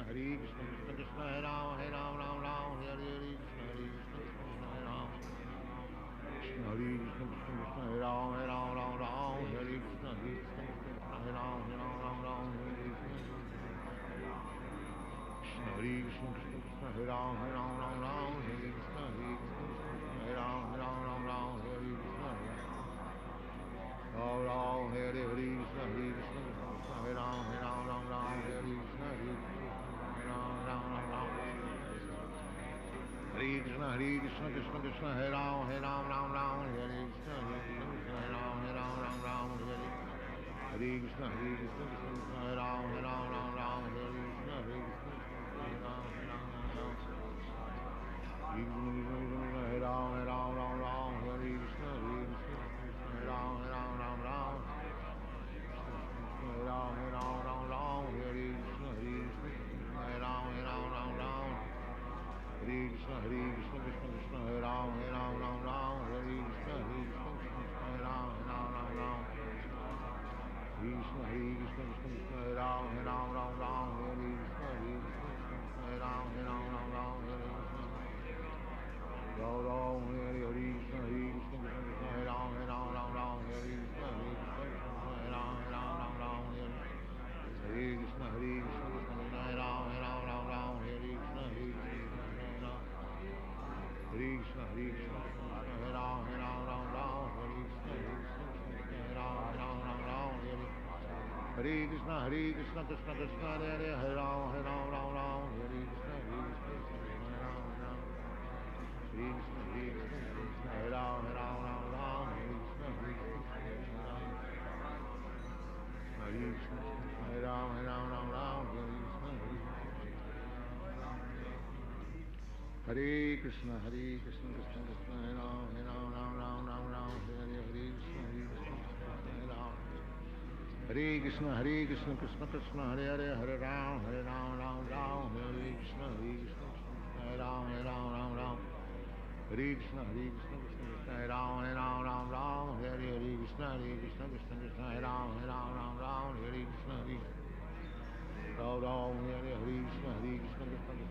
Hare Krishna, Krishna Krishna, Hare Ram, Ram Ram, Hare Hare, Krishna Hare Krishna, Krishna Krishna, Hare Ram, Krishna Hare Krishna, Krishna Krishna, Hare Ram, Ram, Hare Krishna, Hare Krishna, Krishna Krishna, Hare Ram, Ram, Hare Krishna, Krishna Hare Krishna, Krishna Krishna, Hare Ram, Ram, Hare Krishna, Hare Krishna, Krishna Krishna, Hare Ram, Ram, Hare Krishna, Ram, Hare Krishna, Hare Krishna, Krishna Krishna, Hare Ram, Ram, Hare Krishna, Hare Krishna, Ram, Hare Krishna, Krishna Krishna, Hare Ram, Ram, Hare Krishna, Hare Krishna, Krishna Hare Ram, Ram, Hare Krishna, Krishna Krishna, Hare Ram, Ram, Hare Krishna, Hare Krishna, Hare Ram, Ram, Hare Ram, Hare Krishna, Hare Krishna, Hare Ram, Ram, Hare Ram, Hare Krishna, Hare Krishna, Hare Ram, Ram, Hare Krishna, Krishna Krishna, Hare Ram, Hare Krishna, Hare Ram, Ram, Krishna, Krishna Krishna, Hare Ram, Hare Krishna, Hare Ram, Hare Krishna, Ram, Hare Krishna, Krishna Krishna, Hare Ram, Hare Krishna, Hare Ram, Hare Krishna, Krishna Krishna, Hare Ram, Hare Krishna, Hare Ram, Hare Krishna, Krishna Krishna, Hare Ram, Hare Krishna, Hare Ram, Hare Krishna, Krishna Krishna, Hare Ram, Hare Krishna, Hare Ram, Hare Krishna, Krishna, Hare Ram, Hare Krishna, Hare Krishna, Hare Ram, Hare Krishna, Hare Krishna, Krishna Krishna, Hare Ram, Hare Krishna, Hare Ram, Hare Krishna, Krishna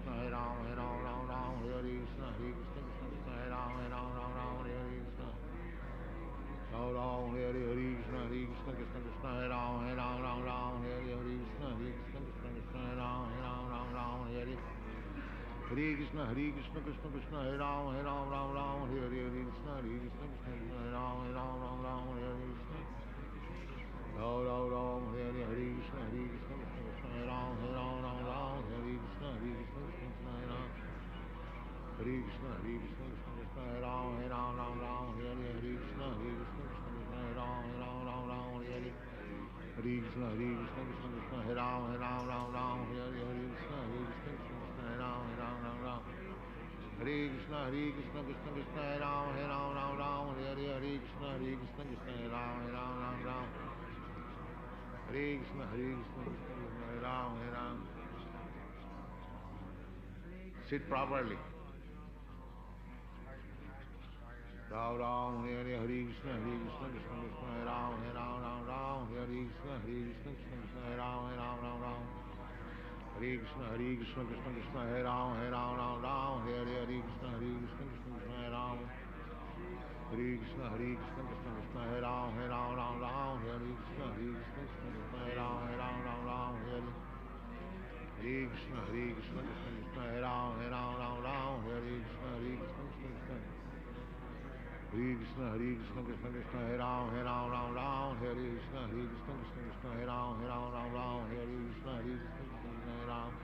Krishna, Hare Ram, Hare Krishna, Hare Ram, Ram, Hare Krishna, Krishna Krishna, Hare Ram, Hare Krishna, Krishna Krishna, Hare Ram, Hare Krishna, Ram, Hare Krishna, Krishna Krishna, Hare Ram, Hare Krishna, Krishna Krishna, Hare Ram, Hare Krishna, Ram, Hare Krishna, Krishna Krishna, Hare Ram, Hare Krishna, Krishna Krishna, Hare Ram, Hare Hare Krishna, Krishna Krishna, Hare Ram, Hare Krishna, Krishna Krishna, Hare Ram, Hare Krishna, Ram, Hare Krishna, Krishna Krishna, Hare Ram, Hare Krishna, Krishna Krishna, Hare Ram, Hare Krishna, Krishna Krishna, Hare Ram, Hare Krishna, Krishna Krishna, Hare Ram, Hare Hare Krishna, Krishna, Hare Ram, Hare Krishna, Krishna Krishna, Hare Ram, Hare Krishna, Krishna Krishna, Hare Ram, Hare Krishna, Krishna Krishna, Hare Ram, Hare Krishna, Krishna Krishna, Hare Ram, Sit properly. Ram, Hare Krishna, Krishna Krishna, Hare Ram, Hare Krishna, Krishna Krishna, Hare Ram, Hare Krishna, Krishna Krishna, Hare Ram, Hare Krishna, Krishna Krishna, Hare Ram, Hare Krishna, Krishna Krishna, Hare Ram, Hare Krishna, Krishna Krishna, Hare Ram, Hare Krishna, Krishna Krishna, Hare Ram, Hare Krishna, Krishna Krishna, Hare Krishna, Krishna Krishna, Hare Ram, Hare Krishna, Krishna Krishna, Hare Ram, Hare Krishna, Krishna Krishna, Hare Ram, Hare Krishna, Krishna, Hare Ram, Hare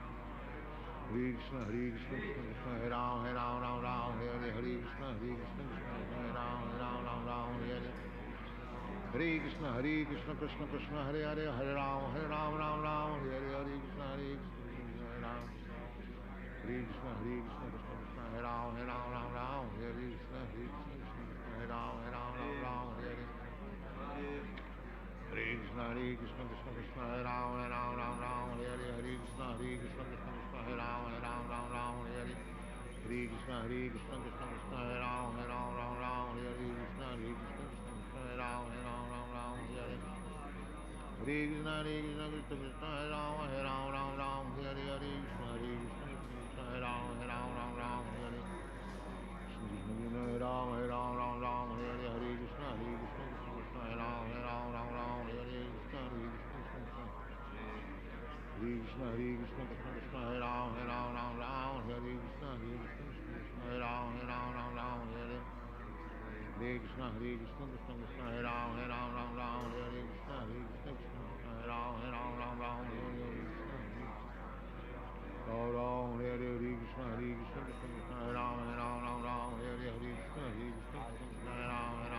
Krishna, Krishna Krishna, Hare Ram, Hare Krishna, Krishna Krishna, Hare Ram, Hare Krishna, Hare Ram, Hare Krishna, Krishna, Hare Ram, Hare Krishna, Krishna, Hare Ram, Hare Krishna, Krishna, Hare Ram, Hare Krishna, Krishna, Hare Ram, Hare Krishna, Krishna, Hare Ram, Hare Krishna, Krishna, Hare Ram, Hare Hare Krishna Krishna Krishna Hare Rama Rama Rama Hare Hare Krishna Krishna Krishna Hare Rama Rama Hare Hare Krishna Krishna Hare Rama Rama Hare Hare Krishna Krishna Krishna Hare Rama Rama Hare Hare Krishna Krishna Krishna Krishna Hare Rama Rama Hare Krishna Krishna Hare Rama Rama Hare Hare Hare Krishna Krishna Krishna Hare Rama Rama Hare Krishna Krishna Krishna Hare Rama Hare Hare Ram Hare Hare Krishna Krishna Krishna Hare Rama Hare Hare Krishna Krishna Krishna Hare Rama Hare Hare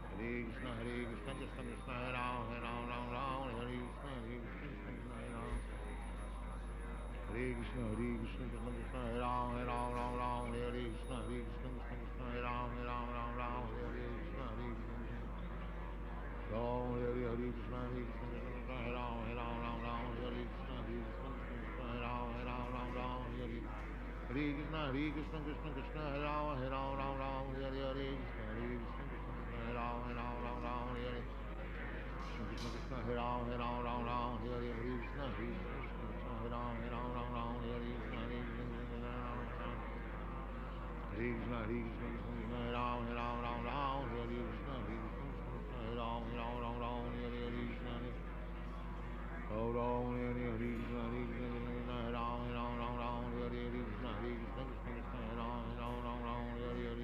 Hare Krishna Krishna Krishna Hare Rama Hare Krishna Krishna Krishna Hare Rama Hare Krishna Krishna Krishna Hare Rama Hare Krishna Krishna Krishna Hare Rama Hare Krishna Ram Hare Hare Krishna Krishna Krishna Hare Rama Hare Krishna Krishna Krishna Hare Rama Hare Hare Hare Krishna Krishna Krishna Hare Rama Hare Hare Krishna Krishna Krishna Hare Rama Hare Hare Krishna Krishna Hare Rama Hare Hare Krishna Krishna Hare Rama Hare Hare Krishna Krishna Krishna Hare Rama Hare Krishna Krishna Hare Rama Hare Hare Krishna Ram Hare Hare Krishna Krishna Hare Rama Hare Hare Krishna Krishna Krishna Hare Rama Hare Hare Krishna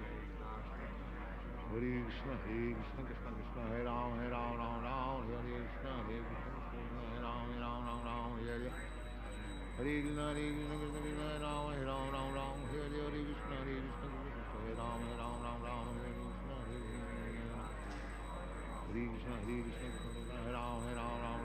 Hare Krishna Krishna Krishna Hare Rama Hare Krishna Krishna Hare Rama Hare Hare Hare Krishna Krishna Krishna Hare Rama Hare Hare Krishna Krishna Krishna Hare Rama Hare Krishna Hare Krishna Krishna Hare Rama Hare Hare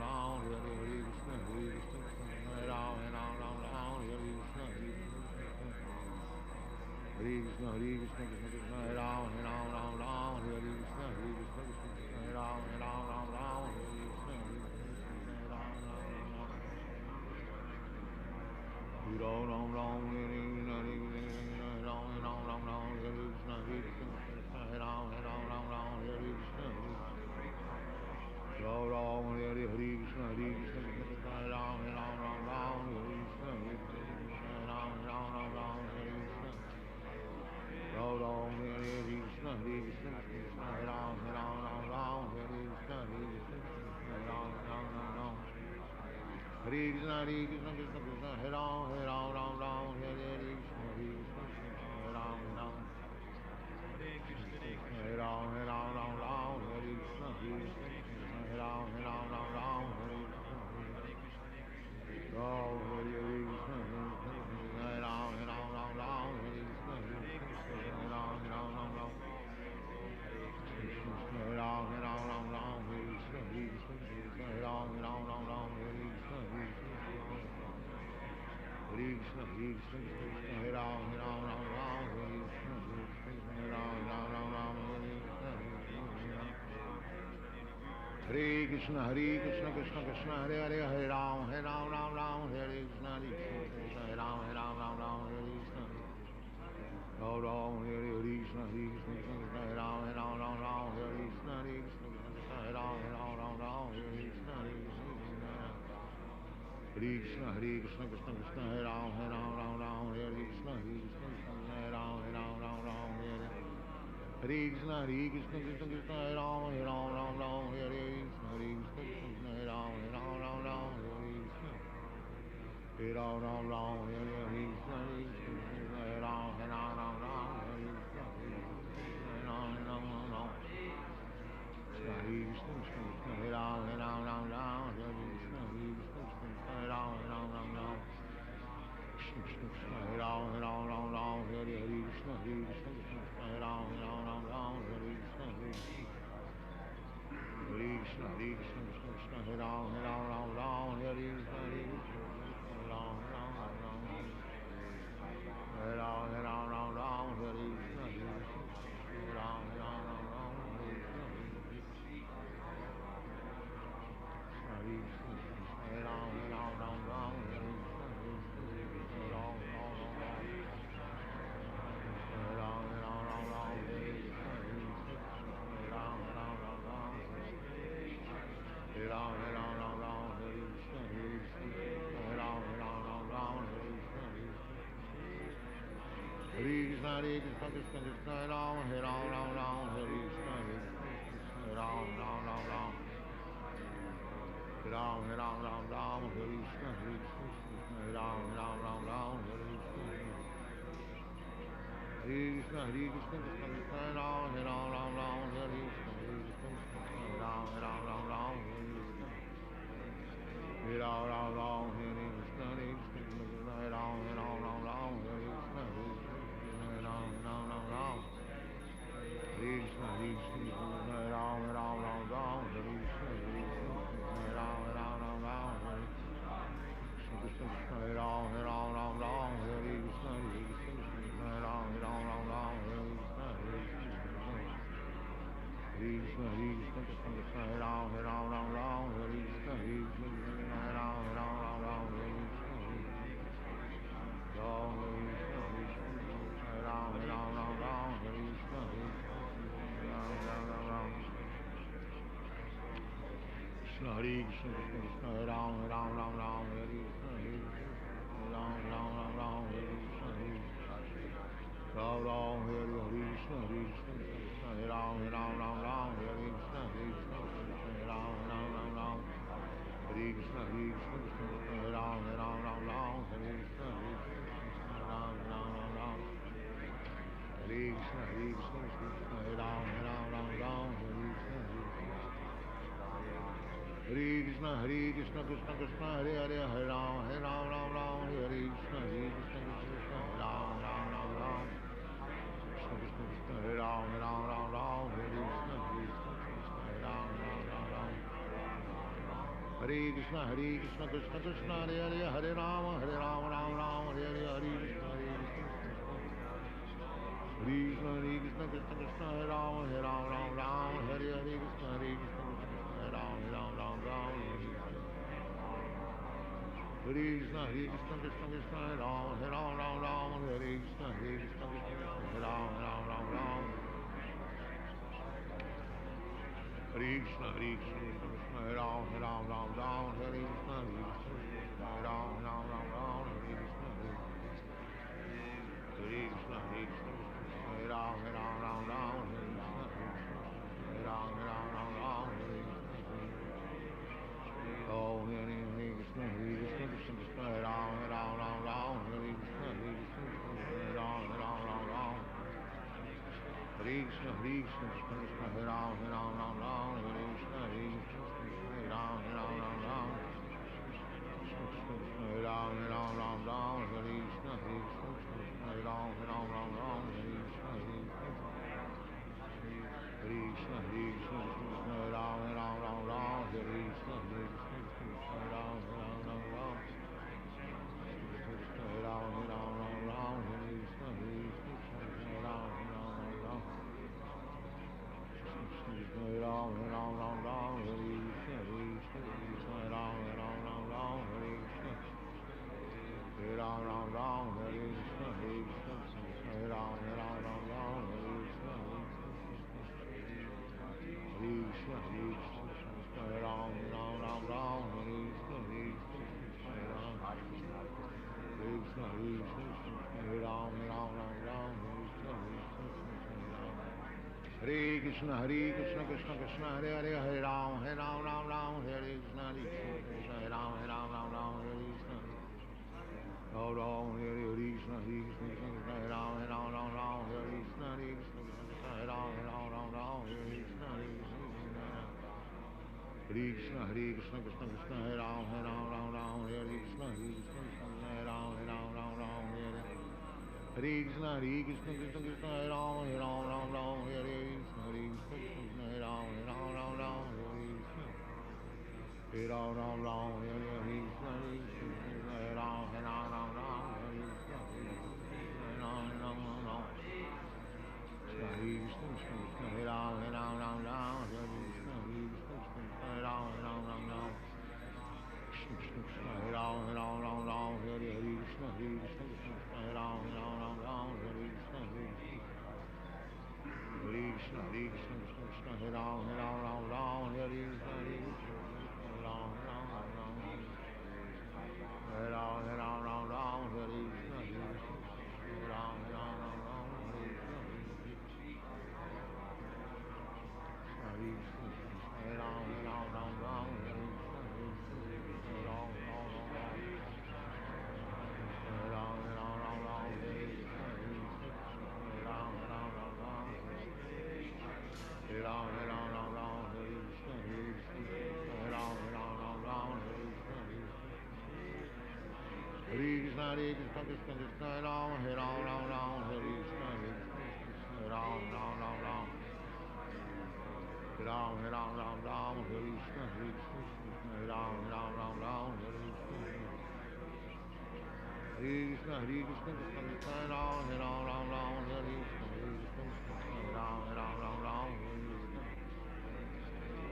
Krishna Krishna Hare Rama Hare Krishna Hare Krishna Krishna Krishna Hare Rama Hare Krishna Krishna Krishna Hare Rama Hare Krishna Ram Ram Ram Hare Krishna Ram Ram Ram Hare Krishna Krishna Hare Rama Hare Krishna Ram Ram Hare Krishna Krishna Krishna Hare Rama Hare Krishna Krishna Hare Rama Ram Ram Hare Krishna Krishna Krishna Hare Rama Hare Krishna Krishna Hare Hare Krishna Krishna Krishna Hare Ram Hare Krishna Krishna Krishna Hare Ram Hare Ram Hare Krishna Krishna Krishna Hare Ram Hare Krishna Ram Hare Krishna Krishna Hare Ram Hare Krishna Krishna Hare Ram Hare Ram Hare Krishna Krishna Krishna Hare Ram Hare Krishna Hare Krishna Krishna Hare Ram Hare Krishna Krishna Hare Ram Hare Krishna Krishna Krishna Hare Hare Hare Ram Hare Krishna Krishna Hare Ram Hare Krishna Ram Ram Hare Krishna Krishna Hare Ram Hare Krishna Krishna Hare Ram Hare Krishna Hare Krishna Krishna Krishna Hare Ram Hare Krishna Krishna Hare Ram Hare Hare Hare Krishna Krishna Krishna Hare Ram Hare Krishna Krishna Hare Ram Hare Krishna Hare Ram Hare Krishna Krishna Hare Ram Hare Krishna Hare Krishna Krishna Hare Ram Hare Krishna Krishna Hare Ram Krishna Krishna Hare Ram Hare Krishna Krishna Hare Ram Hare Krishna Hare Krishna Krishna Hare Ram Hare Krishna Hare Ram Hare Ram Hare Krishna Hare Ram Hare Krishna Hare Krishna Hare Ram Hare Krishna Hare Ram Krishna Krishna Hare Ram Hare Ram Ram Ram Hare Krishna Hare Ram Ram Ram Ram Ram Hare Ram Ram Ram Hare Krishna Hare Ram Ram Ram Ram Hare Krishna Hare Krishna Krishna Krishna Hare Ram Hare Ram Ram Ram Hare Krishna Hare Ram Ram Ram Ram Hare Ram Ram Ram Hare Krishna Hare Krishna Hare Ram Ram Ram Ram Hare Krishna Hare Ram Ram Ram Ram Hare Krishna Hare Ram Ram Ram Ram Hare Krishna Hare Ram Ram Ram Ram Hare Krishna Hare Ram Ram Ram Ram Hare Krishna Hare Ram Ram Ram Ram Hare Krishna Hare Krishna Krishna Hare Ram Ram Ram Hare Krishna Hare Ram Ram Ram Hare Krishna Ram Ram Ram Ram Hare Krishna Ram Ram Ram Ram Krishna Hare Krishna Krishna Hare Ram Ram Ram Ram Hare Krishna Ram Ram Ram Ram Hare Krishna Ram Ram Hare Krishna Krishna Hare Ram Ram Ram Ram Hare Krishna Hare Ram Ram Ram Ram Hare Krishna Hare Ram Ram Ram Ram Hare Krishna Ram Ram Ram Ram Hare Krishna Hare Ram Ram Ram Ram Hare Krishna Hare Krishna Krishna Krishna Hare Hare Hare Ram Ram Ram Hare Krishna Krishna Ram Ram Ram Ram Krishna Hare Ram Ram Ram Hare Krishna Ram Ram Ram Ram Hare Krishna Krishna Krishna Hare Hare Hare Ram Ram Ram Hare Hare Hare Krishna Krishna Krishna Hare Ram Ram Ram Hare Hare Krishna Hare Ram Ram Ram Hare Krishna Krishna Krishna Hare Ram Ram Hare Krishna Hare Ram Ram Ram Hare Krishna Krishna Hare Ram Ram Hare Krishna Hare Ram Ram Ram Hare Krishna Hare Krishna Hare Ram Ram Hare Krishna Hare Ram Ram Hare Oh, Hare Krishna Krishna Hare Ram Ram Hare Krishna Hare Ram Ram Hare Krishna Krishna Hare Ram Ram Hare Krishna Hare Ram Ram Hare Ram Ram Hare Krishna Hare Ram Ram Hare Krishna Hare Krishna Hare Ram Ram Hare Krishna Hare Ram Ram Hare Ram Ram Hare Krishna Hare Ram Ram Hare Ram Ram Hare Krishna Hare Ram Ram Hare Krishna Hare Ram Ram Hare Krishna Hare Ram Ram Hare Krishna Krishna Hare Ram Ram Hare Krishna Hare Ram Krishna Hare Ram Ram Hare Krishna Krishna Krishna Hare Hare Hare Ram Ram Hare Krishna Hare Ram Ram Hare Krishna Ram Ram Hare Krishna Hare Ram Ram Hare Krishna Hare Ram Ram Hare Krishna Krishna Krishna Krishna Hare Ram Ram Hare Krishna Hare Ram Ram Hare Krishna Krishna Krishna Hare Ram Ram Hare Krishna Hare Ram Ram Hare Krishna Hare Ram Ram Hare Krishna Hare Ram Ram Hare Krishna Hare Ram Ram Hare Krishna Hare Ram Hare Krishna Hare Ram Ram Krishna Hare Ram Hare Krishna Hare Ram Hare Krishna Krishna Krishna Hare Ram Hare Krishna Hare Ram Hare Ram Hare Krishna Hare Ram Hare Krishna Hare Krishna, Krishna Krishna, Hare Rama, Rama, Hare Krishna, Hare Rama, Rama. Ram, Ram, Ram, Ram, Hare Krishna, Hare Ram, Ram, Ram, Ram, Hare Krishna, Hare Krishna, Krishna Krishna, Ram, Ram, Ram, Ram, Hare Krishna, Ram, Ram, Ram, Ram,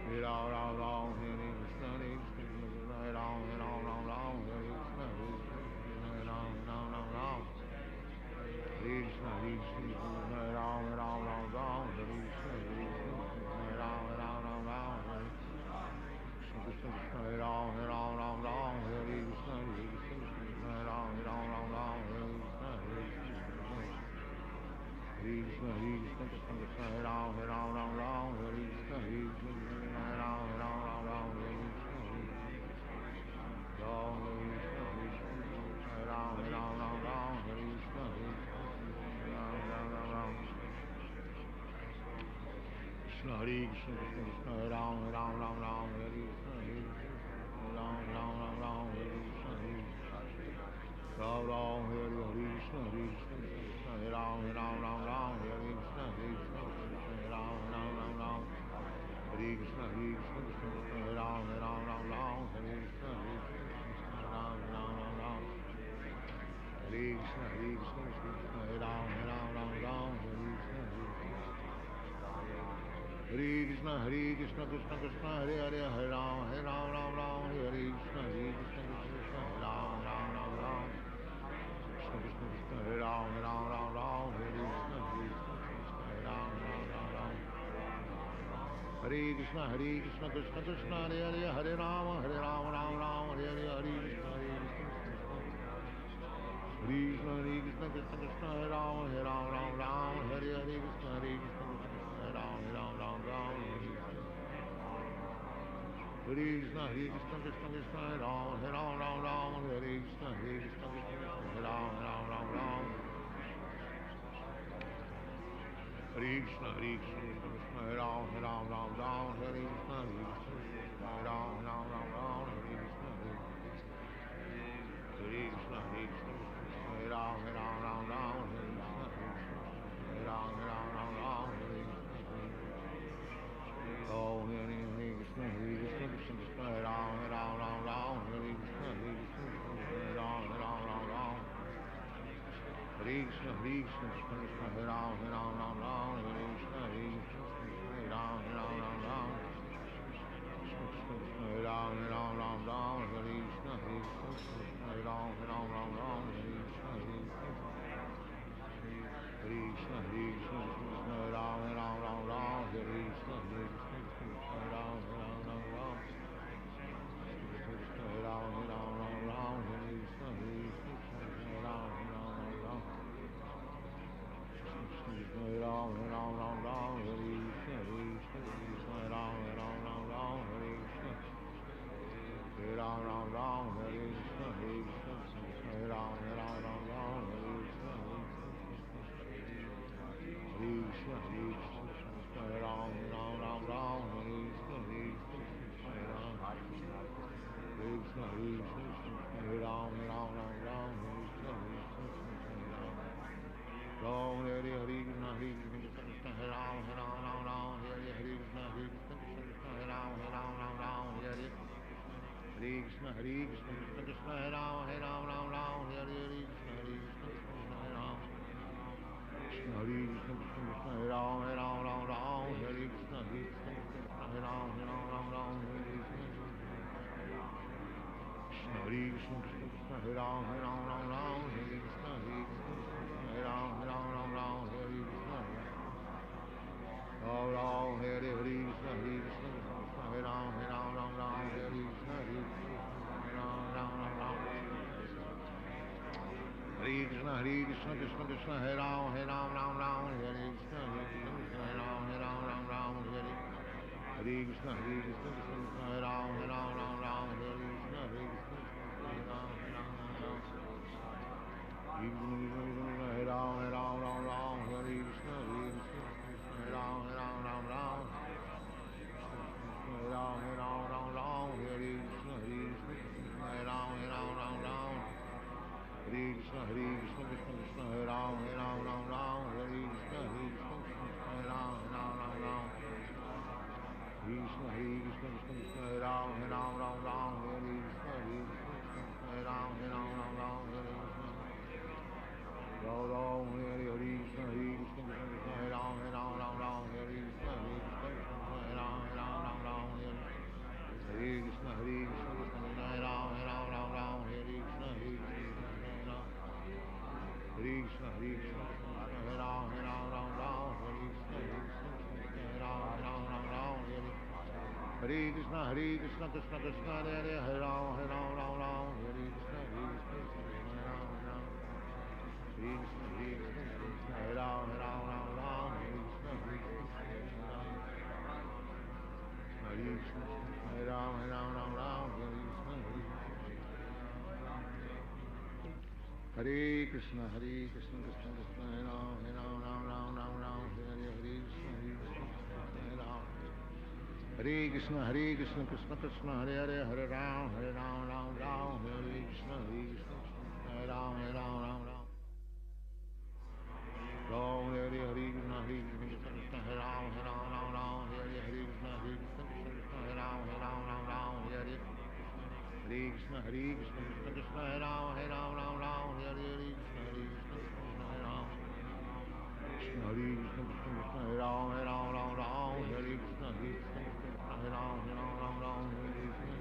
Hare Ram, Ram, Ram, Hare Krishna, Hare Krishna, Ram, Ram, Ram, Ram, Hare Krishna, Ram, Ram, Ram, Ram, Hare Krishna, Ram, Ram, Ram, Ram, Hare Krishna, Ram, Ram, Ram, Ram, Krishna Krishna, Hare Ram, Ram, Ram, Hare Krishna, Krishna, Ram, Ram, Ram, Hare Krishna, Hare Krishna, Krishna Krishna, Hare Ram, Ram, Ram, Hare Krishna, Krishna, Ram, Ram, Ram, Hare Krishna, Ram, Ram, Ram, Hare Krishna, Ram, Ram, Ram, Krishna, Hare Krishna, Krishna Krishna, Hare Ram, Ram, Ram, Hare Krishna, Ram, Ram, Ram, Hare Krishna, Ram, Ram, Hare Krishna, Hare Ram, Ram, Hare Krishna, Ram, Ram, Hare Krishna, Hare Ram, Ram, Hare Krishna, Ram, Ram, Hare Krishna, Hare Ram, Ram, Hare Krishna, Hare Krishna, Krishna Krishna, Hare Hare, Hare Ram, Ram, Hare Krishna, Krishna Krishna, Hare Ram, Ram, Krishna Krishna, Hare Ram, Ram, Hare Krishna, Hare Ram, Ram, Hare Krishna, Krishna Krishna, Hare Hare, Hare Ram, Ram, Hare Hare, Hare Krishna, Krishna Krishna, Krishna Krishna, Hare Ram, Ram, Hare Hare, Krishna, Hare Ram, Ram, Hare Krishna, Krishna Krishna, Hare Ram, Ram, Hare Krishna, Hare Ram, Ram. Hare Krishna, Krishna, Hare Ram, Ram, Hare Krishna, Hare Ram, Ram, Hare Krishna, Hare Krishna, Hare Ram, Ram, Hare Krishna, Hare Ram, Ram, Hare Krishna, Oh, Hare Krishna, Krishna Krishna, Hare Ram, Ram, Hare Krishna, Hare Ram, Ram. Hare Krishna, Krishna Krishna, Hare Ram, Hare Krishna, Hare Ram, Ram. Hare Ram, Hare Krishna, Hare Ram, Hare Krishna, Hare Krishna, Hare Ram, Hare Krishna, Hare Ram, Ram. Hare Ram, Hare Krishna, Hare Ram, Ram. Hare Ram, Hare Krishna, Hare Ram, Hare Krishna, Hare Ram, Hare Krishna, Hare Ram, Hare Krishna, Hare Krishna, Hare Ram, Hare Krishna, Hare Ram, Hare Krishna, Hare Ram, Hare Krishna, Ram, Hare Krishna, Krishna, Hare Ram, Hare Krishna, Hare Ram, Hare Krishna, Krishna, Hare Ram, Hare Krishna, Hare Ram, Hare Krishna, Hare Ram, Hare Krishna, Hare Ram, Hare Krishna, Hare Ram, Hare Krishna, Hare Ram, Hare Krishna, Ram, Ram, Hare Krishna, Hare Ram, Hare Krishna, Hare Krishna, Krishna Krishna, Hare Ram, Hare Krishna, Hare Ram, Hare Krishna, Hare Ram, Hare Krishna, Hare Ram, Hare Krishna, Hare Ram, Hare Ram, Hare Krishna, Hare Ram, Hare Hare Krishna, Hare Ram, Ram, Ram, Hare Krishna, Hare Ram, Ram, Hare Krishna, Krishna Krishna, Hare Hare, Hare Ram, Ram, Ram, Hare Krishna, Hare Ram, Ram. Hare Krishna, Krishna, Hare Ram, Ram, Hare Krishna, Hare Krishna, Hare Ram, Ram, Hare Krishna, Hare Krishna, Krishna Krishna, Hare Ram, Ram, Hare Krishna, Hare Ram. Hare Krishna, Krishna Krishna, Hare Hare, Hare Ram, Ram, Hare Krishna, Hare Ram, Ram. Ram Hare Hare Krishna, Krishna Krishna, Hare Ram, Ram, Hare Krishna, Krishna Krishna, Hare Ram, Ram, Hare Krishna, Krishna Krishna, Hare Ram, Ram, Hare Krishna, Krishna, Hare Ram. Krishna Hare Krishna, Krishna Krishna, Hare Ram, Ram, Hare Krishna, Krishna Krishna, Hare Ram, Ram, Hare Krishna.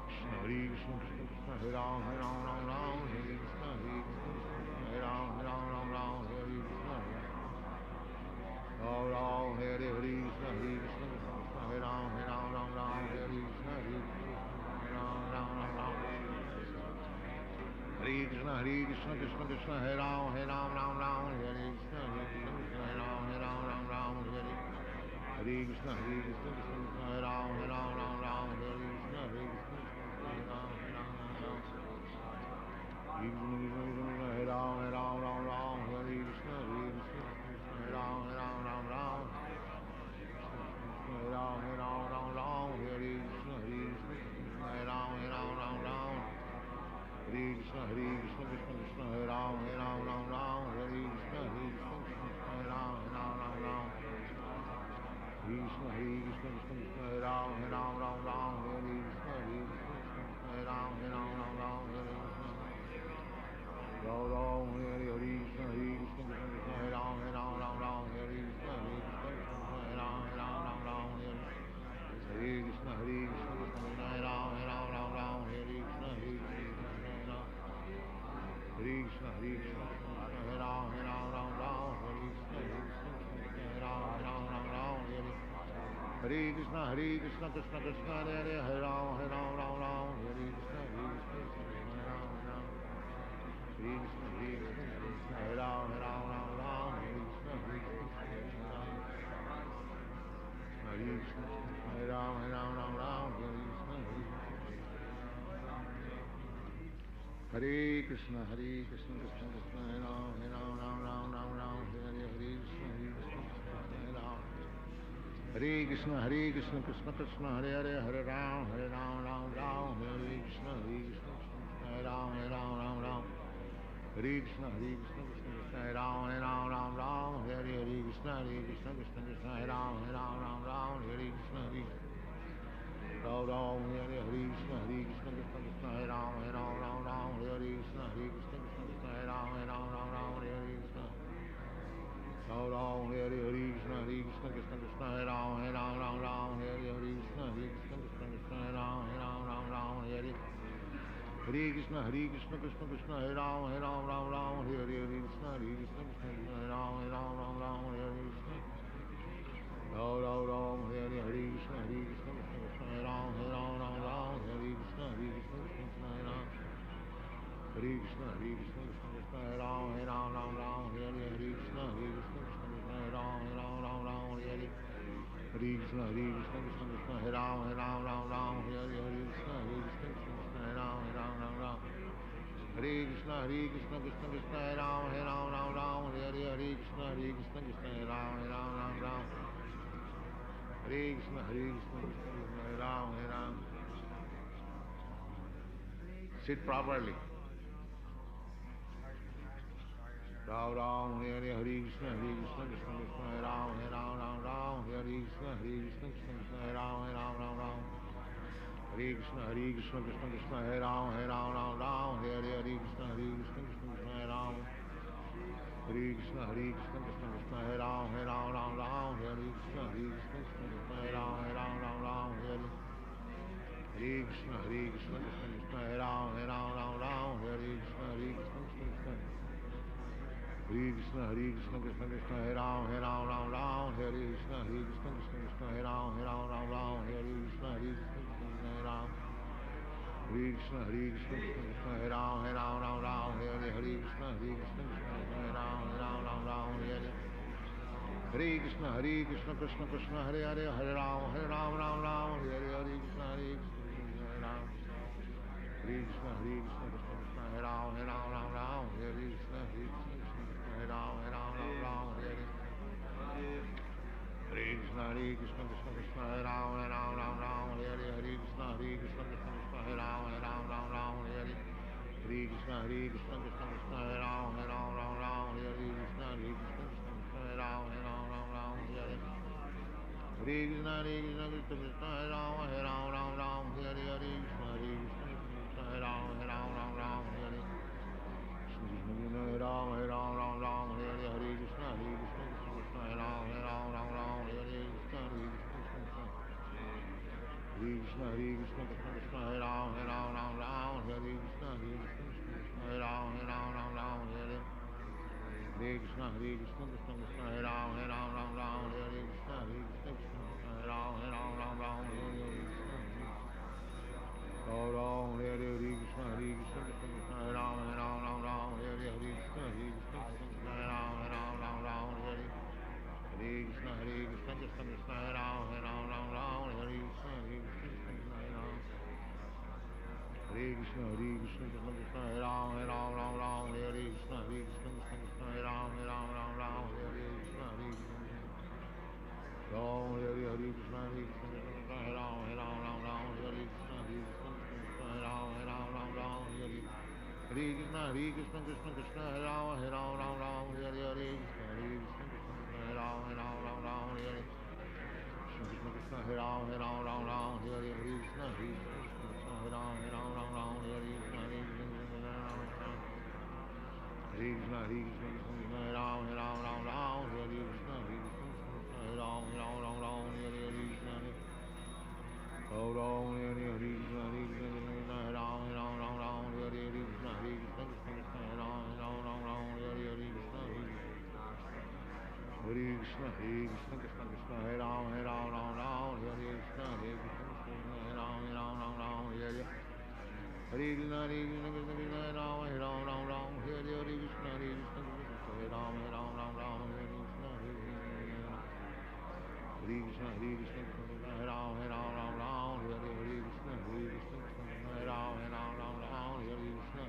Krishna Hare Krishna, Krishna Krishna, Hare Ram, Ram, Hare Krishna, Hare Ram, Hare Krishna. Ram Hare Hare Krishna, Krishna Krishna, Hare Ram, Hare Krishna, Ram. Hare Krishna, Krishna Krishna, Hare Ram, Hare Krishna, Hare Ram, Hare. Hare Krishna, Krishna Krishna, Hare Ram, Hare Krishna, Hare Ram, Ram. Hare Ram, Hare Krishna, Hare Ram, Ram. Hare Ram, Hare Krishna, Hare Ram, Ram. Hare Krishna, Krishna Krishna, Hare Ram, Hare Krishna, Hare Ram, Ram. Krishna, Krishna Krishna, Hare Ram, Hare Krishna, Hare Ram, Ram. Ram Hare Hare Krishna, Krishna Krishna, Hare Ram, Hare Krishna, Hare Ram, Ram. Hare Krishna, Krishna Krishna, Hare Ram, Hare Krishna, Hare Ram. Hare Krishna, Krishna Krishna, Hare Ram, Hare Krishna, Hare Ram, Hare Krishna, Krishna Krishna, Hare Ram, Hare Krishna, Hare Ram. Hare Krishna, Hare Ram, Hare Krishna, Hare Krishna, Hare Ram, Hare Krishna. Hare Krishna, Krishna Krishna, Hare Ram, Hare Krishna, Hare Ram. Hare Krishna, Krishna Krishna, Hare Ram, Hare Krishna, Hare Ram, Ram. Hare Krishna, Krishna Krishna, Hare Ram, Hare Krishna, Krishna, Hare Ram, Hare Krishna, Ram Hare Hare Krishna, Krishna Hare Ram, Hare Krishna, Krishna, Hare Ram, Hare Krishna. Ram Hare Hare Krishna, Krishna Hare Ram, Hare Krishna, Krishna, Hare Ram, Hare. Hare Krishna, Krishna Hare Ram, Hare Krishna, Krishna, Hare Ram, Hare Krishna. Ram Hare Hare Krishna, Krishna Hare Ram, Hare Krishna, Krishna, Hare Ram. Hare Krishna, Krishna Hare Ram, Hare Krishna, Krishna Hare Ram, Hare. Hare Krishna, Krishna Hare Ram, Hare Krishna, Krishna Hare Ram, Ram. Hare Krishna, Krishna Hare Ram, Hare Krishna, Krishna Hare Ram, Ram. Hare Krishna, Hare Ram, Hare Ram. Sit properly. Ram Hare Hare Krishna, Krishna Hare Ram, Hare Krishna, Krishna Hare Ram, Ram. Hare Krishna, Krishna Hare Ram, Hare Krishna, Krishna Hare Ram. Hare Krishna, Krishna Hare Ram, Hare Krishna, Krishna Hare Ram, Hare. Hare Krishna, Krishna Hare Ram, Hare Krishna, Krishna. Hare Krishna, Krishna Krishna, Hare Ram, Ram Ram, Hare Krishna, Krishna Krishna, Hare Ram, Ram, Hare Krishna, Krishna Hare Ram. Hare Krishna, Krishna Krishna, Hare Ram, Ram, Hare Krishna, Krishna Hare Ram, Ram, Hare. Hare Krishna, Krishna Krishna, Hare Hare, Hare Ram, Ram, Hare Krishna, Krishna Hare Ram. Hare Krishna, Krishna Krishna, Hare Ram, Ram, Hare Krishna, Krishna Hare Ram, Ram, Hare. Hare Krishna, Krishna Krishna, Hare Ram, Ram, Hare Krishna, Krishna Krishna, Hare Ram, Ram, Hare. Hare Krishna, Krishna Krishna, Hare Ram, Ram, Hare Krishna, Krishna Hare Ram, Ram, Hare. Hare Krishna, Krishna Krishna, Hare Ram, Ram, Hare Krishna, Krishna Hare Ram, Ram, Hare. Krishna Hare Ram, Ram, Hare Krishna, Krishna Hare Ram, Ram, Hare Krishna, Krishna. Hare Krishna, Krishna Krishna, Hare Ram, Ram, Hare Krishna, Krishna Hare Ram, Ram, Hare. Hare Krishna, Krishna Krishna, Hare Ram, Hare Krishna, Krishna Hare Ram, Ram, Hare Krishna. Ram, Hare Krishna, Krishna Krishna, Hare Ram, Hare Krishna, Krishna Hare Ram, Ram, Hare. Hare Krishna, Krishna Krishna, Hare Ram, Hare Krishna, Krishna Hare Ram. Hare Krishna, Krishna Krishna, Hare Ram, Hare Krishna, Krishna Hare Ram, Hare Krishna, Krishna. Ram, Hare Krishna, Krishna Krishna, Hare Ram, Hare Krishna, Krishna Hare Ram, Hare. Hare Krishna, Krishna Krishna, Hare Ram, Hare Krishna, Krishna Hare Ram, Hare. Krishna Krishna, Hare Ram, Hare Krishna, Krishna Hare Ram, Hare Krishna, Krishna Hare Ram. Hare Krishna, Krishna Hare Ram, Hare Krishna, Krishna Hare Ram, Hare Krishna. Hare Ram, Hare Krishna, Krishna Hare Ram, Hare Krishna, Krishna Hare Ram, Hare Krishna. Hare Krishna, Krishna Krishna, Hare Ram, Hare Krishna, Krishna Hare Ram, Hare. Hare Krishna, Krishna Krishna, Hare Ram, Hare Krishna, Krishna Hare Ram, Hare Krishna, Hare Krishna, Hare Ram, Hare Krishna, Krishna Hare Ram, Hare Krishna,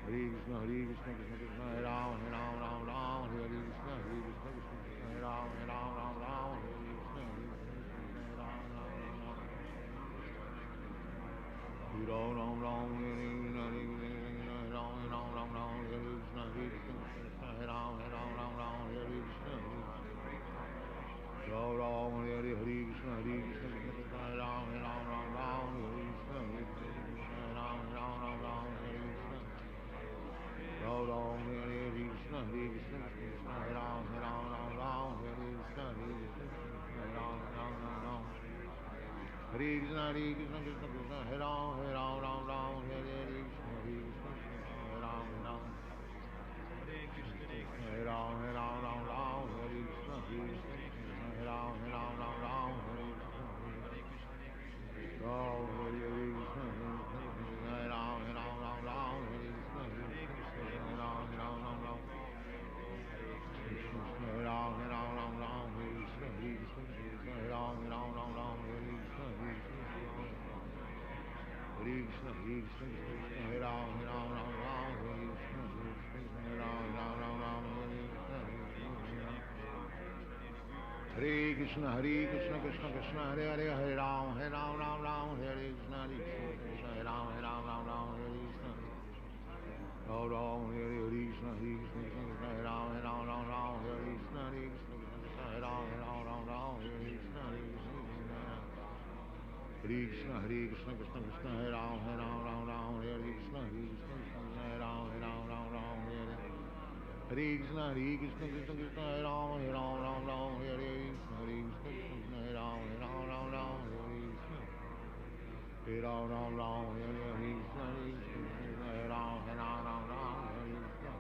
Hare Krishna, Krishna Krishna, Hare Ram, Hare Krishna, Krishna Hare Ram, Hare Krishna, Hare Ram, Hare Ram, Hare Krishna, Krishna Hare Ram, Hare Krishna. Ram Ram, Hare Krishna, Krishna Hare Ram, Hare Krishna, Hare Ram, Hare Krishna. Ram Ram, Hare Krishna, Krishna Hare Ram, Hare Krishna, Hare Ram, Hare Krishna, Krishna Hare Ram, Hare Krishna, Hare Ram, Hare Ram, Hare Krishna, Hare Ram, Hare Krishna. Ram, Hare Krishna, Hare Ram, Hare Krishna, Hare Ram, Hare Ram, Hare Krishna, Hare Ram, Hare Krishna, Hare Krishna, Hare Ram, Hare Krishna, Hare Ram, Hare Krishna. Hare Krishna, Krishna Krishna, Hare Hare, Hare Ram, Hare Krishna, Krishna Hare Ram, Hare Krishna. Ram Ram, Hare Krishna, Krishna Hare Ram, Hare Krishna, Krishna Hare Ram, Hare Krishna, Hare Krishna, Krishna Krishna, Hare Ram, Hare Krishna, Krishna Hare Ram, Hare. Hare Krishna, Krishna Hare Ram, Hare Krishna, Krishna Hare Ram, Hare Krishna. Hare Ram, Hare Krishna, Krishna Hare Ram, Hare Krishna,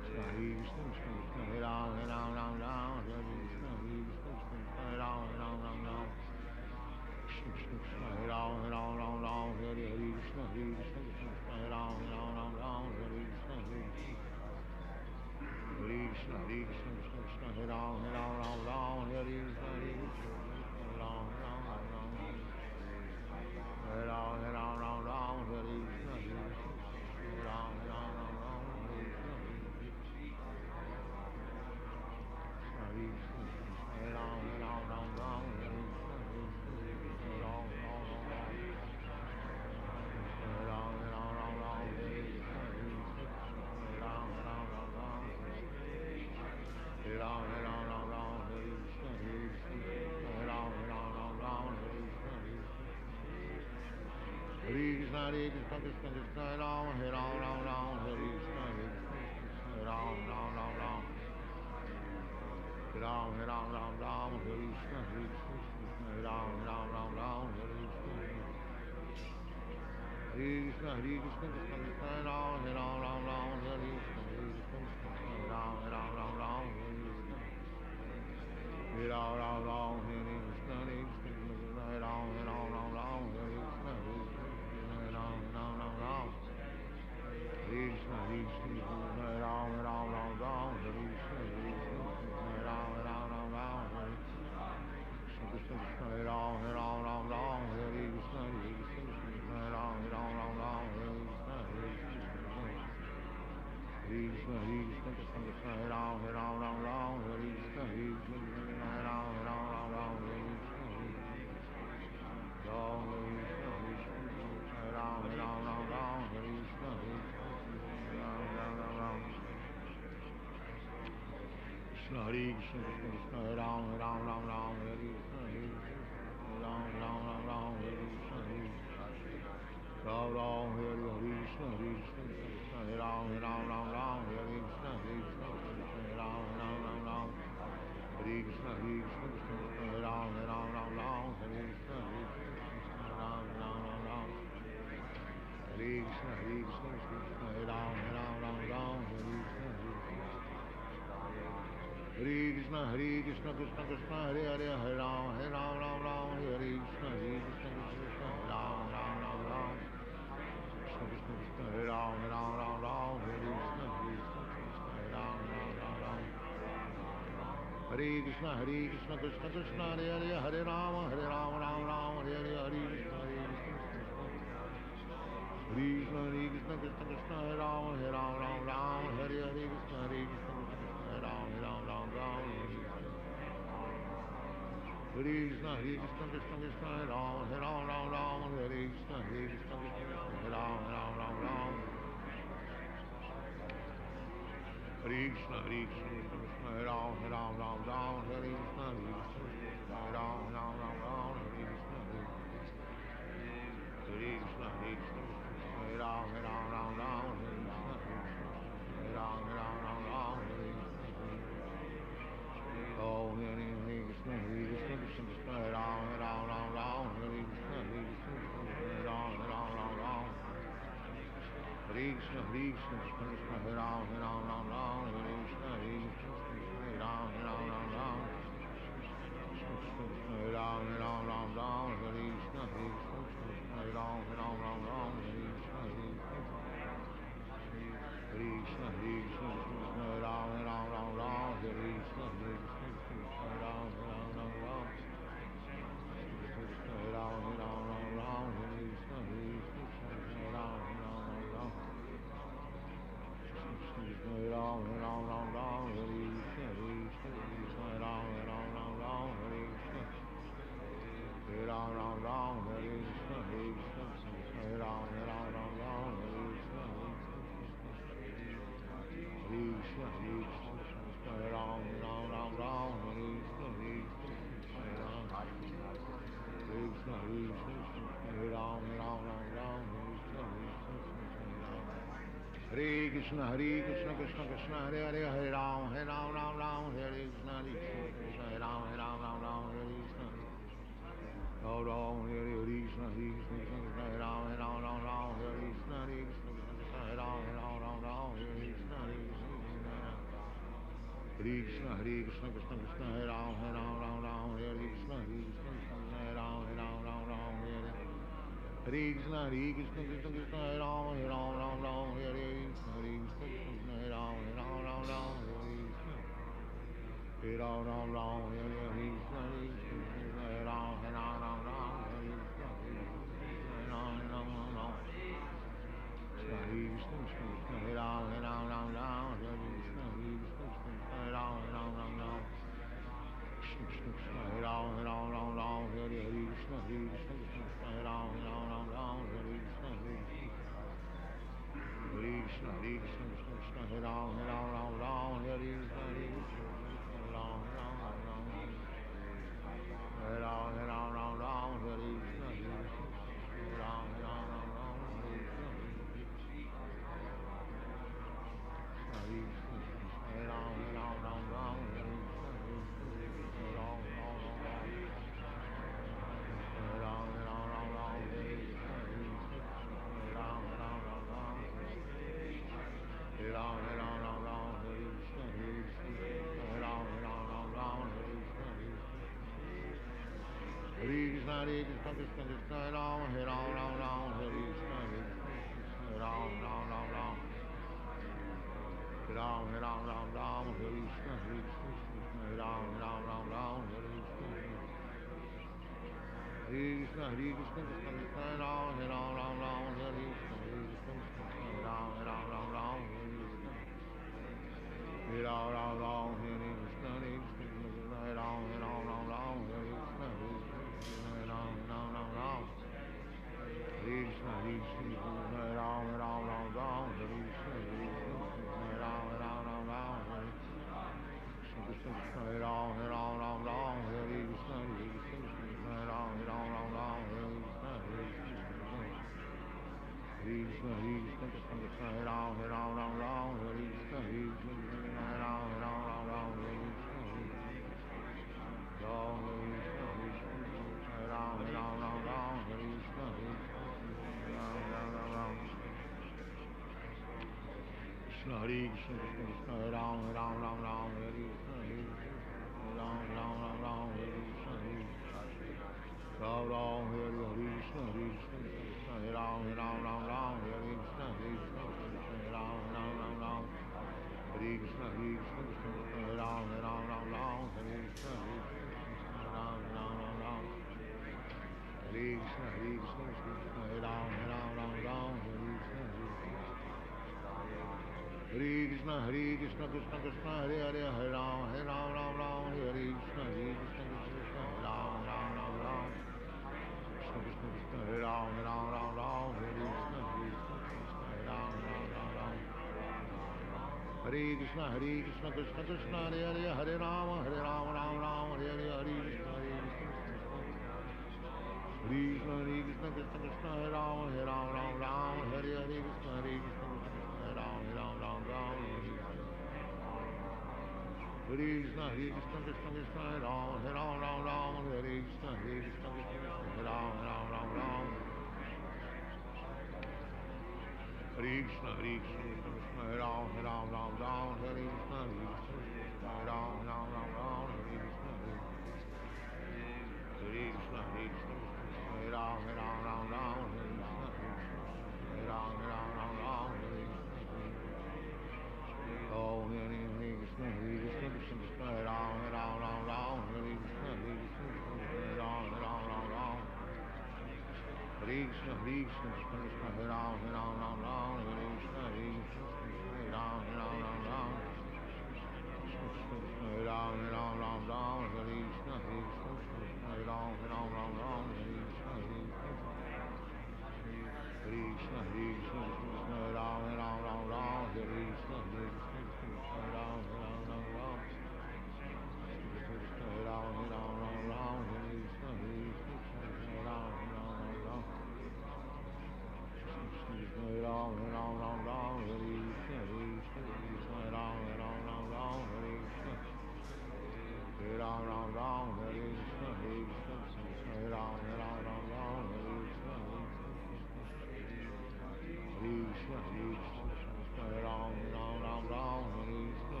Hare Ram, Ram Ram Ram, Hare Krishna,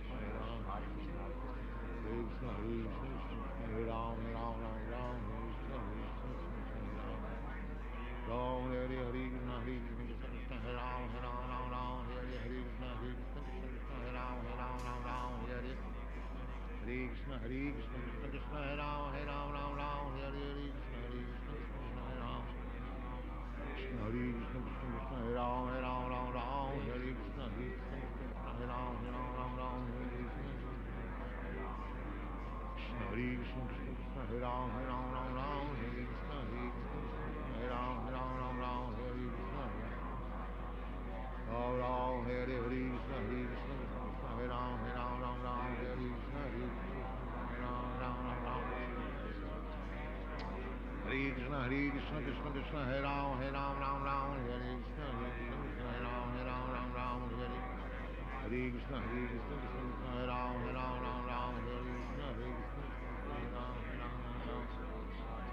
Hare Ram, Hare Krishna, Hare Ram, Ram Ram Ram, Hare Krishna, Hare Ram. Ram Hare Hare, Hare Krishna, Hare Krishna, Krishna Hare Ram, Ram Ram, Hare Hare, Hare Krishna, Hare Krishna, Krishna Hare Ram, Ram Ram, Hare Hare. Hare Krishna, Hare Krishna, Krishna Krishna, Hare Ram, Ram Ram, Hare Hare, Hare Krishna, Hare Krishna, Krishna Hare Ram, Krishna Hare Krishna, Krishna Krishna, Hare Ram, Ram, Hare Krishna, Hare Krishna, Krishna Hare Ram, Ram, Hare Krishna, Krishna Hare Krishna, Krishna Krishna, Hare Ram, Ram, Hare Krishna, Hare Krishna, Krishna Hare Ram, Ram, Hare Krishna, Ram, Hare Hare, Hare Krishna, Hare Krishna, Krishna Krishna, Hare Ram, Hare Krishna, Hare Krishna, Ram. Hare Krishna, Hare Krishna, Krishna Krishna, Hare Ram, Ram, Hare Krishna, Hare Ram, Ram, Hare Hare. Hare Krishna, Hare Krishna, Krishna Krishna, Hare Ram, Ram, Hare Krishna, Hare Krishna, Hare Ram, Ram. Hare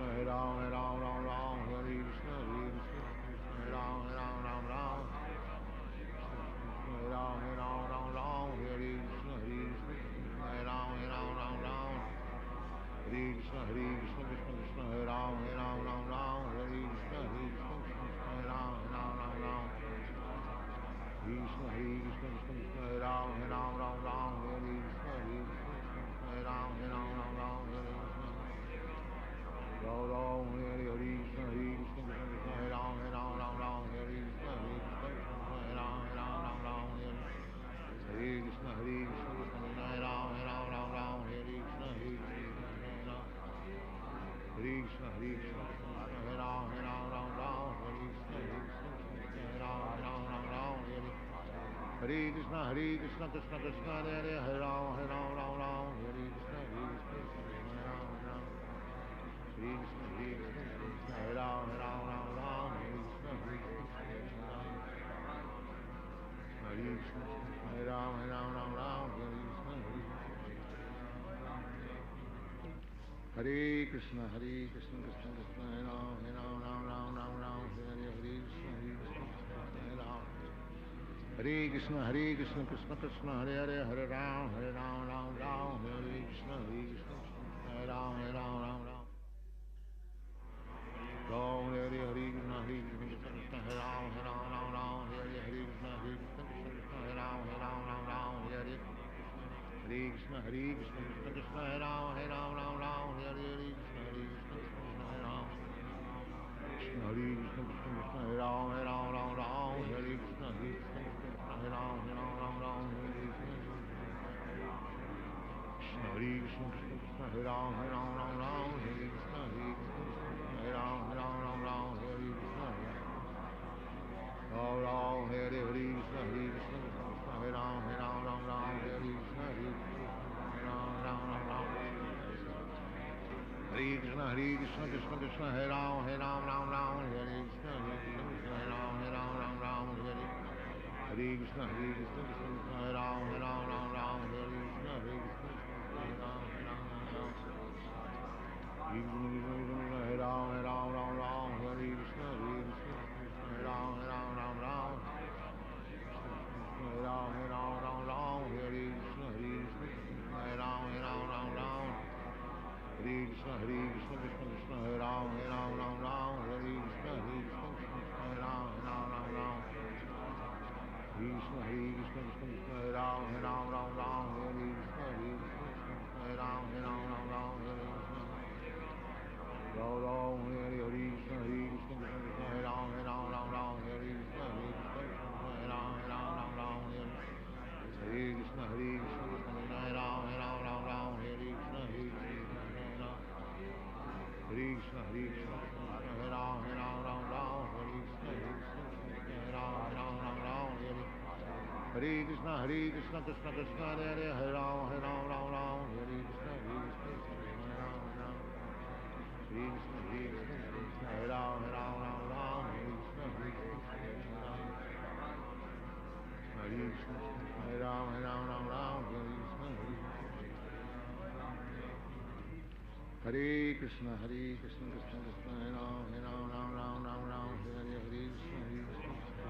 Krishna, Hare Ram, Hare Krishna, Hare Krishna, Hare Ram, Ram. Hare Ram, Hare Krishna, Hare Krishna, Hare Ram, Ram. Hare Krishna, Hare Krishna, Krishna Krishna, Hare Ram, Hare Krishna, Hare Krishna, Hare Ram, Ram. Hare Krishna, Hare Krishna, Krishna Krishna, Hare Ram, Hare Krishna, Hare Krishna, Hare Ram, Hare Krishna. Ram, Hare Hare, Krishna, Hare Krishna, Krishna Krishna, Hare Ram, Hare Krishna, Hare Krishna, Hare Ram, Hare. Hare Krishna, Hare Krishna, Krishna Krishna, Hare Ram, Hare Krishna, Hare Krishna, Hare Ram. Hare Krishna, Hare Krishna, Krishna Krishna, Hare Ram, Hare Krishna, Hare Krishna, Hare Ram, Hare. Hare Krishna, Hare Krishna, Krishna Krishna, Hare Ram, Hare Krishna, Hare Krishna, Hare Ram, Hare. Hare Krishna, Hare Krishna, Krishna Krishna, Hare Ram, Hare Krishna, Hare Krishna, Hare Ram. Hare Krishna, Hare Ram, Hare Krishna, Hare Hare Krishna, Hare Krishna, Krishna Krishna, Hare Ram, Hare Krishna, Hare Ram. Hare Krishna, Hare Krishna, Krishna Krishna, Hare Ram, Hare Krishna, Hare Krishna, Hare Ram, Ram. Ram Hare Hare, Hare Krishna, Hare Krishna, Krishna Hare Ram, Hare Krishna, Krishna Hare Ram, Hare Hare. Hare Krishna, Hare Krishna, Krishna Krishna, Hare Ram, Hare Krishna, Krishna Hare Ram. Krishna Hare Krishna, Krishna Krishna, Hare Ram, Hare Krishna, Krishna Hare Ram, Hare Krishna. Krishna Hare Krishna, Krishna Krishna, Hare Ram, Hare Krishna, Hare Ram, Hare Krishna. Ram Hare Hare, Hare Krishna, Krishna Krishna, Hare Ram, Hare Krishna, Hare Ram. Hare Krishna, Hare Krishna, Krishna Krishna, Hare Ram, Hare Krishna, Hare Ram, Hare Hare. Hare Krishna, Hare Krishna, Krishna Krishna, Hare Ram, Hare Krishna, Hare Ram, Hare Ram. Hare Ram, Hare Krishna, Hare Ram, Hare Ram, Hare Krishna, Hare Ram, Hare Krishna, Hare Krishna, Krishna Krishna, Hare Ram, Hare Krishna, Hare Ram, Krishna, Hare Krishna, Krishna Krishna, Hare Ram, Hare Krishna, Hare Ram, Hare Krishna. Ram Hare Hare, Hare Krishna, Hare Krishna, Krishna Krishna, Hare Ram, Hare Krishna, Hare Krishna, Hare Ram, Hare. Hare Krishna, Hare Krishna, Krishna Krishna, Hare Ram, Hare Krishna, Hare Krishna. Hare Krishna, Hare Krishna, Krishna Krishna, Hare Ram, Hare Krishna, Hare Ram, Hare. Hare Krishna, Hare Krishna, Krishna Krishna, Hare Ram, Hare Krishna, Hare Ram, Hare. Hare Krishna, Hare Krishna, Krishna, Hare Ram, Hare Krishna, Hare Ram. Hare Krishna, Hare Ram, Hare Krishna, Hare Krishna, Hare Krishna, Krishna Krishna, Hare Ram, Hare Krishna, Hare Krishna,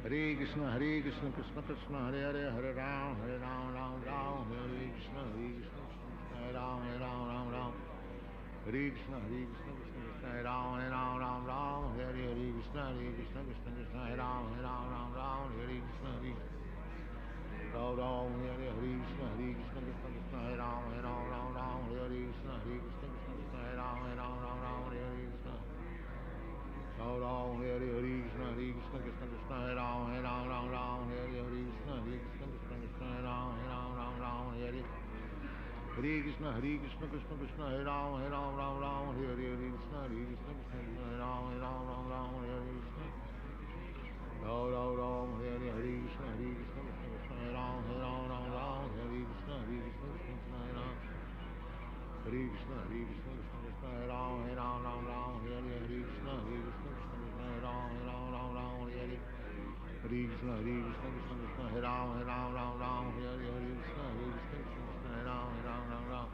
Hare Krishna, Krishna Krishna, Hare Hare, Hare Ram, Ram Ram, Hare Krishna, Krishna, Hare Ram, Ram Ram. Hare Krishna, Krishna Krishna, Hare Ram, Ram Ram, Hare Krishna, Krishna Krishna, Hare Ram, Ram Ram, Hare Krishna, Ram Ram, Hare Krishna, Krishna Krishna, Hare Ram, Ram, Hare Krishna, Krishna Krishna, Hare Ram, Ram, Hare Krishna. Ram Ram, Hare Krishna, Krishna Krishna, Hare Ram, Ram, Hare Krishna, Krishna Krishna, Hare Ram, Ram, Hare Hare Krishna, Krishna Krishna, Hare Ram, Ram, Hare Krishna, Krishna Krishna, Hare Ram, Ram, Hare Krishna. Ram Ram, Hare Krishna, Krishna Krishna, Hare Ram, Ram, Hare Krishna, Krishna Krishna, Hare Ram. Hare Krishna, Krishna, Hare Ram, Ram, Hare Krishna, Krishna Krishna, Hare Ram, Ram, Hare Hare Krishna, Krishna, Hare Ram, Ram, Hare Krishna, Krishna Krishna, Hare Ram, Ram.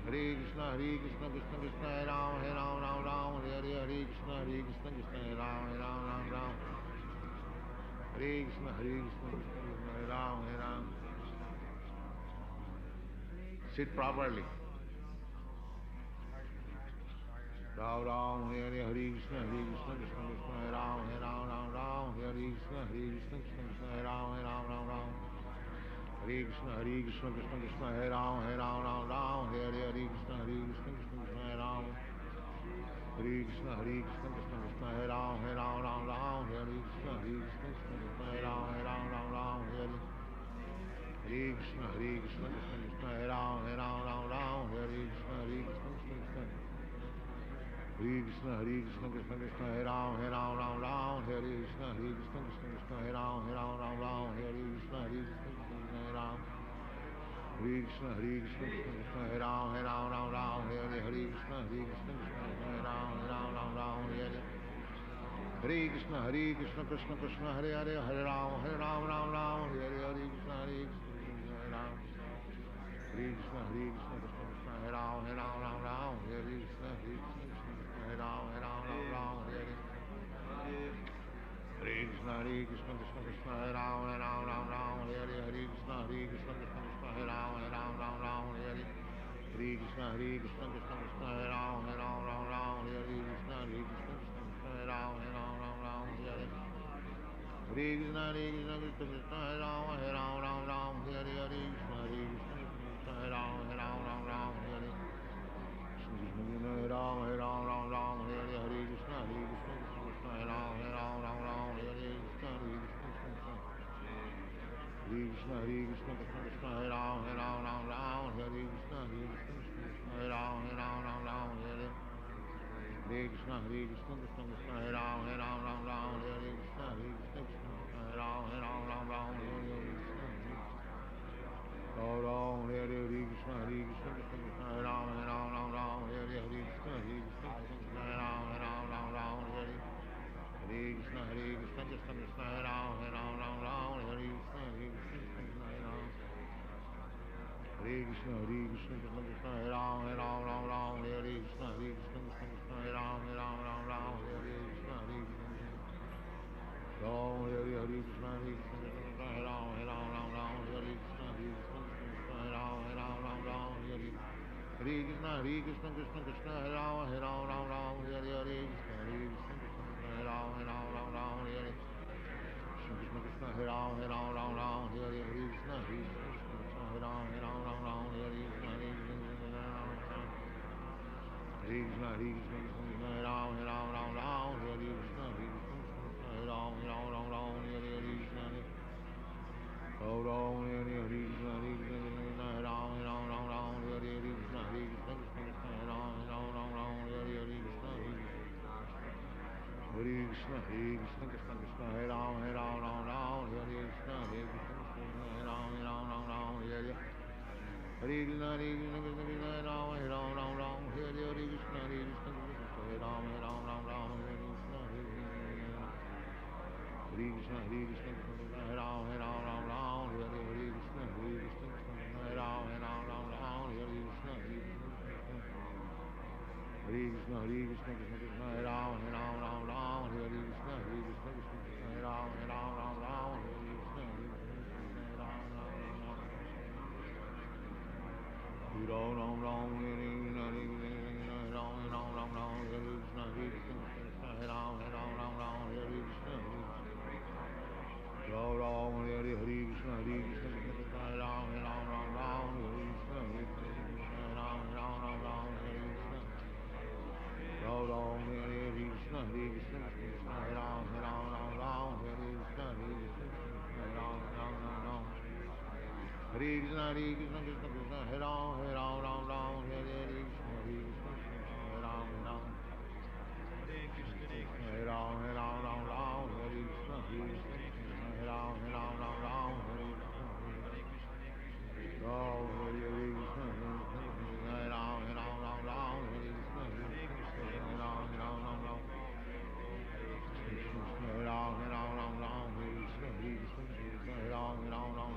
Hare Krishna, Krishna Krishna, Hare Ram, Ram, Hare Krishna, Krishna Krishna, Hare Ram, Ram. Hare Krishna, Krishna, Hare Ram. Sit properly. Ram, Hare Krishna, Krishna Krishna, Hare Ram, Ram, Hare Krishna, Krishna Krishna, Hare Ram, Ram. Hare Krishna, Krishna, Hare Ram, Ram, Hare Krishna, Krishna, Hare Ram. Hare Krishna, Krishna, Hare Ram, Ram, Hare Krishna, Krishna, Hare Ram, Ram, Hare Hare Krishna, Krishna, Hare Ram, Ram, Hare Krishna, Krishna. Hare Krishna, Krishna, Hare Ram, Ram, Hare Krishna, Krishna, Hare Ram, Ram, Hare Krishna, Krishna, Hare Ram. Hare Krishna, Krishna, Hare Ram, Ram, Hare Krishna, Krishna, Hare Ram, Ram, Hare Hare Krishna, Krishna, Hare Hare, Hare Ram, Ram, Hare Krishna, Krishna, Hare Ram. Hare Krishna, Krishna, Hare Ram, Ram, Hare Krishna, Krishna, Hare Ram, Ram, Hare Hare Krishna, Krishna, Hare Ram, Ram, Hare Krishna, Krishna, Hare Ram, Ram, Hare Hare Krishna, Krishna, Hare Ram, Ram, Hare Krishna, Krishna, Hare Ram, Ram, Hare Hare Krishna, Krishna, Hare Ram, Ram, Hare Krishna, Krishna, Hare Ram, Ram, Hare Krishna, Ram, Ram, Hare Krishna, Krishna, Hare Ram, Ram, Hare Krishna, Krishna, Krishna, Hare Ram, Ram, Hare Krishna, Krishna, Hare Ram, Ram, Hare Hare Krishna, Krishna, Hare Ram, Ram, Hare Krishna, Krishna, Hare Ram, Ram, Hare Krishna, Ram, Hare Krishna, Krishna, Hare Ram, Ram, Hare Krishna, Krishna, Hare Ram, Ram, Hare Hare Krishna, Krishna, Hare Ram, Ram, Hare Krishna, Krishna, Hare Ram. Hare Krishna, Krishna, Hare Ram, Ram, Hare Krishna, Krishna, Hare Ram, Ram, Hare Krishna, Ram, Hare Krishna, Krishna, Hare Ram, Ram, Hare Krishna, Krishna, Hare Ram, Ram, Hare Hare Krishna, Krishna, Hare Ram, Ram, Hare Krishna, Krishna, Hare Ram, Ram, Hare Krishna, Hare Ram, Ram, Hare Krishna, Krishna, Hare Ram, Ram, Hare Krishna, Hare Krishna, Hare Ram, Ram, Hare Krishna, Hare Ram, Hare Krishna, Ram, Hare Krishna, Hare Ram, Hare Krishna, Hare Ram, Hare Krishna, Hare Krishna, Krishna, Hare Ram, Hare Krishna, Hare Ram, Hare Hare Krishna, Krishna, Hare Ram, Hare Hare Krishna, Hare Ram, Hare Krishna, Hare Krishna, Hare Ram, Hare Krishna, Hare Ram, Hare Krishna, Hare Krishna, Krishna, Hare Ram, Hare Ram, Hare Krishna, Hare Krishna, Hare Ram, Ram, Ram, Ram, Hare Krishna, Ram, Ram, Ram, Ram, Ram, Ram, Hare Krishna, Ram, Ram, Ram, Ram, Hare Krishna, Ram, Ram, Ram, Ram, Hare Krishna, Ram, Ram, Hare Krishna, Hare Krishna, Ram, Ram, Ram, Ram, Hare Krishna, Ram, Ram, Ram, Ram, Hare Krishna, Ram, Ram, Hare Krishna, Hare Krishna, Ram, Ram, Ram, Ram, Hare Krishna, Ram, Ram, Ram, Ram, Hare Krishna, Krishna Krishna, Hare Ram, Ram, Ram, Hare Krishna, Ram, Ram, Hare Ram, Ram, Ram, Hare Krishna, Ram, Ram, Ram, Hare Krishna, Ram, Hare Krishna, Hare Ram, Ram, Ram, Hare Krishna, Ram, Ram, Ram, Hare Ram, Ram, Ram, Hare Krishna, Ram, Ram, Ram,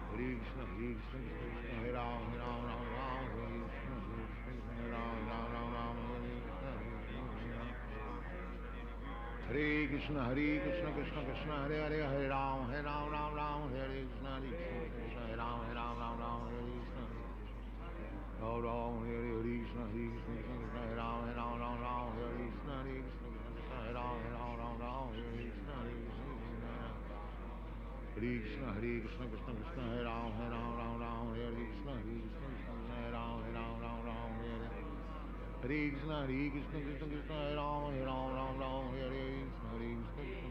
Hare Krishna, Hare Krishna, Hare Ram, Ram, Ram, Hare Krishna, Ram, Ram, Ram, Hare Krishna, Hare Krishna, Krishna Krishna, Hare Hare, Hare Ram, Ram, Ram, Hare Krishna, Hare Ram, Ram, Ram, Hare Krishna, Ram, Ram, Hare Krishna, Hare Ram, Ram, Hare Krishna, Hare Ram, Ram, Hare Krishna, Hare Krishna, Krishna Krishna, Hare Ram, Ram, Hare Krishna, Hare Ram, Ram, Hare Krishna, Krishna Krishna, Hare Ram, Ram, Hare Krishna,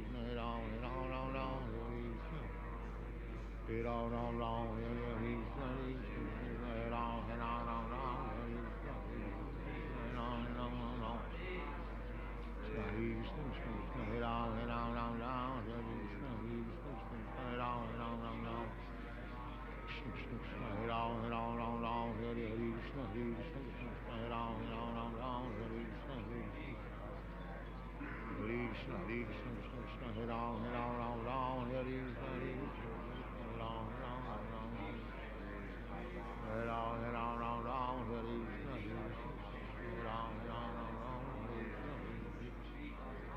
Hare Ram, Ram, Hare Krishna, Hare Ram, Ram, Hare Krishna, Hare Ram, Ram, Hare Krishna, Hare Ram, Ram, Hare Krishna, Hare Ram, Ram, Hare Krishna, Hare Ram, Ram, Krishna, Hare Ram, Ram, Hare Krishna, Hare Ram, Ram, Hare Krishna, Hare Krishna, Krishna, Hare Ram, Ram, Hare Krishna, Hare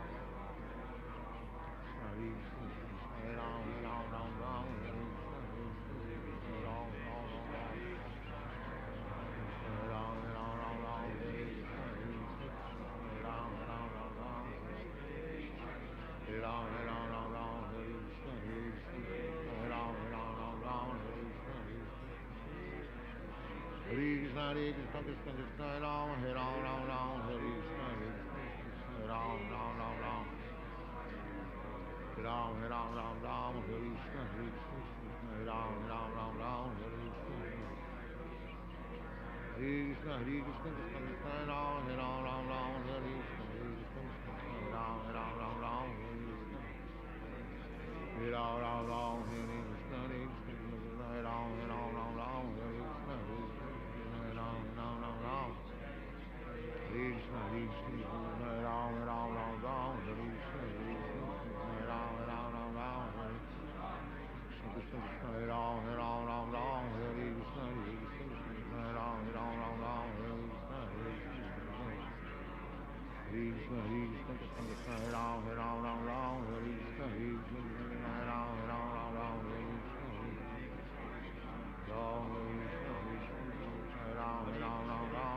Ram, Hare Ram, Ram, Hare Krishna, Hare Ram, Hare Krishna, Hare Ram, Hare Krishna, Krishna, Hare Ram, Hare Krishna, Hare Ram, Ram. Ram, Hare Krishna, Ram, Hare Krishna, Krishna, Krishna, Ram, Hare Krishna, Ram, Hare Krishna, Hare Ram, Hare Krishna, Hare Ram, Hare Krishna, Hare Ram, Krishna, Hare Ram, Hare Krishna, Hare Ram, Hare Krishna, Hare Ram, Hare Krishna, Hare Ram, Hare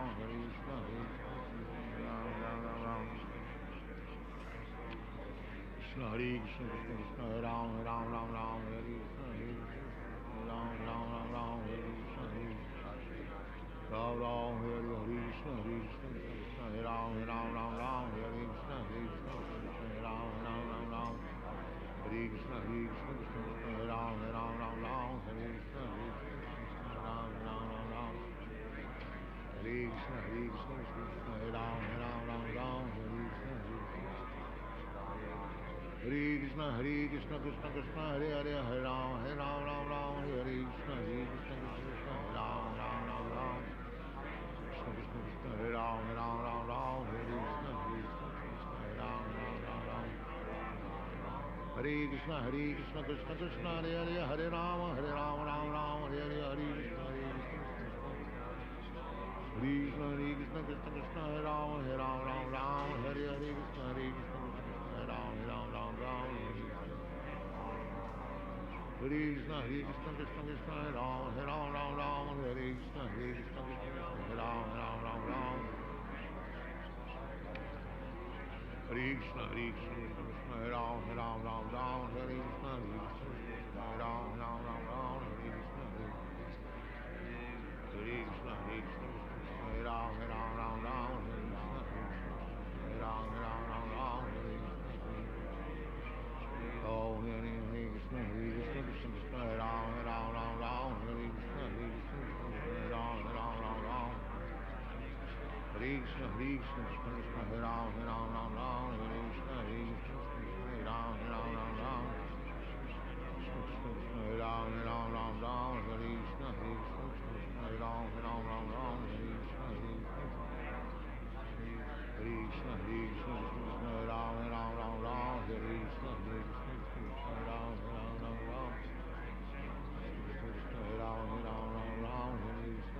Krishna, Krishna, Krishna, Hare Ram, Hare Krishna, Hare Ram, Hare Krishna, Ram, Hare Ram, Hare Krishna, Ram, Krishna, Hare Krishna, Hare Ram, Hare Krishna, Ram, Hare Krishna, Ram, Hare Krishna, Hare Ram, Hare Krishna, Ram, Hare Krishna, Hare Ram, Hare Krishna, Ram, Hare Krishna, Hare Ram, Hare Krishna, Hare Krishna, Krishna Krishna, Hare Hare, Hare Ram, Hare Krishna, Krishna, Ram, Krishna, Hare Ram, Hare Krishna, Ram, Hare Krishna, Krishna Krishna, Hare Hare, Hare Ram, Hare Ram, Hare Hare, Hare Krishna, Krishna Hare Krishna Krishna Krishna Hare Rama Rama Hare Hare Krishna Krishna Krishna Hare Rama Rama Hare Krishna Hare Krishna Krishna Krishna Hare Rama Hare Krishna Krishna Krishna Hare Rama Hare Krishna Hare Krishna Krishna Hare Rama Hare Krishna Krishna Hare Rama Hare Krishna Hare Krishna Hare Krishna Hare Rama Hare Krishna Rama Hare Oh, Hare Krishna Hare Krishna Krishna Krishna Hare Rama Hare Krishna Hare Rama Hare Krishna Hare Krishna Krishna Krishna Hare Rama Hare Krishna Hare Krishna Hare Rama Hare Rama Hare Krishna Hare Krishna Hare Rama Hare Krishna Hare Krishna Hare Krishna Hare Rama Hare Krishna Hare Krishna Hare Rama Hare Rama Hare Krishna Hare Rama Hare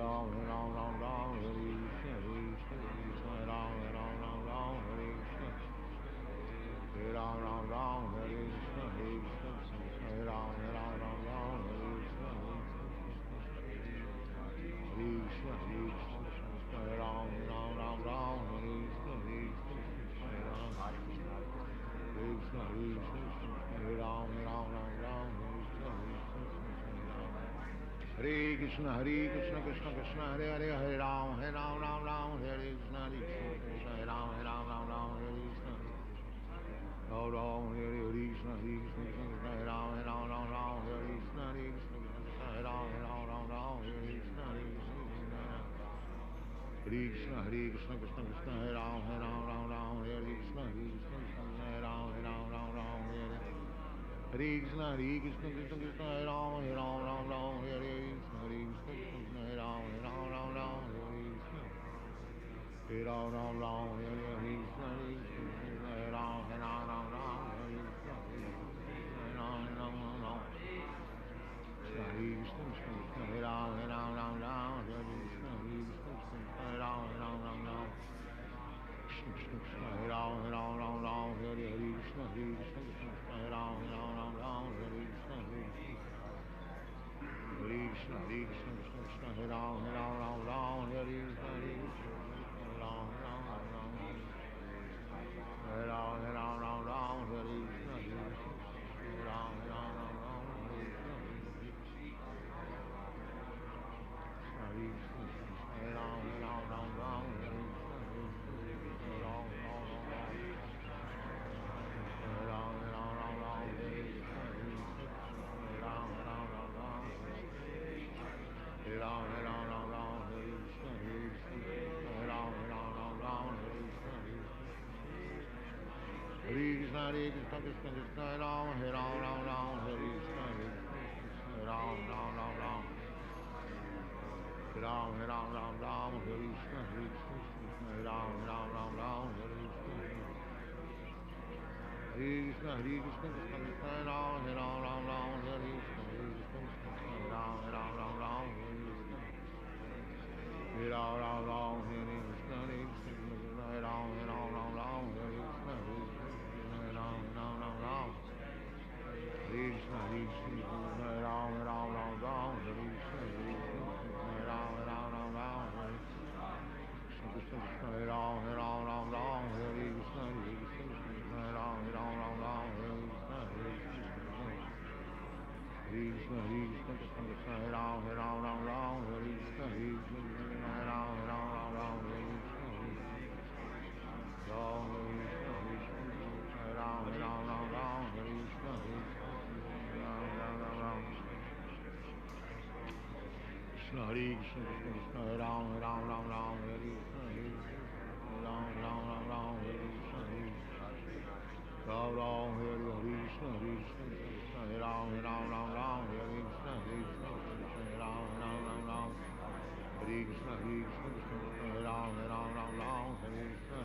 Ram, Hare Ram, Ram Ram, Hare Krishna, Hare Krishna, Hare Ram, Ram, Hare Krishna, Hare Ram, Ram, Hare Krishna, Hare Krishna, Hare Ram, Ram Ram, Hare Krishna, Hare Krishna, Hare Krishna, Hare Ram, Ram Ram, Hare Krishna, Hare Krishna, Hare Ram, Hare Krishna, Hare Krishna, Hare Ram, Ram Ram, Hare Krishna, Hare Krishna, Hare Krishna, Krishna Krishna, Hare Hare, Hare Ram, Ram Ram, Hare Krishna, Hare Krishna, Hare Ram, Ram Ram, Hare Krishna, Hare Ram, Hare Krishna, Hare Krishna, Krishna Hare Ram, Ram Ram, Hare Krishna, Hare Krishna, Hare Ram, Ram, Hare Krishna, Hare Krishna, Hare Krishna, Krishna Krishna, Hare Ram, Ram, Hare Krishna, Hare Krishna, Hare Ram, Ram, Hare Hare Krishna, Hare Krishna, Krishna Krishna, Hare Ram, Ram, Hare Krishna, Hare Krishna, Krishna Hare Ram, Ram, Hare Krishna, Hare Ram, Hare Krishna, Hare Krishna, Hare Ram, Hare Krishna, Hare Ram, Hare Krishna, Krishna Hare Ram, Hare Krishna, Hare Krishna, Hare Ram, Krishna Krishna Hare Ram, Hare Krishna, Hare Krishna, Hare Ram, Hare Krishna, Hare Krishna, Hare Krishna, Krishna Krishna Hare Ram, Hare Krishna, Hare Krishna, Hare Ram, Hare Krishna, Hare Ram, Hare Krishna, Hare Krishna, Hare Ram, Hare Krishna, Krishna Krishna, Hare Ram, Hare Krishna, Hare Ram, Hare Ram, Hare Krishna, Hare Ram, Hare Krishna, Hare Krishna, Krishna Krishna, Hare Ram, Hare Krishna, Hare Krishna, Hare Ram, Hare Krishna, Hare Ram, Hare Krishna, Hare Krishna, Hare Ram, Hare Krishna, Hare Ram, Hare Krishna, Hare Krishna, Hare Ram, Hare Krishna, Hare Ram, Hare Krishna, Hare Ram, Hare Krishna, Hare Ram, Hare Krishna, Hare Krishna, Hare Krishna, Krishna Hare Ram, Hare Krishna, Hare Krishna, Hare Ram, Hare Krishna, Ram, Hare Krishna, Hare Ram, Hare Krishna, Krishna Hare Krishna, Krishna Hare Ram, Hare Krishna, Hare Ram, Hare Krishna, Ram, Hare Krishna, Krishna Hare Ram, Hare Krishna, Hare Ram, Hare Krishna, Krishna Hare Ram, Hare Krishna,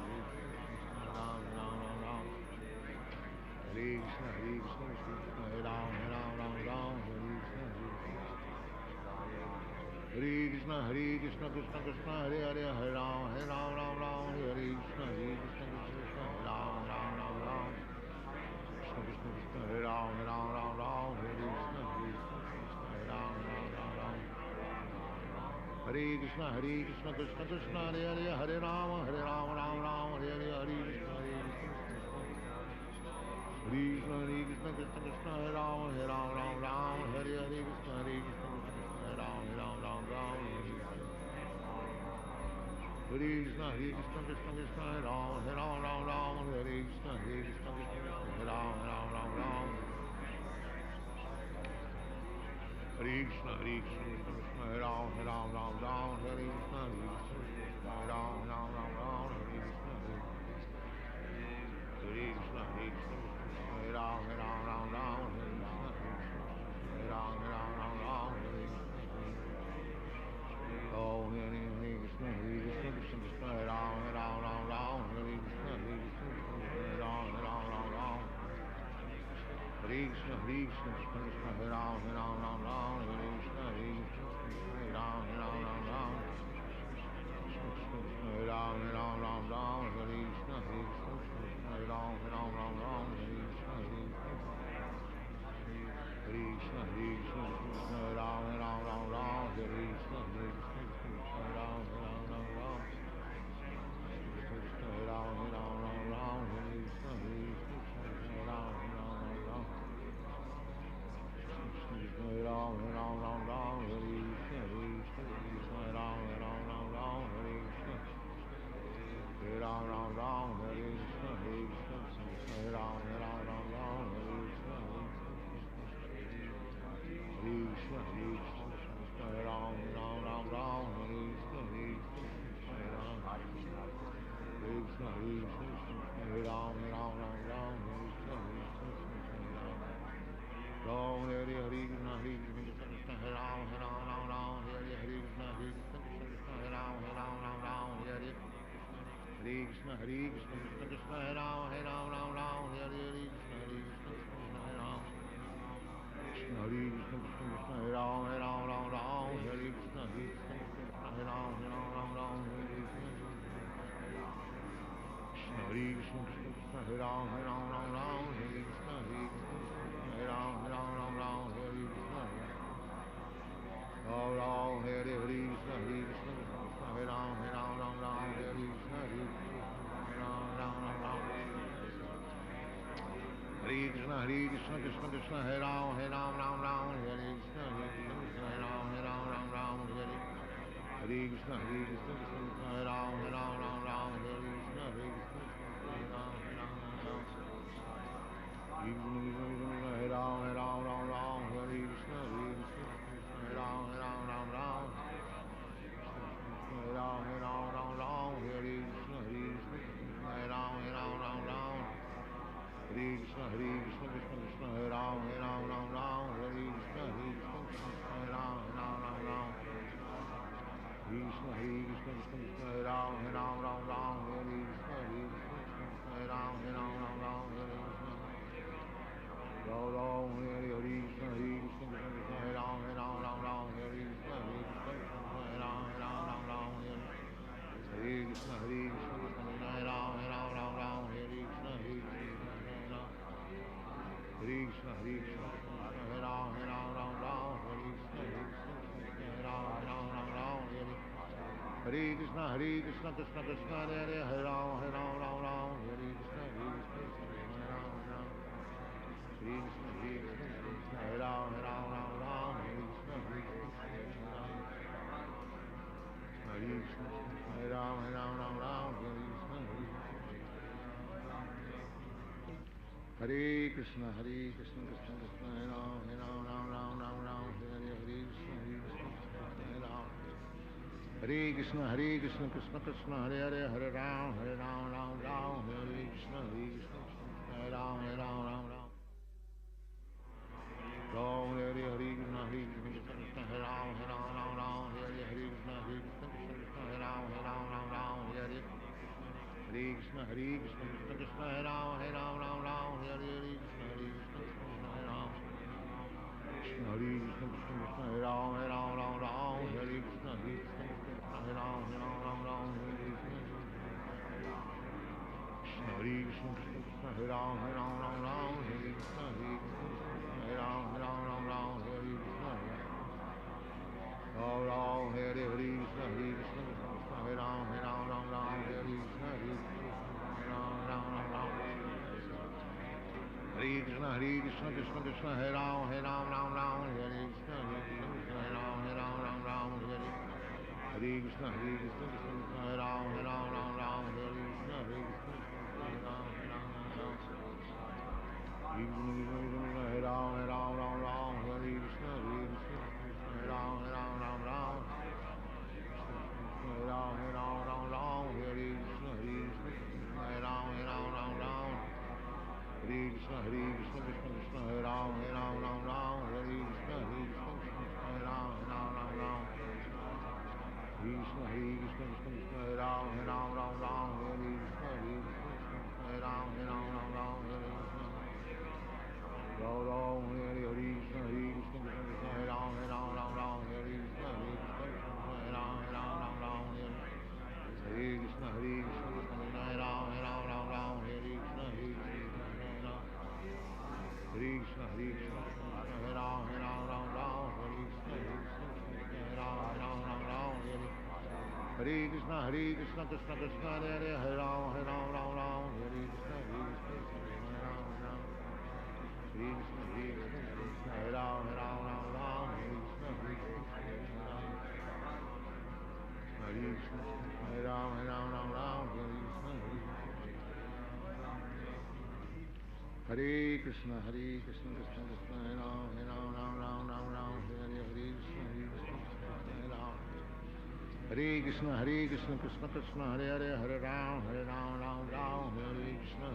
Hare Hare Krishna, Hare Krishna, Krishna Krishna, Hare Ram, Hare Ram, Ram Ram, Ram Ram, Hare Hare, Hare Krishna, Hare Krishna, Krishna Krishna, Hare Ram, Hare Krishna, Hare Krishna, Krishna Krishna, Hare Hare, Hare Ram, Hare Ram, Ram Ram, Hare Krishna, Hare Krishna, Hare Ram, Hare Ram, Ram Ram. Ram Hare Hare, Hare Krishna, Hare Krishna, Krishna Krishna, Hare Ram, Hare Ram, Ram Ram, Hare Hare, Hare Krishna, Hare Krishna, Krishna Krishna, Hare Ram, Hare Ram, Ram Ram, Hare Hare, Hare Krishna, Krishna Krishna, Hare Ram, Hare Ram, Ram Ram, Hare Hare, Hare Hare Ram, Hare Ram, Ram Ram, Hare Krishna, Hare Ram, Hare Ram, Ram Ram, Hare Krishna, Ram Ram, Hare Hare Krishna, Krishna, Hare Ram, Ram Ram, Hare Krishna, Hare Ram, Ram Ram. Hare Krishna, Krishna Krishna, Hare Ram, Ram Ram, Hare Krishna, Hare Ram, Ram Ram, Hare Krishna, Krishna Krishna, Hare Ram, Ram Ram, Hare Krishna, Hare Ram, Ram Ram. Hare Ram, Ram Ram, Hare Krishna, Hare Ram, Ram Ram, Hare Ram, Ram Ram, Hare Krishna, Hare Ram, Ram Ram. Hare Krishna, Krishna Krishna, Hare Ram, Ram Ram, Hare Krishna, Hare Ram, Ram Ram. Krishna, Krishna Krishna, Hare Ram, Ram Ram, Hare Krishna, Hare Ram, Ram Ram, Hare Krishna. Ram Ram, Hare Krishna, Krishna Krishna, Hare Ram, Ram Ram, Hare Krishna, Hare Ram, Ram Ram, Hare Krishna, Krishna Krishna, Hare Ram, Ram Ram, Hare Krishna, Hare Krishna, Hare Ram, Ram Ram, Hare Krishna, Hare Ram, Ram Ram, Hare Krishna, Krishna Krishna, Hare Ram, Ram Ram, Hare Krishna, Hare Ram, Ram. Hare Krishna, Krishna, Hare Ram, Ram Ram, Hare Krishna, Hare Krishna, Hare Ram, Ram Ram, Hare Krishna, Hare Krishna, Krishna Krishna, Hare Ram, Ram Ram, Hare Krishna, Hare Ram. Hare Krishna, Krishna Krishna, Hare Ram, Ram Ram, Hare Krishna,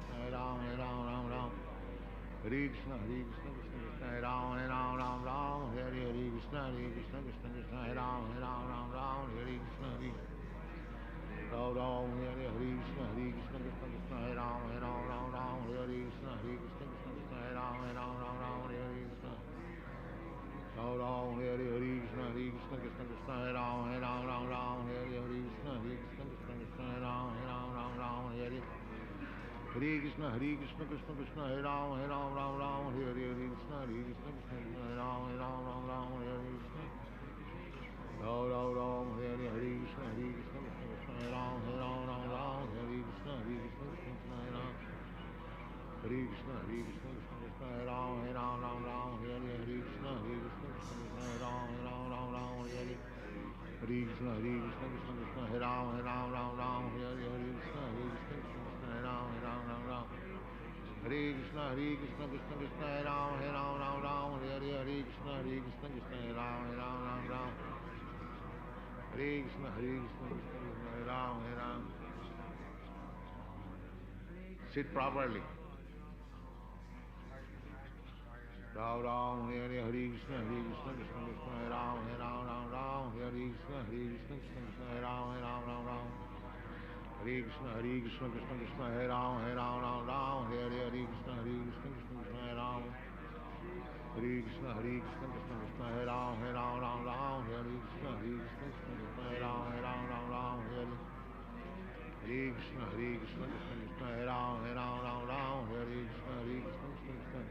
Hare Ram, Ram Ram. Hare Krishna, Krishna, Hare Ram, Ram Ram, Hare Krishna, Krishna, Hare Ram, Ram Ram, Hare Krishna, Ram Ram, Hare Krishna, Krishna, Hare Ram, Ram Ram, Hare Krishna, Krishna, Hare Ram, Ram Ram, Hare Krishna, Ram Ram, Hare Krishna, Krishna, Hare Ram, Ram Ram, Hare Krishna, Krishna, Hare Ram, Ram Ram, Hare Hare Krishna, Krishna, Hare Ram, Ram Ram, Hare Krishna, Hare Ram, Ram Ram, Hare Krishna, Ram Ram, Hare Krishna, Krishna, Hare Ram, Ram Ram, Hare Krishna, Hare Ram, Hare Krishna, Hare Ram, Ram Ram, Hare Krishna, Hare Ram, Ram Ram, Hare Krishna, Hare Ram, Ram Ram, Hare Krishna, Hare Ram, Ram Ram. Hare Krishna, Krishna, Hare Ram, Ram Ram, Hare Krishna, Hare Ram, Ram Ram. Hare Krishna, Hare Ram, Hare Ram. Sit properly. Ram Ram, Hare Krishna, Krishna, Hare Ram, Ram Ram, Hare Krishna, Hare Ram, Ram Ram. Hare Krishna, Krishna, Hare Ram, Ram Ram, Hare Krishna, Hare Ram. Hare Krishna, Krishna, Hare Ram, Ram Ram, Hare Krishna, Hare Ram, Ram Ram, Hare Krishna, Krishna, Hare Ram, Ram Ram, Hare Krishna, Krishna.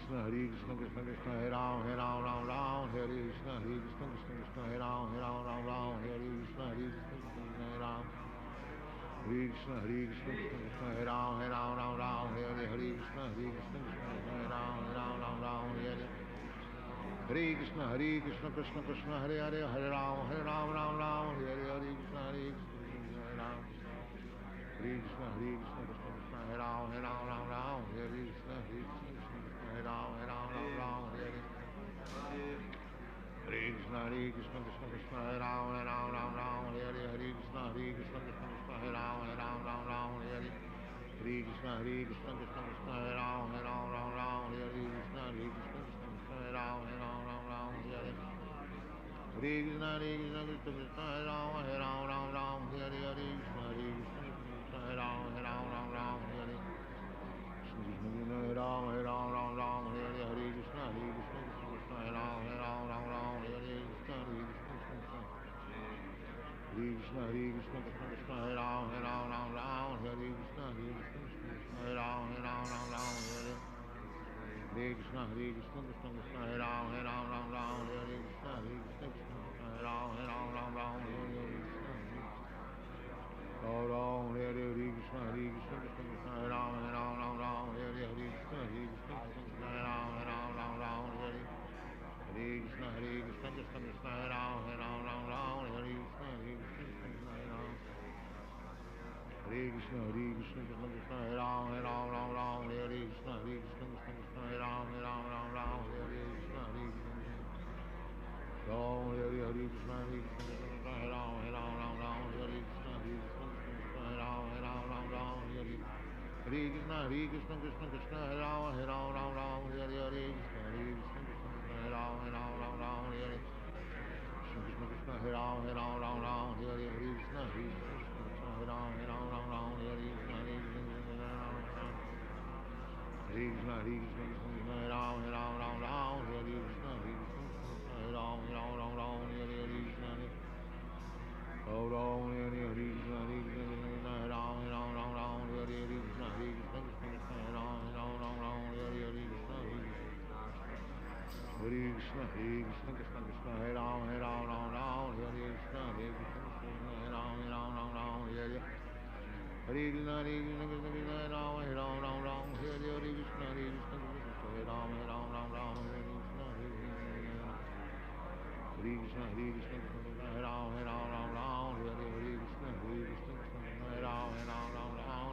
Hare Krishna, Krishna, Hare Ram, Ram Ram, Hare Krishna, Krishna, Hare Ram, Ram Ram, Hare Krishna, Hare Ram. Hare Krishna, Krishna, Hare Ram, Ram Ram, Hare Krishna, Hare Ram, Ram Ram, Hare Hare Krishna, Krishna, Hare Ram, Ram Ram, Hare Krishna, Hare Ram. Hare Krishna, Krishna, Hare Ram, Ram Ram, Hare Krishna, Hare Ram, Ram Ram, Hare Hare Krishna, Krishna, Hare Ram, Ram Ram, Hare Krishna, Hare Ram, Ram Ram, Hare Hare Krishna, Krishna, Hare Ram, Ram Ram, Hare Krishna, Hare Ram, Ram Ram, Hare Hare Krishna, Krishna, Hare Ram, Ram Ram, Hare Krishna, Krishna, Hare Ram, Ram Ram, Hare Hare Ram, Ram Ram, Hare Hare Krishna, Krishna, Hare Ram, Ram Ram, Hare Krishna, Krishna, Hare Krishna, Hare Ram, Ram Ram, Hare Hare Krishna, Krishna Krishna, Hare Ram, Ram Ram, Hare Krishna, Krishna Krishna, Hare Ram, Ram Ram, Hare Krishna, Ram, Hare Krishna, Krishna Krishna, Hare Ram, Ram, Hare Krishna, Krishna Krishna, Hare Ram, Ram, Hare Krishna, Krishna Krishna, Hare Ram, Ram, Hare Krishna, Krishna Krishna, Hare Ram. Hare Krishna, Krishna Krishna, Hare Ram, Ram, Hare Krishna, Krishna Krishna, Hare Ram, Ram, Hare Krishna, Krishna Krishna, Ram, Hare Krishna, Krishna Krishna, Hare Ram, Ram, Hare Krishna, Krishna Krishna, Hare Ram, Ram, Hare Krishna, Krishna Krishna, Hare Ram, Ram, Hare Krishna, Krishna Krishna, Hare Ram, Ram, Hare Krishna, Krishna Hare Ram, Ram, Hare Krishna, Krishna Krishna, Hare Ram, Ram, Hare Krishna, Hare Krishna, Krishna Hare Ram, Ram, Hare Krishna, Krishna Krishna, Hare Ram, Hare Krishna, Ram, Hare Krishna, Krishna Hare Ram, Hare Krishna, Krishna Krishna, Hare Ram, Hare Krishna, Hare Krishna, Krishna Krishna, Hare Ram, Hare Krishna, Krishna Krishna, Hare Ram, Hare Hare Krishna, Krishna Krishna, Hare Ram, Hare Krishna, Krishna Krishna, Hare Ram, Hare Krishna, Hare Krishna, Krishna Krishna, Hare Ram, Hare Krishna, Krishna Krishna, Hare Ram, Hare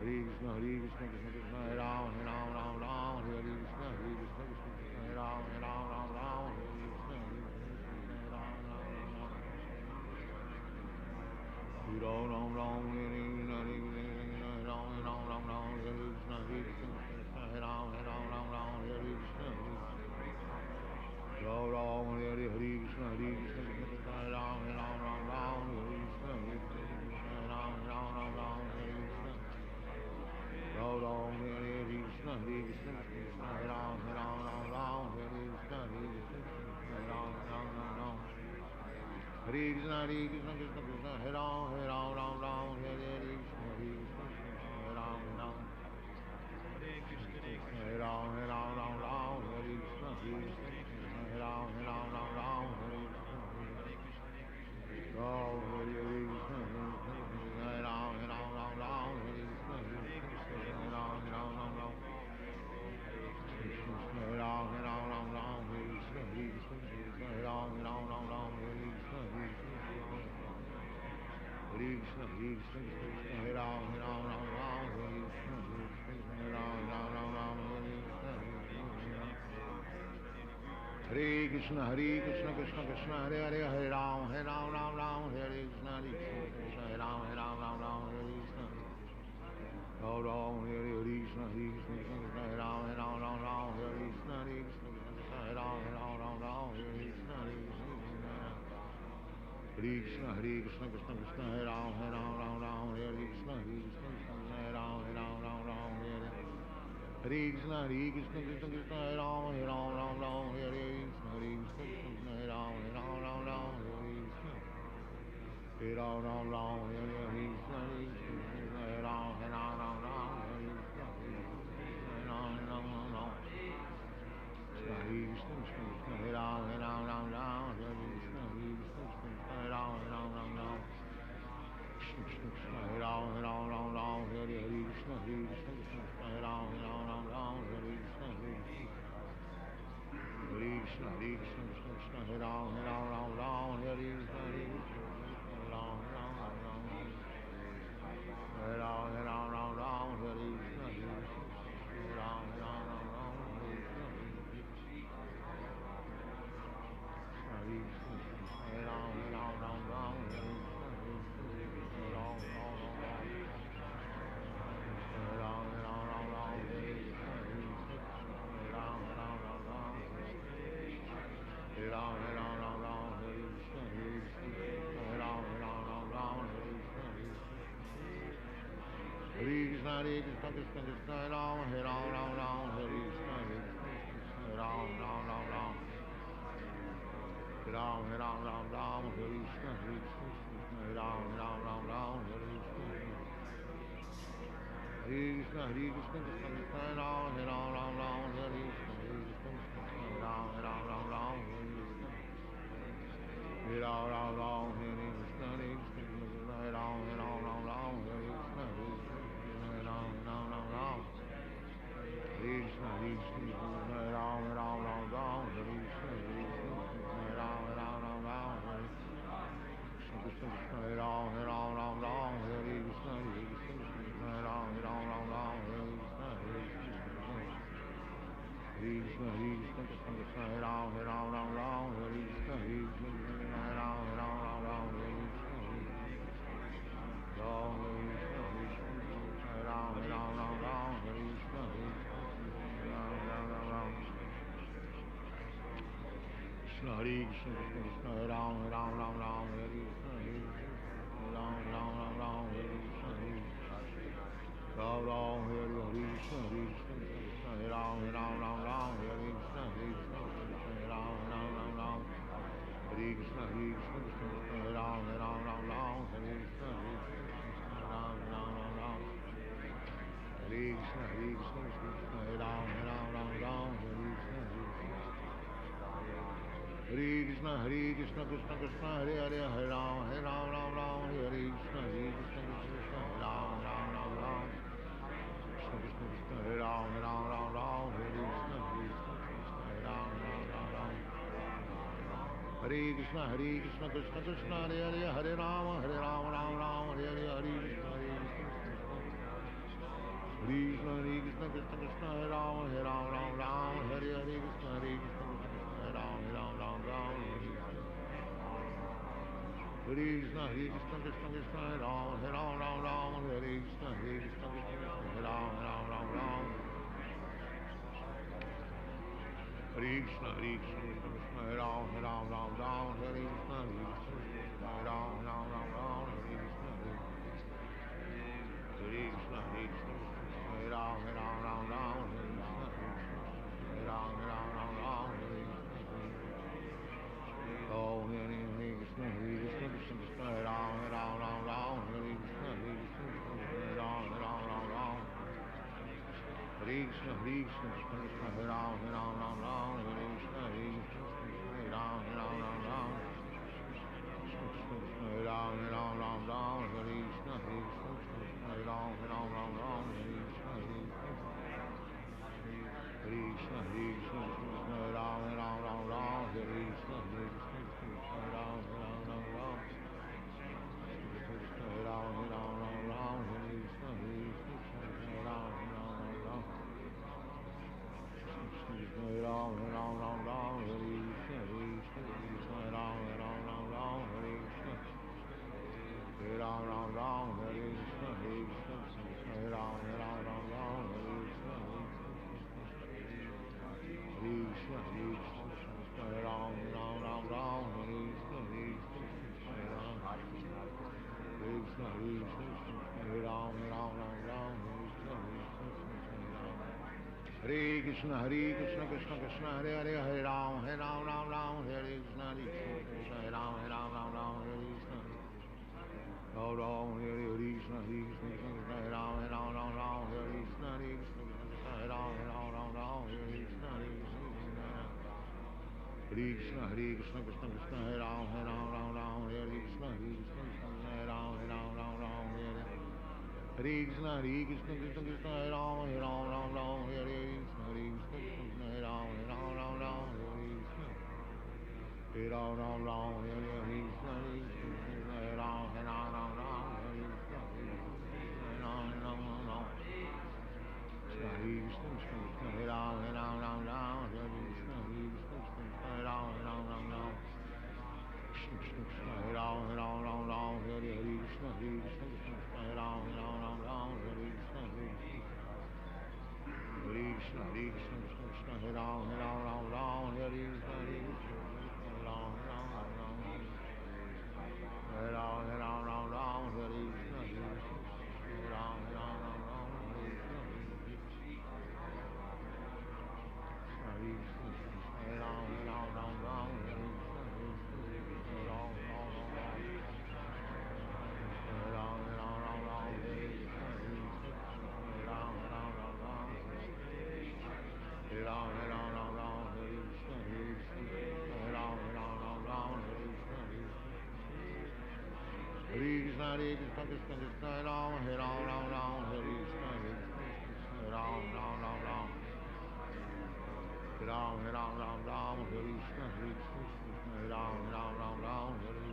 Krishna, Hare Krishna, Krishna Krishna, Hare Ram, Hare Krishna, Krishna Krishna, Hare Ram, Hare Krishna, Ram, Ram, Hare Krishna, Hare Krishna, Krishna, Hare Ram, Hare Krishna, Ram, Ram, Hare Krishna, Krishna, Hare Ram, Hare Krishna, Hare Ram, Hare Krishna, Ram, Ram, Hare Krishna, Krishna, Hare Ram, Hare Krishna, Hare Ram, Hare Krishna, Krishna Krishna, Hare Ram, Hare Krishna, Krishna Krishna, Hare Ram, Hare Ram, Hare Krishna, Krishna Krishna, Hare Ram, Hare Krishna, Ram, Hare Krishna, Hare Ram, Hare Krishna, Krishna Krishna, Hare Ram, Hare Ram, Hare Krishna, Krishna Krishna, Hare Ram, Hare Krishna, Hare Krishna, Krishna Krishna, Hare Ram, Hare Krishna, Krishna Hare Ram, Hare Krishna, Krishna Krishna, Hare Hare, Hare Ram, Hare Krishna, Krishna Krishna, Hare Ram, Hare Krishna, Ram, Ram, Hare Krishna, Krishna Krishna, Hare Ram, Hare Krishna, Krishna Krishna, Hare Ram, Hare Krishna, Krishna Krishna, Krishna Hare Ram, Hare Krishna, Krishna Krishna, Hare Ram, Hare Krishna, Krishna Krishna, Hare Ram, Hare Krishna, Krishna Krishna, Hare Ram, Hare Krishna, Hare Ram, Hare Krishna, Krishna Krishna, Hare Ram, Hare Krishna, Hare Krishna, Krishna Hare Ram, Hare Krishna, Krishna Krishna, Hare Ram, Krishna Krishna, Hare Ram, Hare Krishna, Krishna Krishna, Hare Ram, Hare Krishna, Hare Krishna, Krishna Krishna, Hare Ram, Hare Krishna, Hare Ram, Hare Ram, Hare Krishna, Hare Ram, Hare Krishna, Hare Krishna, Hare Ram, Hare Krishna, Hare Ram, Hare Ram, Hare Krishna, Hare Ram, Hare Ram, Hare Krishna, Hare Ram, Hare Krishna, Hare Krishna, Hare Krishna, Krishna Krishna, Hare Ram, Hare Hare Krishna, Krishna, Hare Ram, Ram, Hare Krishna, Krishna Krishna, Hare Ram, Hare Krishna, Hare Krishna, Krishna Krishna, Hare Ram, Hare Ram, Ram Ram, Hare Krishna, Krishna Krishna, Hare Ram, Hare Ram, Ram Ram, Hare Ram, Ram Ram, Hare Krishna, Krishna Krishna, Hare Ram, Hare Ram, Ram Ram, Hare Krishna, Hare Ram, Hare Ram, Ram Ram, Hare Krishna, Hare Ram, Hare Ram, Ram Ram, Hare Krishna, Hare Ram, Hare Ram, Ram Ram, Hare Krishna, Hare Ram, Hare Ram, Ram Ram, Hare Krishna, Krishna, Hare Ram, Hare Ram, Ram Ram, Hare Krishna, Hare Krishna, Krishna Krishna, Hare Ram, Hare Ram, Ram Ram, Hare Krishna, Krishna, Hare Ram, Hare Ram, Ram Ram, Hare Krishna, Ram, Hare Ram, Hare Ram, Ram Ram, Hare Krishna, Ram, Ram, Ram Ram, Krishna, Hare Krishna, Krishna Krishna, Hare Ram, Hare Ram, Ram Ram, Hare Krishna, Ram, Ram, Ram Ram, Hare Krishna, Ram, Ram, Hare Krishna, Krishna, Hare Ram, Hare Ram, Ram Ram, Hare Krishna, Krishna, Hare Ram, Hare Ram, Ram Ram, Hare Krishna, Krishna, Hare Ram, Hare Ram, Ram Ram, Hare Krishna, Hare Ram, Hare Ram, Ram Ram, Hare Krishna, Krishna, Hare Ram, Hare Ram, Ram Ram, Hare Krishna, Hare Krishna, Krishna Krishna, Hare Hare, Hare Ram, Ram Ram, Hare Krishna, Krishna, Hare Ram, Ram Ram Ram, Krishna Krishna, Hare Ram, Ram Ram, Hare Krishna, Hare Ram, Ram Ram, Hare Krishna, Krishna Krishna, Hare Hare, Hare Ram, Ram Ram, Hare Hare, Hare Krishna, Krishna Krishna, Krishna, Hare Ram, Ram Ram, Hare Hare, Krishna, Hare Ram, Ram Ram, Hare Krishna, Krishna Krishna, Hare Ram, Ram Ram, Hare Krishna, Hare Ram, Ram Ram, Hare Krishna, Krishna, Hare Ram, Ram Ram, Hare Krishna, Hare Ram, Ram Ram, Hare Krishna, Hare Krishna, Hare Ram, Ram Ram, Hare Krishna, Hare Ram, Ram Ram, Hare Krishna, Oh, Hare Krishna, Krishna Krishna, Hare Ram, Ram Ram, Hare Krishna, Hare Ram, Ram Ram, Hare Krishna, Krishna, Hare Ram, Ram Ram, Hare Krishna, Hare Ram, Ram Ram, Krishna, Hare Ram, Ram Ram, Hare Krishna, Hare Ram, Ram Ram, Hare Krishna, Hare Krishna, Hare Ram, Ram Ram, Hare Krishna, Hare Ram, Ram Ram, Krishna, Hare Ram, Ram Ram, Hare Krishna, Hare Ram, Ram Ram, Hare Ram, Ram Ram, Hare Krishna, Hare Ram, Ram Ram, Hare Krishna, Hare Ram, Ram, Hare Krishna, Hare Ram, Ram Ram, Hare Krishna, Hare Krishna, Hare Ram, Ram Ram, Hare Krishna, Hare Ram, Hare Krishna, Hare Ram, Ram Ram, Hare Krishna, Hare Krishna, Krishna Krishna, Hare Hare, Hare Ram, Ram Ram, Hare Krishna, Krishna, Hare Ram, Ram Ram, Hare Krishna, Ram Ram, Hare Krishna, Krishna, Hare Ram, Ram Ram, Hare Krishna, Krishna, Hare Ram, Ram Ram, Hare Krishna, Krishna, Krishna, Hare Ram, Ram Ram, Hare Krishna, Krishna, Hare Ram, Ram Ram, Hare Hare Krishna, Krishna, Hare Ram, Ram Ram, Hare Krishna, Krishna, Hare Ram, Ram Ram, Hare Krishna, Hare Ram, Ram Ram, Hare Krishna, Krishna, Hare Ram, Ram Ram, Hare Krishna, Hare Ram, Ram Ram, Krishna, Krishna, Hare Ram, Ram Ram, Hare Krishna, Krishna, Hare Ram, Ram Ram, Krishna, Hare Ram, Ram Ram, Hare Krishna, Krishna, Hare Ram, Ram Ram, Hare Krishna, Hare Krishna, Krishna, Hare Ram, Ram Ram, Hare Krishna, Hare Ram, Ram Ram, Hare Ram, Ram Hare Krishna Krishna Krishna Hare Rama Hare Rama Rama Rama Hare Krishna Hare Rama Rama Rama Rama Ram Ram Ram Ram Hare Krishna Ram Ram Ram Ram Hare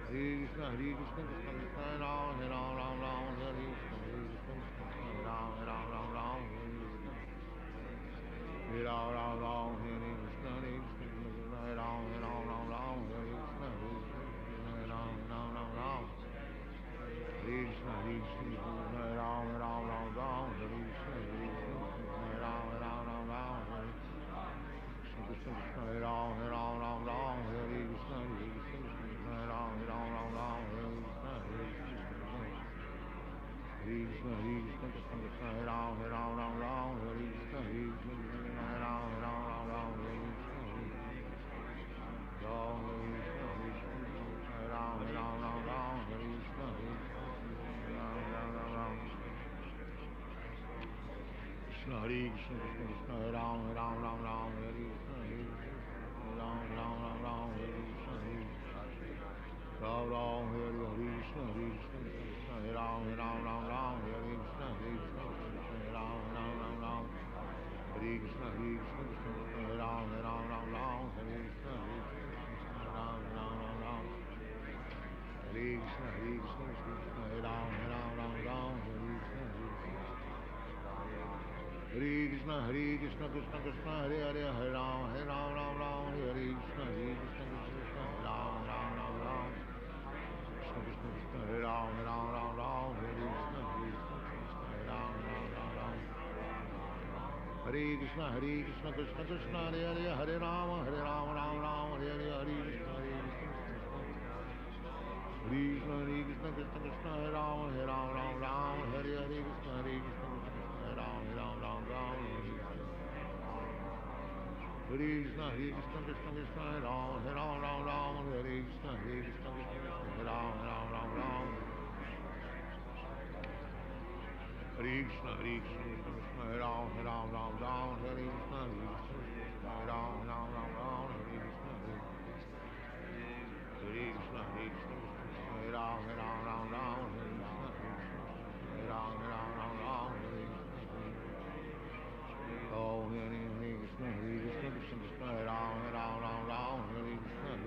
Krishna Krishna Krishna Krishna Ram Ram Ram Ram Hare Krishna Ram Ram Ram Ram Hare Ram Ram Ram Hare Krishna Ram Ram Ram Ram Hare Krishna Ram Ram Ram Ram Krishna Krishna Ram Ram Ram Ram Hare Krishna Ram Ram Ram Ram Hare Krishna Ram Ram Ram Ram Hare Krishna Ram Ram Ram Ram Hare Krishna Krishna Krishna Ram Ram Ram Ram Hare Krishna Ram Ram Ram Ram Hare Krishna Ram Ram Ram Ram Hare Krishna Ram Ram Ram Ram Krishna Hare Krishna Krishna Krishna Ram Ram Ram Ram Hare Krishna Ram Ram Ram Ram Hare Krishna Ram Ram Hare Krishna Krishna Ram Ram Ram Ram Hare Krishna Ram Ram Ram Ram Hare Krishna Krishna Ram Ram Ram Ram Hare Krishna Ram Ram Ram Ram Hare Krishna Krishna Ram Ram Ram Ram Hare Krishna Krishna Krishna Hare Hare Hare Ram Ram Ram Hare Krishna Krishna Ram Ram Ram Ram Krishna Hare Ram Ram Ram Ram Hare Krishna Ram Ram Ram Ram Hare Krishna Krishna Krishna Hare Hare Hare Ram Ram Ram Hare Hare Hare Krishna Krishna Krishna Krishna Hare Ram Ram Ram Hare Hare Krishna Krishna Ram Ram Ram Ram Hare Krishna Krishna Krishna Hare Ram Ram Ram Hare Krishna Krishna Ram Ram Ram Ram Hare Krishna Krishna Hare Ram Ram Ram Hare Krishna Ram Ram Ram Ram Hare Krishna Hare Krishna Hare Ram Ram Ram Hare Krishna Ram Ram Ram Ram Hare Om Hare Krishna Krishna Krishna Hare Ram Ram Ram Hare Krishna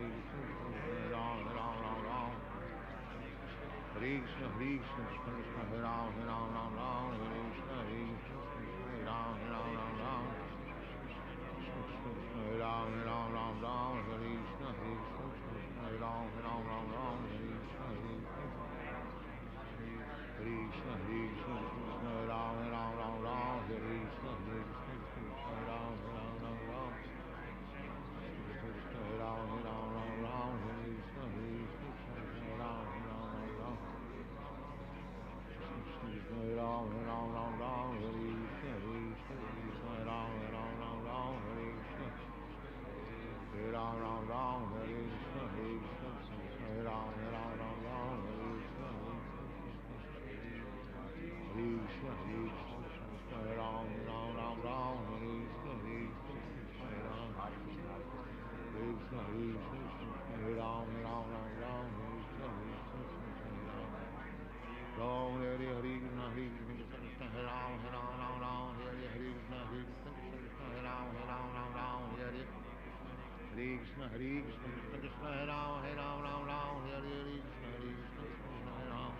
Ram Ram Ram Ram Hare Krishna Krishna Hare Ram Ram Ram Hare Krishna Ram Ram Ram Ram Hare Ram Ram Ram Hare Krishna Hare Ram Ram Ram Hare Krishna Krishna Krishna Hare Ram Ram Ram Hare Krishna Ram Ram Ram Ram Krishna Ram Ram Ram Hare Krishna Ram Ram Ram Ram Krishna Ram Ram Ram Hare Krishna Ram Ram Ram Hare Krishna Ram Ram Ram Hare Krishna Ram Ram Ram Hare Krishna Krishna Krishna Ram Ram Ram Hare Krishna Ram Krishna Krishna Ram Ram Ram Hare Krishna Ram Hare Hare Krishna Krishna Ram Ram Ram Hare Hare Krishna Krishna Ram Ram Ram Hare Hare Krishna Krishna Ram Ram Ram Hare Hare Krishna Ram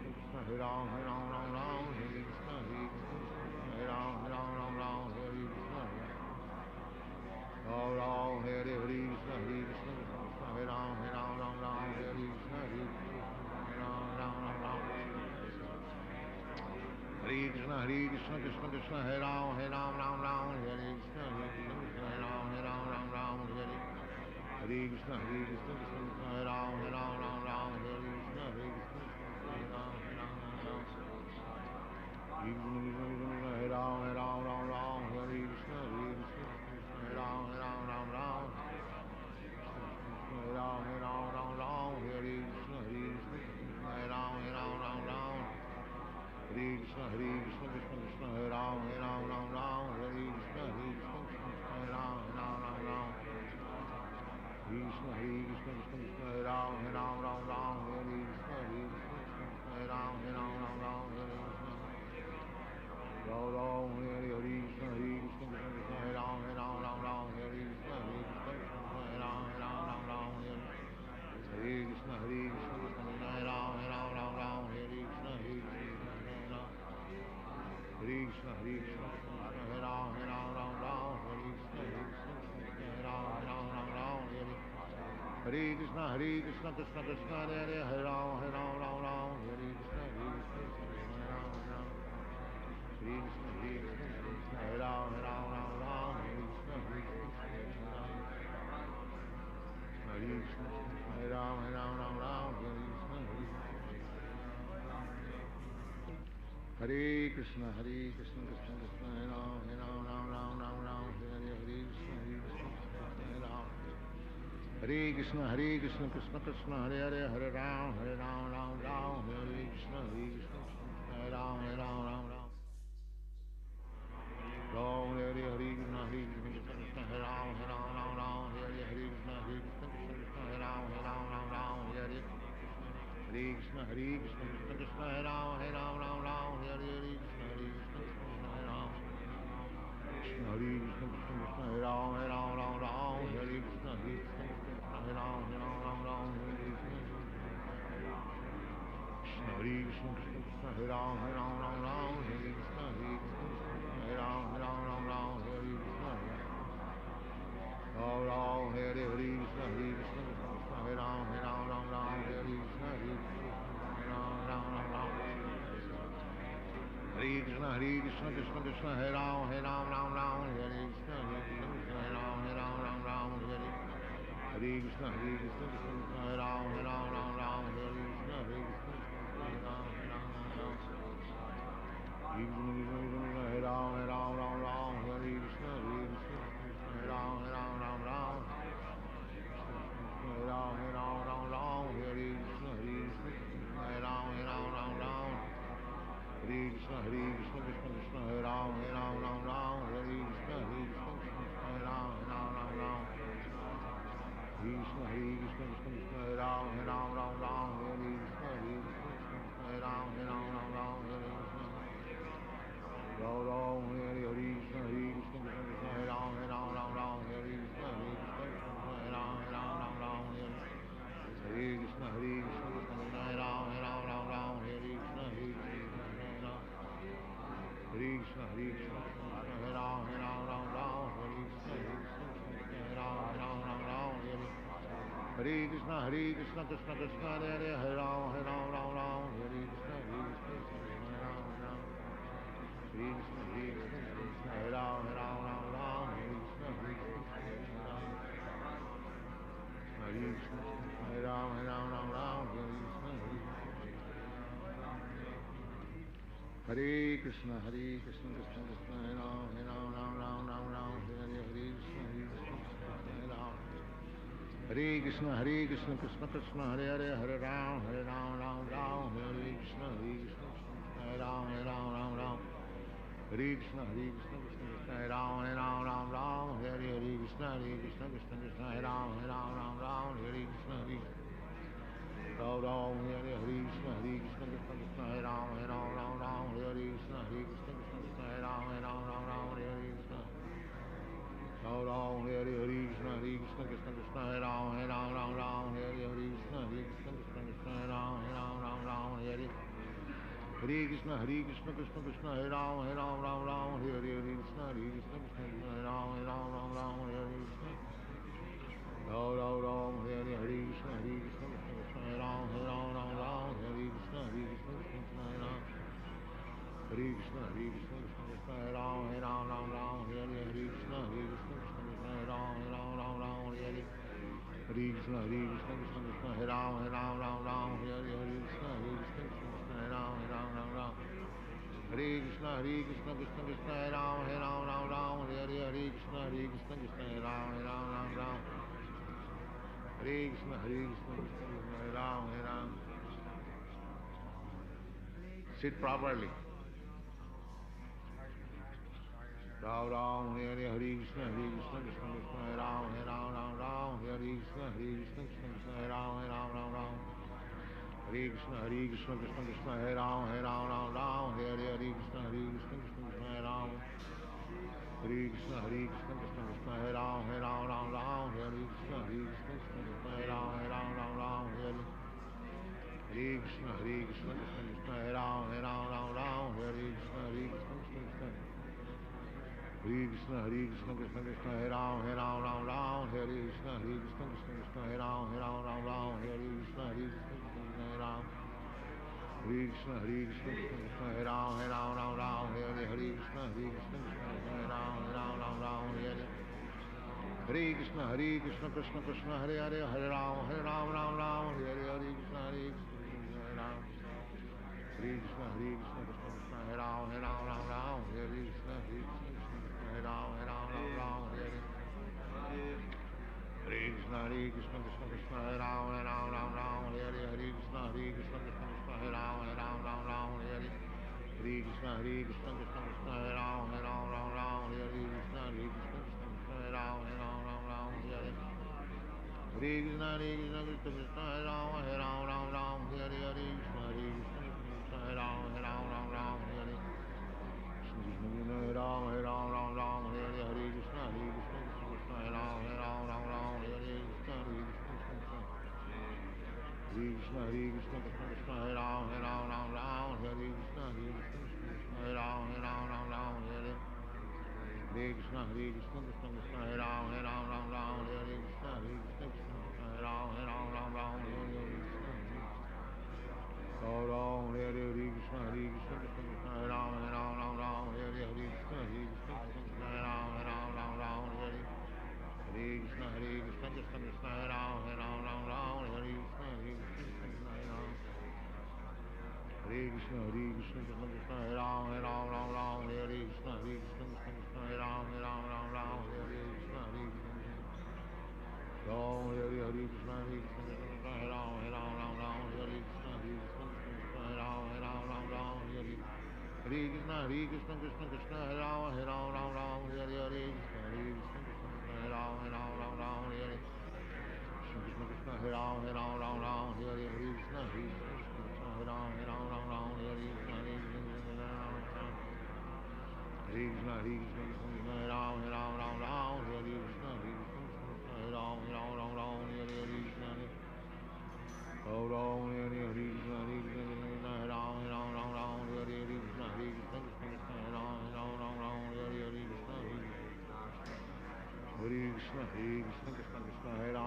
Krishna Krishna Ram Ram Ram Hare Krishna Ram Ram Ram Hare Krishna Krishna Ram Ram Ram Hare Krishna Ram Ram Ram Hare Krishna Ram Ram Hare Krishna Ram Ram Ram Hare Krishna Ram Ram Ram Hare Krishna Krishna Hare Ram Ram Ram Hare Krishna Ram Ram Ram Hare Hare Krishna Hare Ram Ram Ram Hare Krishna Ram Ram Ram Hare Ram Ram Hare Krishna Ram Ram Ram Ram Ram Hare Krishna Ram Ram Ram Hare Krishna, Krishna Krishna, Hare Ram, Ram Ram, Hare Krishna, Krishna Krishna, Hare Ram, Ram. Krishna, Krishna Krishna, Hare Ram, Ram, Hare Krishna, Krishna Krishna, Hare Ram, Ram, Hare Krishna. Ram, Hare Krishna, Krishna Krishna, Hare Ram, Ram, Hare Krishna, Krishna Krishna, Hare Ram, Ram, Hare Krishna, Krishna Krishna, Hare Ram, Ram, Hare Krishna, Krishna Krishna, Hare Ram. Hare Krishna, Hare Ram, Ram, Hare Krishna, Krishna Krishna, Hare Ram, Hare Hare Krishna, Krishna Krishna, Hare Ram, Ram, Hare Krishna, Krishna Krishna, Hare Ram. Hare Krishna, Krishna, Hare Ram, Ram, Hare Krishna, Krishna Krishna, Hare Krishna, Hare Ram, Ram, Hare Krishna, Hare Krishna, Krishna Krishna, Hare Ram, Ram, Hare Krishna, Krishna Hare Ram. Hare Krishna, Krishna Krishna, Hare Ram, Ram, Hare Krishna, Krishna Hare Ram, Ram. Ram, Hare Krishna, Krishna Hare Ram, Hare Krishna, Krishna Hare Ram, Ram, Hare Krishna, Krishna Hare Ram, Hare Krishna, Krishna Hare Ram. Krishna, Krishna Hare Ram, Hare Krishna, Krishna Hare Ram, Hare Krishna. Krishna, Krishna Hare Ram, Hare Krishna, Hare Ram, Hare Krishna. Ram, Hare Krishna, Krishna Hare Ram, Hare Krishna, Krishna Ram. Hare Krishna, Krishna Hare Ram, Hare Krishna, Krishna Hare Ram, Hare Krishna, Krishna Hare Ram, Hare Krishna, Hare Ram, Hare Ram, Hare Krishna, Krishna Hare Ram, Hare Ram, Hare Krishna, Hare Ram, Hare Krishna, Krishna Hare Ram, Hare Krishna, Krishna Hare Ram, Krishna, Krishna Hare Ram, Hare Krishna, Hare Ram, Hare Krishna. Ram, Hare Krishna, Krishna Hare Ram, Hare Krishna, Hare Ram, Hare Krishna, Krishna Hare Ram, Hare Krishna, Hare Ram. Hare Krishna, Hare Ram, Hare Krishna, Hare Ram, Hare Krishna, Krishna Krishna, Hare Ram, Hare Krishna, Hare Ram. Hare Krishna, Krishna Hare Ram, Hare Krishna, Hare Krishna, Hare Ram, Hare Krishna, Hare Krishna, Krishna Krishna, Hare Ram, Hare Krishna, Hare Ram. Hare Krishna, Krishna Krishna, Hare Ram, Hare Krishna, Hare Ram, Hare Ram. Hare Krishna, Krishna Hare Ram, Hare Krishna, Krishna Hare Ram, Hare Krishna, Ram, Hare Krishna, Krishna Hare Ram, Hare Krishna, Krishna Hare Ram, Hare Krishna. Ram, Hare Krishna, Krishna Hare Ram, Hare Krishna, Krishna Hare Ram, Hare Hare Krishna, Krishna Hare Ram, Hare Krishna, Krishna Hare Ram, Hare Krishna. Ram, Hare Krishna, Krishna Hare Ram, Hare Krishna, Krishna Hare Ram. Hare Krishna, Krishna Hare Ram, Hare Krishna, Krishna Hare Ram, Hare Krishna, Krishna Hare Ram, Hare Krishna, Krishna Hare Ram, Hare Krishna, Krishna Hare Ram, Hare Krishna, Krishna Hare Ram, Hare Krishna, Hare Ram, Hare Ram. Sit properly. Ram Ram Hare Hare Krishna Krishna Krishna Hare Ram Ram Ram Hare Krishna Krishna Krishna Hare Ram Ram Ram Hare Krishna Krishna Krishna Hare Ram Ram Hare Krishna Krishna Krishna Hare Ram Hare Krishna Krishna Krishna Hare Ram Ram Hare Krishna Krishna Krishna Hare Ram Ram Hare Krishna Krishna Krishna Hare Ram Ram Hare Krishna Krishna Krishna Hare Krishna Krishna Krishna Hare Ram Ram Hare Krishna Krishna Krishna Hare Ram Ram Hare Krishna Krishna Krishna Hare Ram Hare Krishna Krishna Hare Ram Ram Hare Krishna Krishna Krishna Hare Ram Ram Hare Hare Krishna Krishna Krishna Hare Hare Hare Ram Ram Hare Krishna Krishna Hare Ram Hare Krishna Krishna Krishna Hare Ram Ram Hare Krishna Krishna Hare Ram Ram Hare Hare Krishna Krishna Krishna Hare Ram Ram Hare Krishna Krishna Krishna Hare Ram Ram Hare Hare Krishna Krishna Krishna Hare Ram Ram Hare Krishna Krishna Krishna Hare Ram Ram Hare Hare Krishna Krishna Krishna Hare Ram Ram Hare Krishna Krishna Krishna Hare Ram Ram Hare Krishna Ram Hare Hare Krishna Krishna Krishna Hare Ram Ram Hare Krishna Krishna Krishna Krishna Hare Ram Ram Hare Krishna Krishna Hare Ram Hare Hare Krishna Krishna Krishna Hare Ram Ram Hare Krishna Krishna Krishna Hare Ram Ram Hare Ram Hare Krishna Krishna Krishna Hare Ram Ram Hare Krishna Krishna Krishna Hare Ram Ram Hare Hare Krishna Krishna Krishna Hare Ram Ram Hare Krishna Krishna Krishna Hare Ram Hare Krishna Krishna Krishna Hare Ram Hare Krishna Krishna Krishna Hare Ram Ram Hare Krishna Ram Hare Hare Krishna Krishna Krishna Hare Ram Ram Hare Krishna Krishna Krishna Hare Ram Ram Hare Hare Krishna Krishna Krishna Hare Ram Ram Hare Hare Krishna Krishna Krishna Hare Ram Ram Hare Krishna Krishna Hare Ram Hare Hare Krishna Krishna Hare Ram Hare Krishna Hare Krishna Krishna Hare Ram Hare Krishna Krishna Hare Ram Hare Krishna Ram Hare Krishna Krishna Hare Ram Hare Krishna Krishna Hare Ram Hare Krishna Hare Krishna Krishna Krishna Hare Ram Hare Krishna Krishna Hare Ram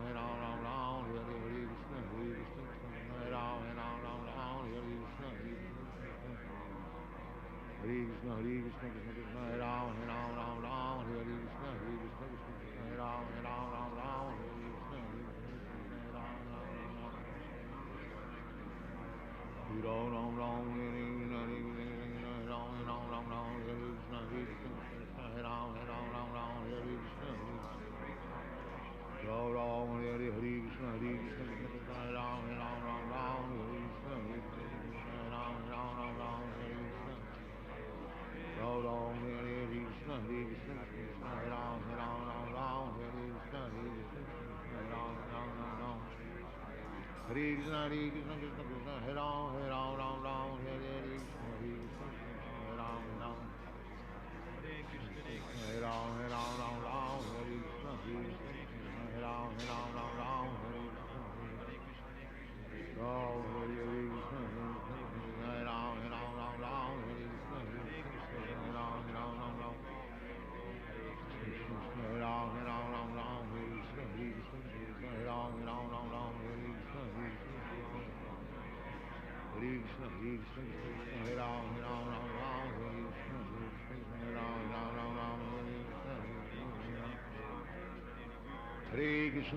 Hare Hare Krishna Krishna Krishna Hare Ram Hare Krishna Krishna Hare Ram Hare Krishna Hare Krishna Krishna Hare Ram Hare Krishna Krishna Hare Ram Hare Krishna Hare Krishna Krishna Krishna Hare Ram Hare Krishna Krishna Krishna Hare Ram Hare Krishna Ram Ram Hare Krishna Ram Hare Krishna Krishna Hare Ram Hare Krishna Ram Hare Hare Krishna Krishna Hare Ram Hare Krishna Krishna Ram Hare Krishna Ram Hare Krishna Krishna Hare Ram Hare Krishna Krishna Ram Hare Krishna Krishna Krishna Hare Ram Hare Krishna Krishna Hare Ram Hare Ram Hare Krishna Krishna Hare Ram Hare Krishna Ram Hare Krishna Hare Ram Hare Krishna Hare Ram Hare Ram Hare Krishna Krishna Hare Ram Hare Krishna Hare Krishna Hare Ram Hare Krishna Hare Ram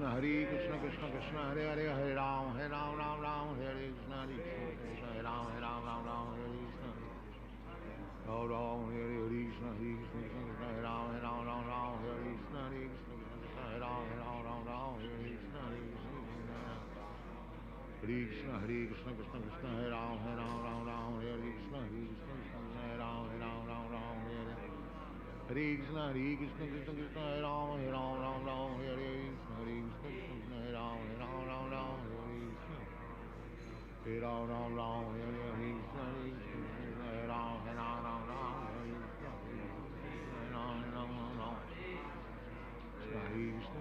Hare Krishna Krishna Krishna Hare Hare Hare Ram Hare Krishna Krishna Hare Ram Hare Krishna Ram Hare Krishna, Hare Krishna, Krishna Krishna, Hare Ram, Ram Ram, Hare Krishna, Krishna Krishna, Hare Ram, Ram Ram, Hare Krishna, Hare Krishna, Krishna Krishna, Hare Ram, Ram Ram, Hare Krishna, Hare Krishna, Krishna Krishna, Hare Ram, Ram Ram, Hare Krishna, Hare Ram Ram, Hare Krishna, Hare Krishna, Hare Ram, Ram Ram, Hare Krishna, Hare Ram, Ram, Hare Krishna, Krishna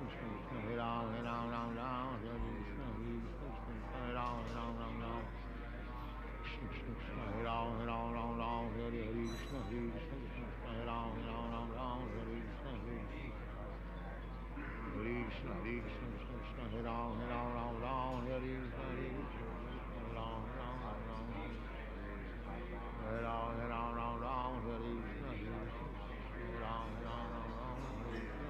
Krishna, Hare Ram, Ram Ram, Hare Krishna, Hare Krishna, Krishna Hare Ram, Ram, Krishna Krishna, Krishna Hare Ram, Ram, Hare Krishna, Hare Krishna, Krishna Hare Ram, Ram, Hare Krishna, Hare Krishna, Hare Krishna, Krishna Krishna, Hare Ram, Ram, Hare Krishna, Hare Krishna, Hare Ram, Hare Ram, Ram, Hare Krishna, Hare Krishna, Hare Ram, Hare Krishna,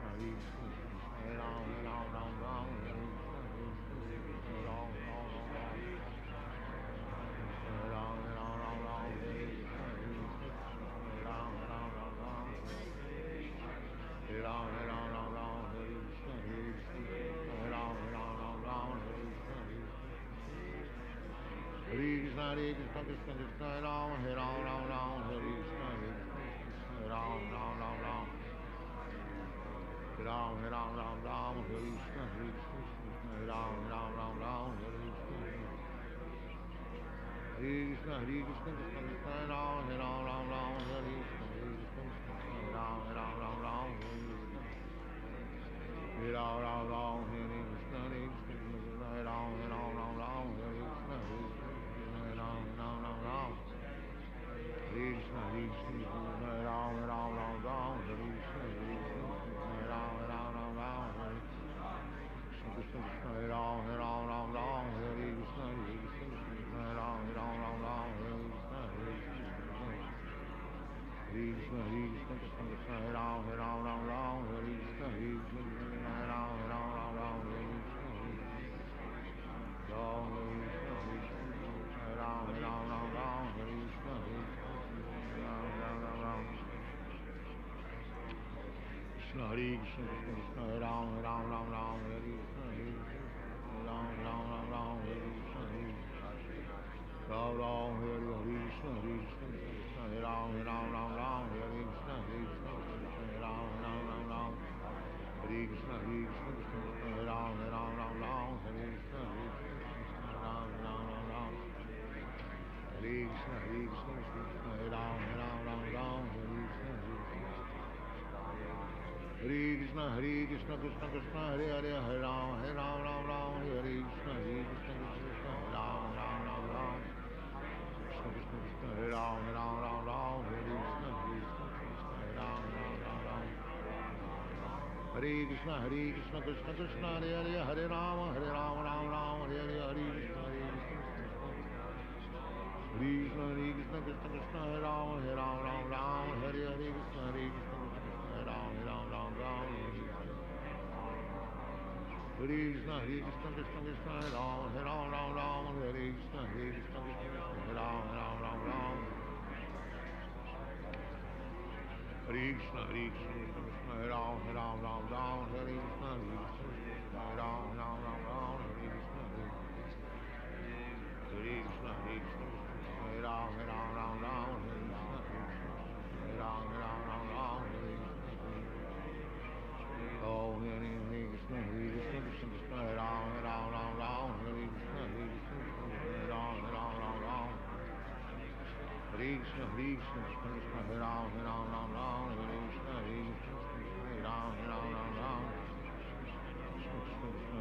Hare Krishna, Hare Ram, Ram, Hare Krishna, Hare Ram, Hare Ram, Hare Krishna, Hare Ram, Hare Ram, Hare Krishna, Hare Ram, Hare Krishna, Hare Krishna, Hare Krishna, Krishna Krishna, Hare Ram, Hare Ram, Hare Krishna, Hare Ram, Ram, Hare Krishna, Hare Ram, Hare Krishna, Hare Krishna, Hare Krishna, Krishna Krishna, Hare Ram, Hare Ram, Hare Krishna, Hare Krishna, Hare Ram, Hare Ram, Hare Krishna, Hare Krishna, Hare Ram, Hare Krishna, Hare Ram, Hare Krishna, Hare Krishna, Hare Ram, Hare Krishna, Hare Ram, Hare Krishna, Hare Ram, Hare Krishna, Hare Ram, Hare Krishna, Hare Krishna, Hare Krishna, Krishna Krishna, Hare Ram, Hare Krishna, Hare Krishna, Hare Ram, Hare Krishna, Ram, Hare Krishna, Hare Ram, Hare Krishna, Krishna, Hare Krishna, Krishna Krishna, Hare Ram, Hare Krishna, Hare Ram, Hare Krishna, Ram, Hare Krishna, Hare Krishna, Krishna, Hare Ram, Hare Krishna, Hare Ram, Hare Krishna, Hare Krishna, Krishna, Hare Ram, Hare Krishna, Ram, Hare Krishna, Hare Krishna, Krishna, Hare Ram, Hare Krishna, Hare Krishna, Hare Krishna, Krishna Krishna, Hare Hare, Hare Ram, Hare Krishna, Hare Krishna, Krishna, Hare Ram, Krishna Krishna, Krishna Hare Ram, Hare Krishna, Hare Ram, Hare Krishna, Hare Krishna, Krishna Krishna, Hare Hare, Hare Ram, Hare Ram, Hare Hare, Hare Krishna, Krishna Krishna, Krishna Krishna, Hare Ram, Hare Hare, Krishna Krishna, Hare Ram, Hare Krishna, Hare Krishna, Krishna Krishna, Hare Ram, Hare Krishna, Hare Krishna, Hare Ram, Hare Krishna, Hare Krishna, Krishna Krishna, Hare Ram, Hare Krishna, Hare Ram, Hare Krishna, Hare Krishna, Hare Krishna, Hare Ram, Hare Krishna, Hare Ram, Hare Oh, Hare Krishna, Hare Krishna, Krishna Krishna, Hare Ram, Hare Krishna, Hare Ram, Hare Krishna, Hare Krishna, Krishna Krishna, Hare Ram, Hare Krishna, Hare Ram, Krishna Krishna, Hare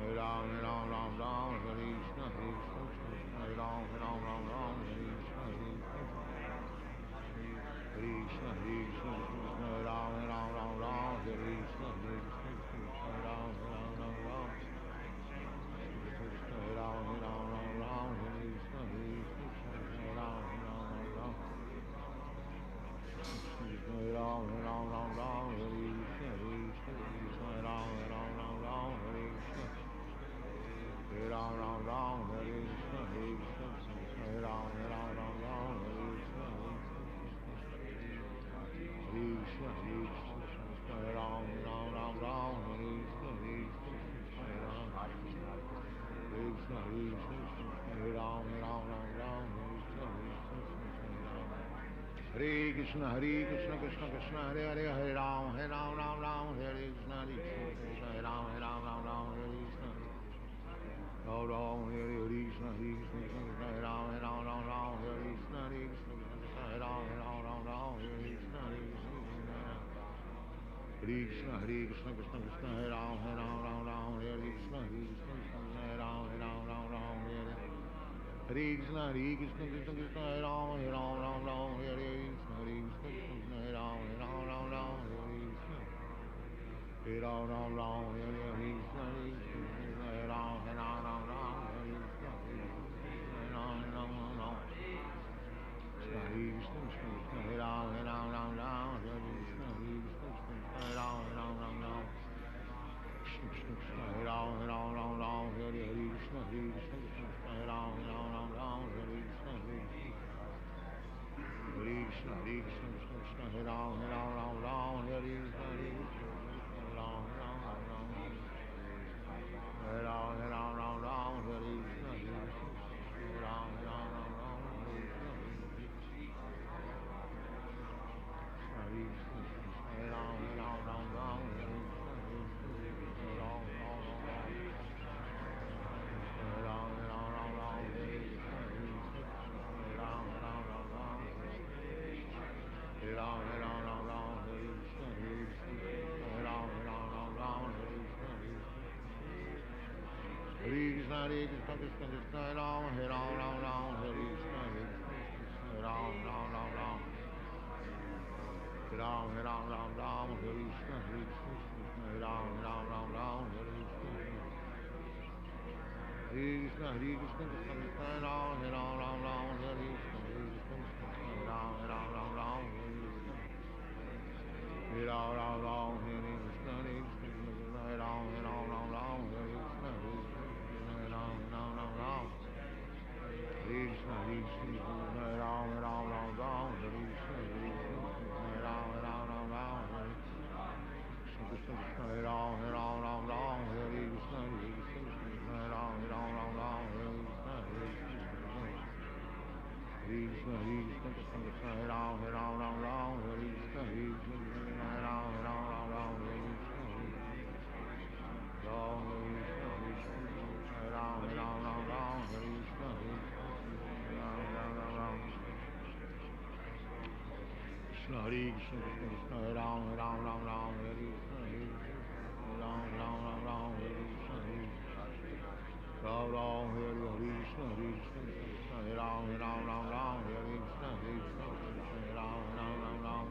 Ram, Hare Krishna, Hare Ram, Hare Krishna, Hare Krishna, Hare Krishna, Krishna Hare Ram, Hare Krishna, Hare Ram, Krishna Hare Ram, Hare Krishna, Hare Ram, Krishna Hare Ram, Hare Krishna, Krishna Hare Ram, Hare Krishna, Hare Ram, Hare Krishna, Hare Krishna, Krishna Krishna, Hare Hare, Hare Ram, Ram Ram, Hare Krishna, Krishna, Hare Ram, Ram Ram, Hare Krishna, Ram Ram, Hare Krishna, Krishna Krishna, Hare Ram, Ram, Hare Krishna, Krishna Krishna, Hare Ram, Ram, Hare Krishna, Krishna Krishna, Krishna Hare Ram, Ram, Hare Krishna, Krishna Krishna, Hare Ram, Ram, Hare Krishna, Krishna Krishna, Hare Ram, Ram, Hare Krishna, Krishna Hare Ram, Ram, Hare Krishna, Hare Ram, Hare Krishna, Krishna Hare Ram, Hare Krishna, Hare Krishna, Hare Ram, Hare Krishna, Hare Ram, Krishna Krishna, Hare Ram, Hare Krishna, Krishna Hare Ram, Hare Krishna, Hare Krishna, Krishna Hare Ram, Hare Krishna, Hare Ram, Hare Ram, Hare Krishna, Hare Ram, Hare Krishna, Krishna Hare Ram, Hare Krishna, Hare Ram, Ram, Hare Krishna, Hare Ram, Hare Krishna, Krishna Krishna, Hare Ram, Hare Krishna, Hare Ram, Hare Ram, Hare Krishna, Hare Ram, Hare Krishna, Hare Ram, Krishna Krishna, Hare Ram, Hare Krishna, Hare Ram, Hare Krishna, Hare Ram, Hare Krishna, Hare Ram, Hare Krishna, Krishna Hare Ram, Hare Krishna, Hare Ram, Hare Krishna, Hare Krishna, Hare Ram, Hare Krishna, Hare Ram, Hare Krishna, Ram Ram,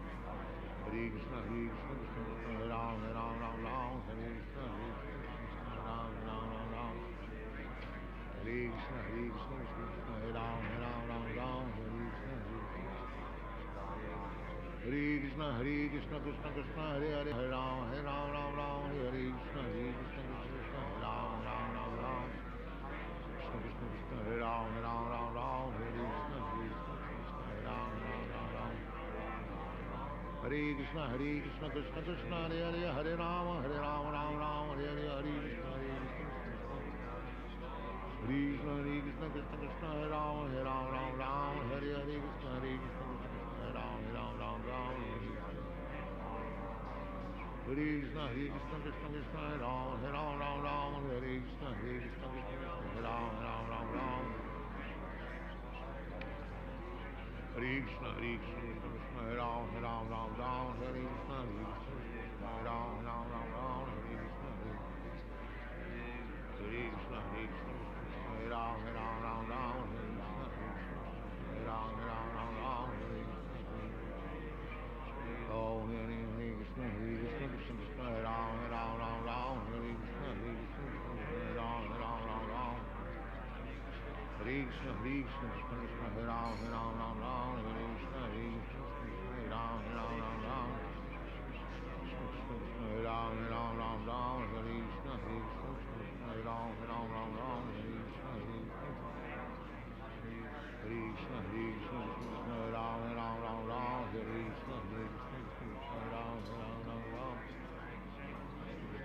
Hare Krishna, Hare Ram, Hare Krishna, Hare Ram, Hare Krishna, Hare Ram, Hare Krishna, Hare Krishna, Hare Ram, Hare Krishna, Hare Krishna, Krishna Krishna, Hare Hare, Hare Ram, Hare Krishna, Krishna, Hare Ram, Krishna Krishna, Hare Ram, Hare Krishna, Hare Ram, Hare Krishna, Krishna Krishna, Hare Hare, Hare Ram, Hare Hare, Hare Krishna, Krishna Krishna, Krishna Hare Ram, Hare Hare, Hare Krishna, Hare Ram, Hare Krishna, Krishna Krishna, Hare Ram, Hare Krishna, Hare Ram, Hare Krishna, Krishna Hare Ram, Hare Krishna, Hare Ram, Hare Krishna, Hare Krishna, Hare Ram, Hare Krishna, Hare Ram, Hare Oh, Hare Krishna, Krishna Hare Ram, Hare Krishna, Hare Ram, Hare Krishna, Krishna Hare Ram, Hare Krishna, Hare Ram, Hare Ram, Hare Krishna, Hare Ram, Hare Krishna, Hare Ram, Hare Krishna, Hare Ram, Krishna, Hare Ram,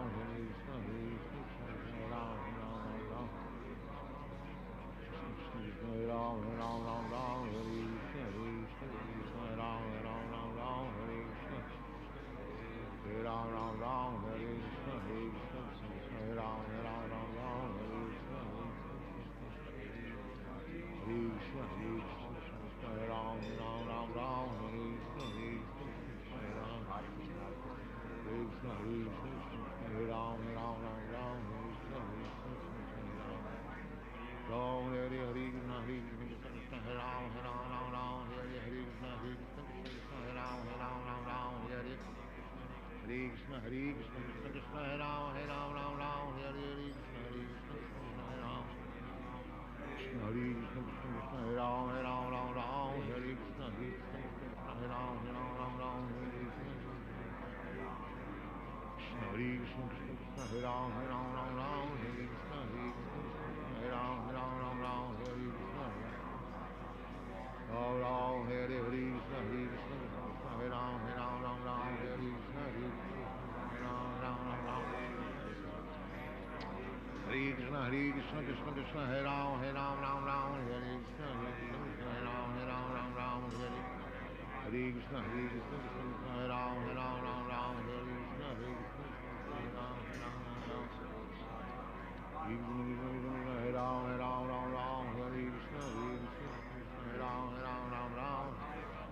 Hare Krishna, Hare Ram, Krishna Krishna Hare Ram Ram Ram Hare Krishna Hare Ram Ram Hare Hare Krishna Krishna Hare Ram Ram Hare Krishna Hare Krishna Hare Ram Hare Krishna Hare Ram Ram Hare Ram Hare Krishna Hare Ram Hare Krishna Krishna Hare Ram Hare Krishna Hare Ram Krishna Krishna Hare Ram Hare Krishna Hare Ram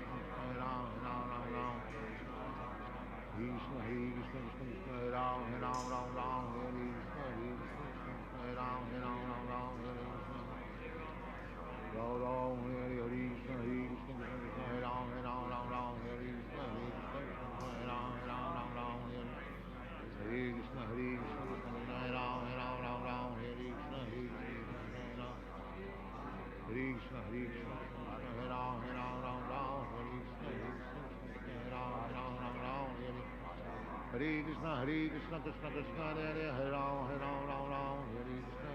Hare Ram Hare Krishna Hare Ram Hare Krishna Hare Ram Hare Krishna Hare Ram Hare Krishna Hare Krishna Hare Ram Hare Krishna Hare Krishna Krishna Krishna Hare Ram Hare Krishna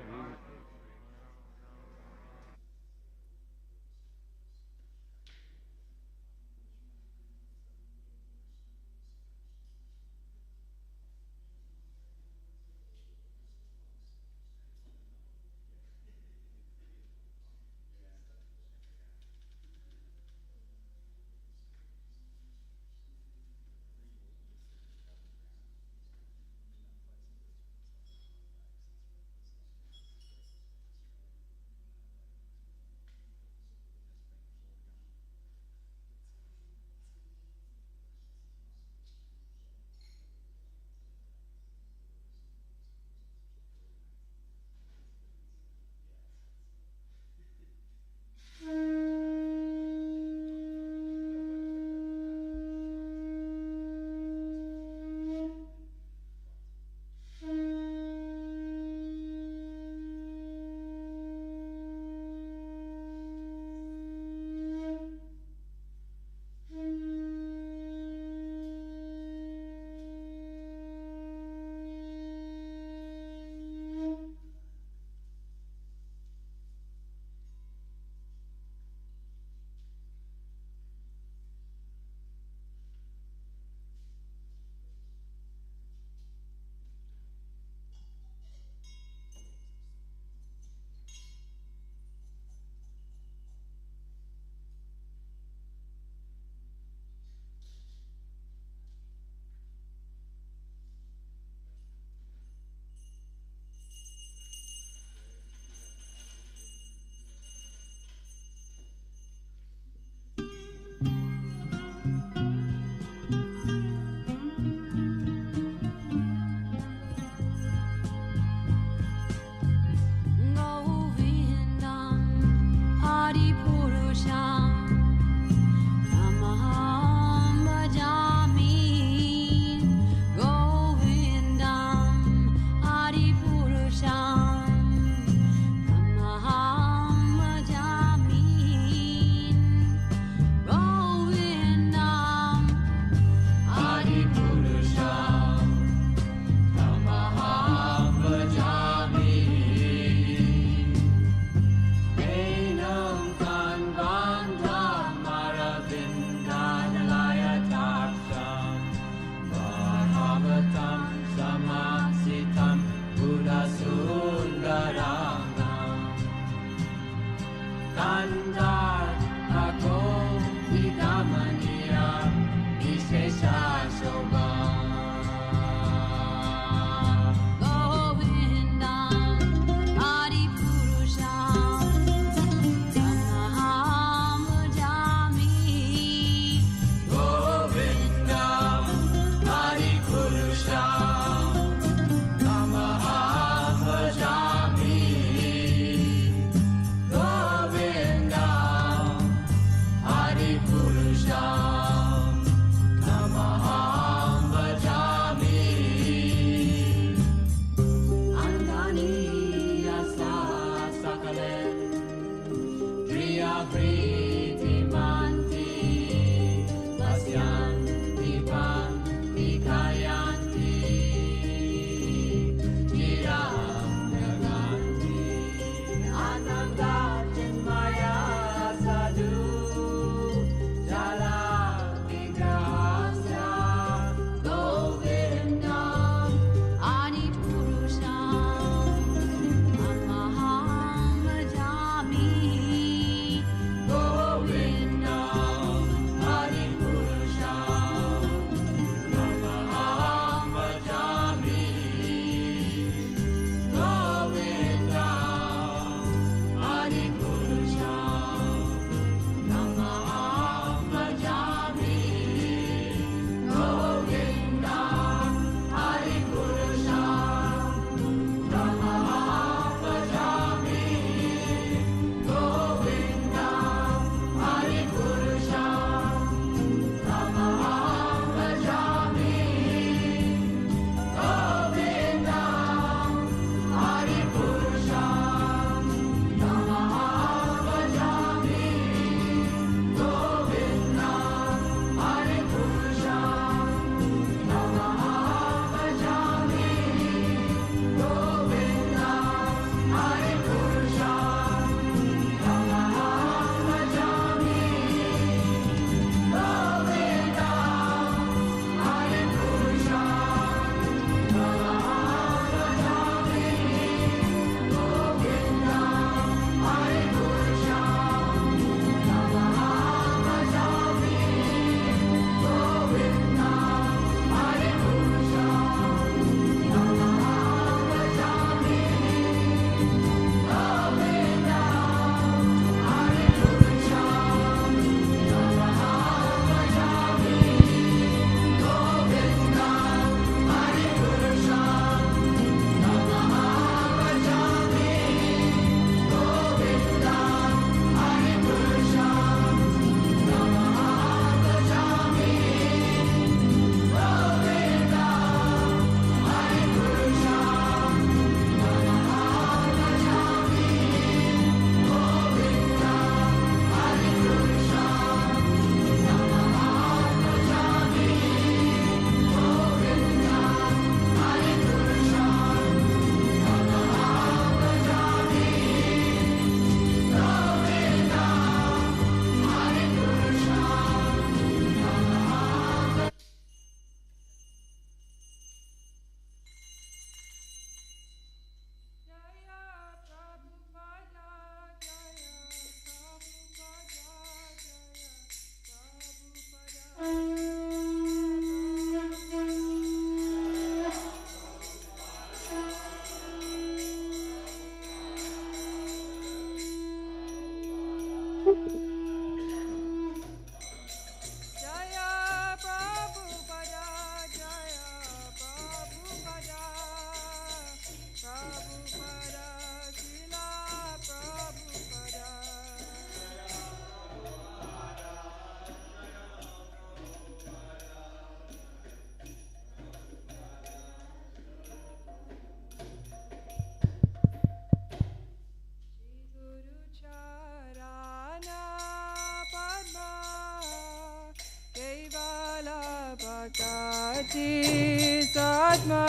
Devotees Atma.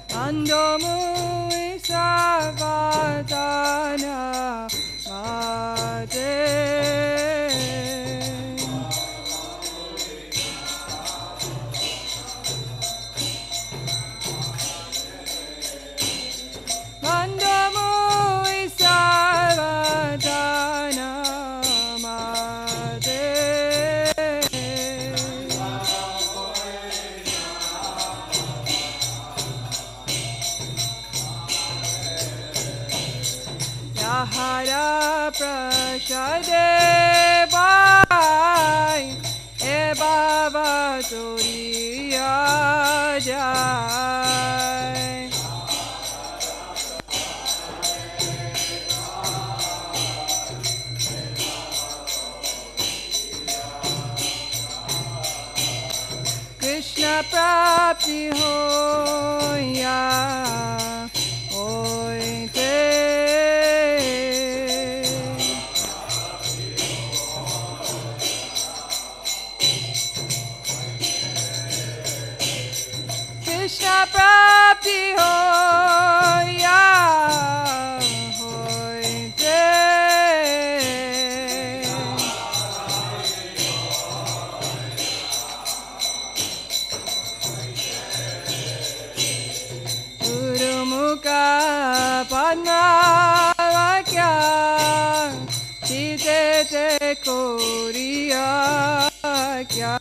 Andomu Isavadana Mate. Andomu Isavadana Mate. Yahara prashade bai e baba turiya jai. Krishna prapti hoya hoite. Krishna prapti hoya hoite. Urumukha padmavakya chitete koriya kya.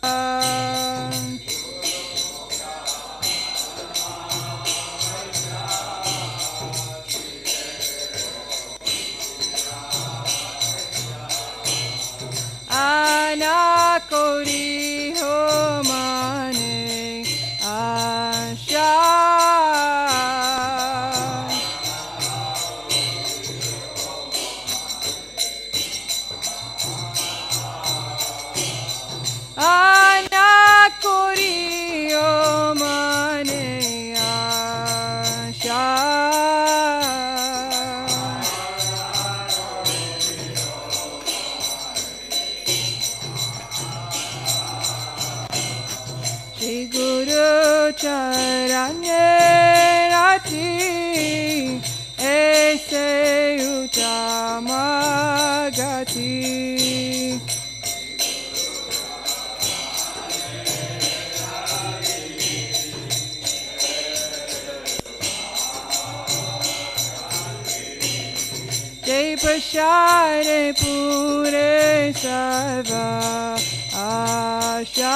Anakori ho mane asha. Anakori ho mane asha. Shri Guru Charanye Rati Aise Uttama Gati. Jai Prashare Pure Sarva Asha.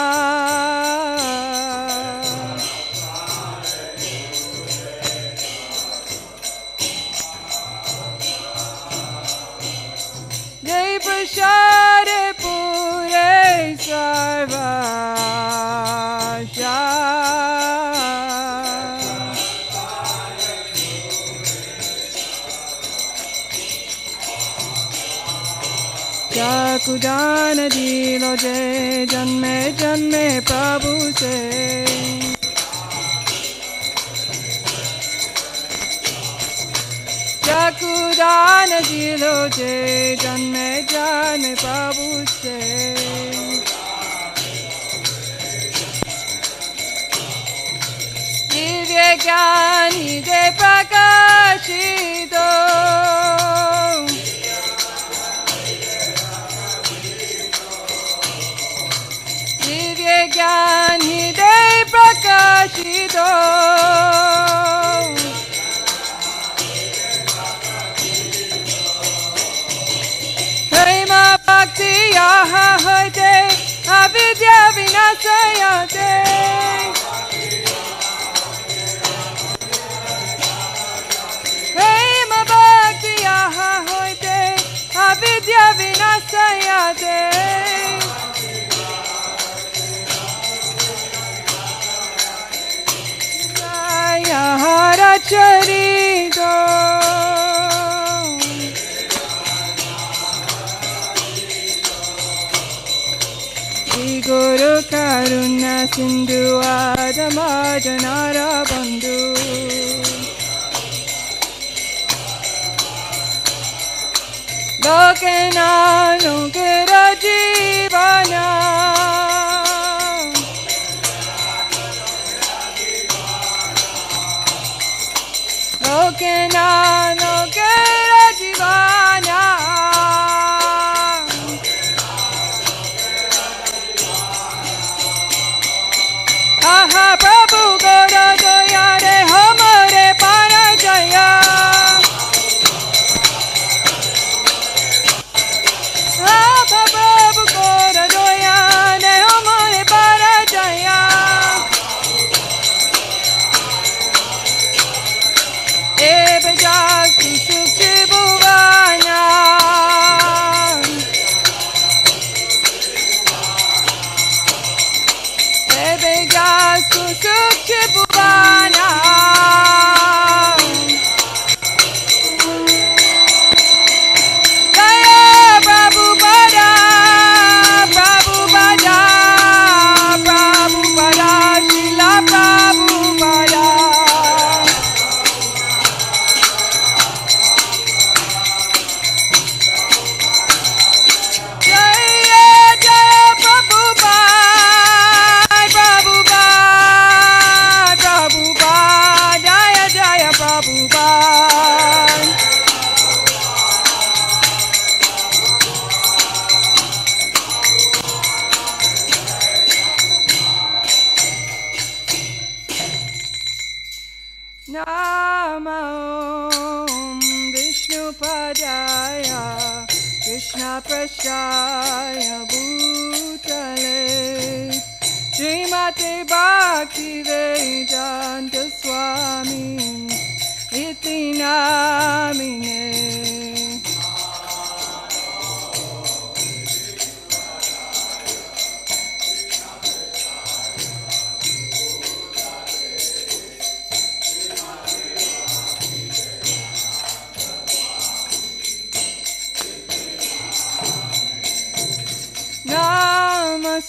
Jai Prashare Pure Sarva Asha. Jakudana dilo je janme janme Prabhu se. Jakudana dilo je janme janme Prabhu se. Divya Gyani de prakashito. Gyani de prakashito. Prema bhakti yaha hoite avidya vinasayate. Prema bhakti yaha hoite avidya vinasayate. Hara charito. Shri Guru Karuna Sindhu Adama Janara Bandhu Lokena lokera jivana Lokena lokera jivana Aha Prabhu Gora Doya Re Hamare Parajaya Aha Prabhu Gora Doya Re Hamare Parajaya Ebe Jastu Sukhi Bhuvana Ebe Jastu Sukhi Bhuvana Jaya Prabhupada Prabhupada Prabhupada Srila Prabhupada Jaya Jaya Prabhupada Prabhupada Prabhupada Jaya Jaya Prabhupada Namo Vishnu Padaya Krishna Prasthaya Bhutale Srimate Bhakti Vedanta Swami Iti Namine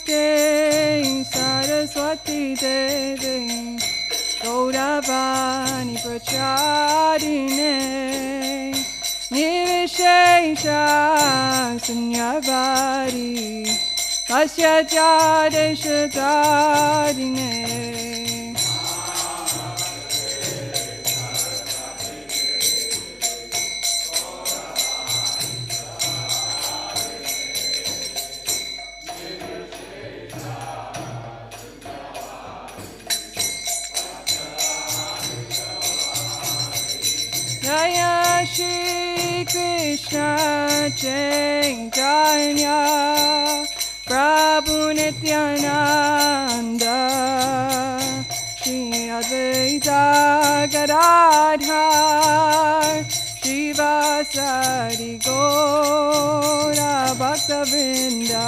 Namaste Saraswati Devi Gauravani Prachadine Nirvishesha Sunyavari Pasyachadeshatarine Jaya Shri Krishna Caitanya Prabhu Nityananda Shri Advaita Gadadhar Shivasari Gora Bhaktavinda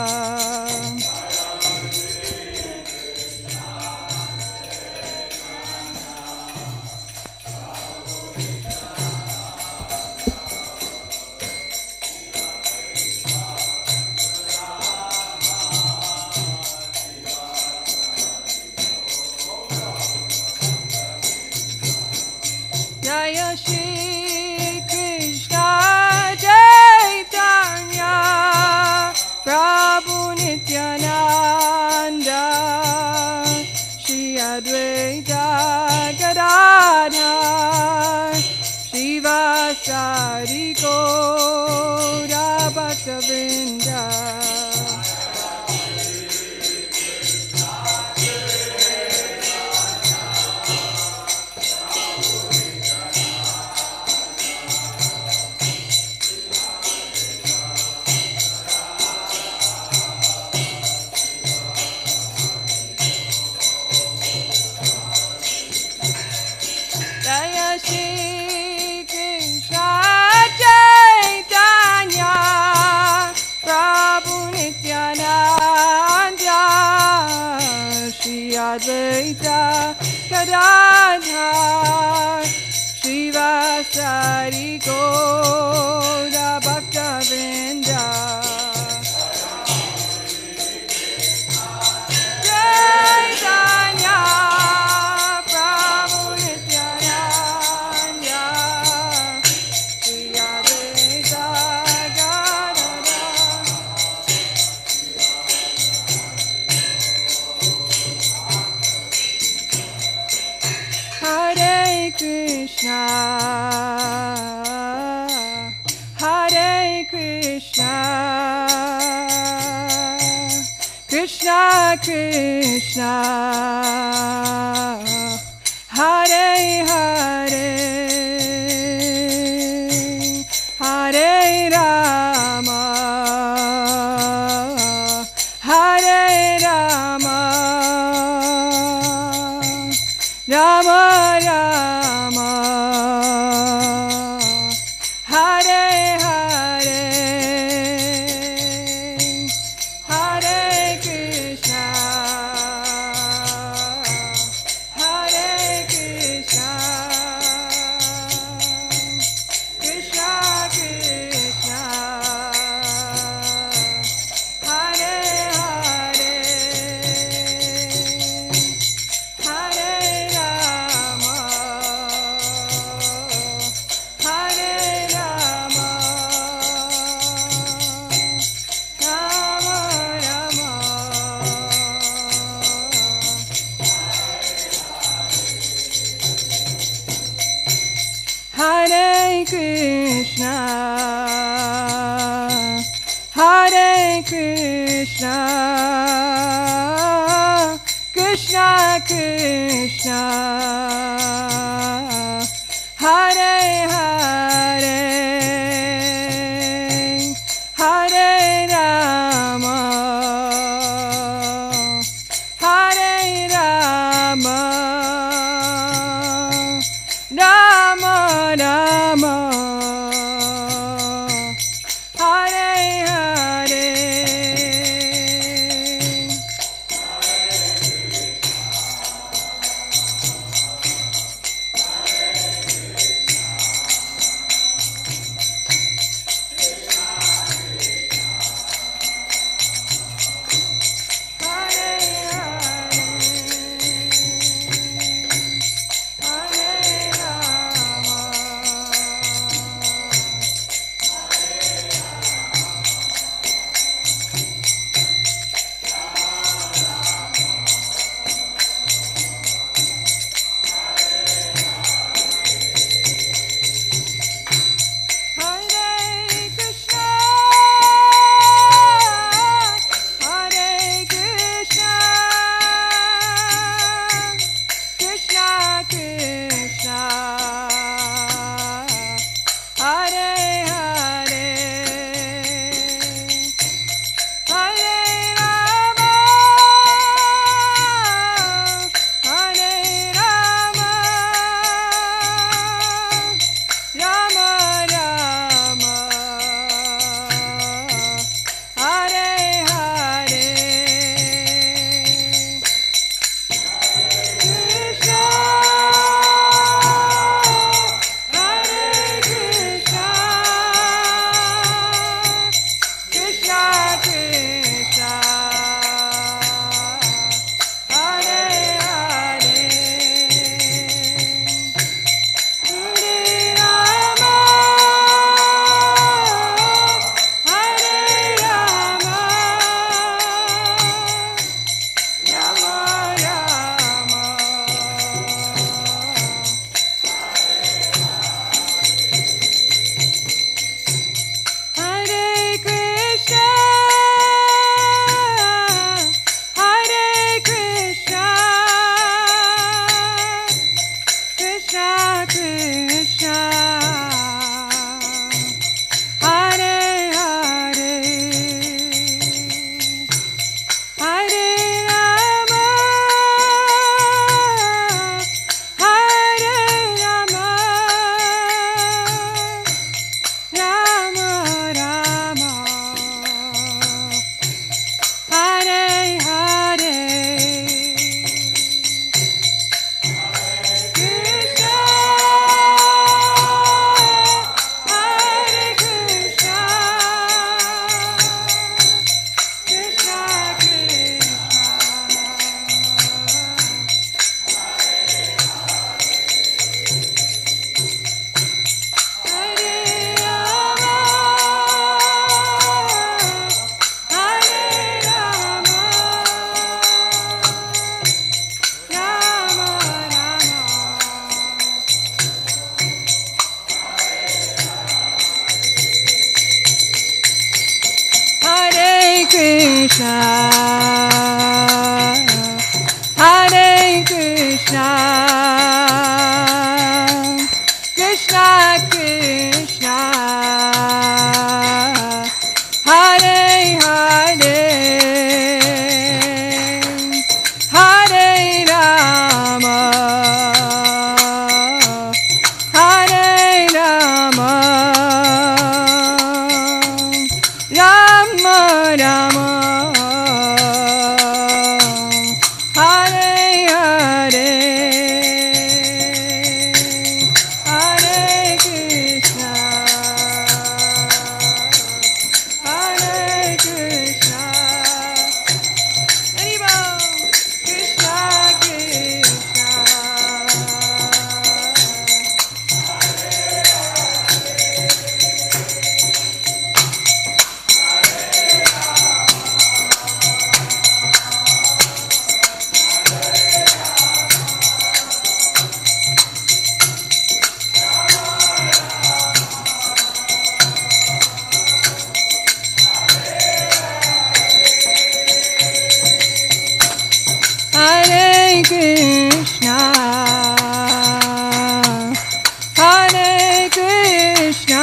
Jaya Shri Krishna Caitanya Prabhu Nityananda Shri Advaita Gadadhar Shivasari Gora Bhaktavinda Jaya Shri Krishna Caitanya Prabhu Nityananda Shri Advaita Gadadhar Shivasari Gora Bhaktavinda Caitanya Prabhu Nityananda Shri Advaita Krishna, Hare Krishna, Krishna Krishna, Hare Hare, Hare Rama, Hare Rama, Rama Rama, Hare Hare, Hare Krishna, Hare Krishna, Krishna Krishna, Hare Hare, Hare Rama, Hare Rama, Rama Rama. Hare Krishna, Hare Krishna, Krishna Krishna, Hare Hare, Hare Rama, Hare Rama, Rama Rama, Hare Hare. Krishna, Krishna Krishna, Hare Hare, Hare Rama, Hare Rama, Rama Rama, Hare Hare, Hare Krishna, Hare Krishna, Hari Bol, Krishna Krishna. Hare Krishna, Hare Krishna,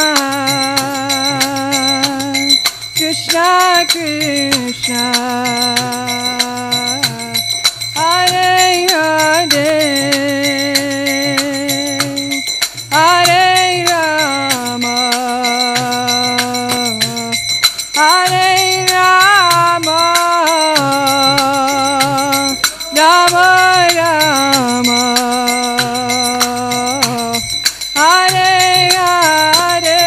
Krishna Krishna, Hare Hare, Hare Rama, Hare Rama, Rama Rama, Hare Hare,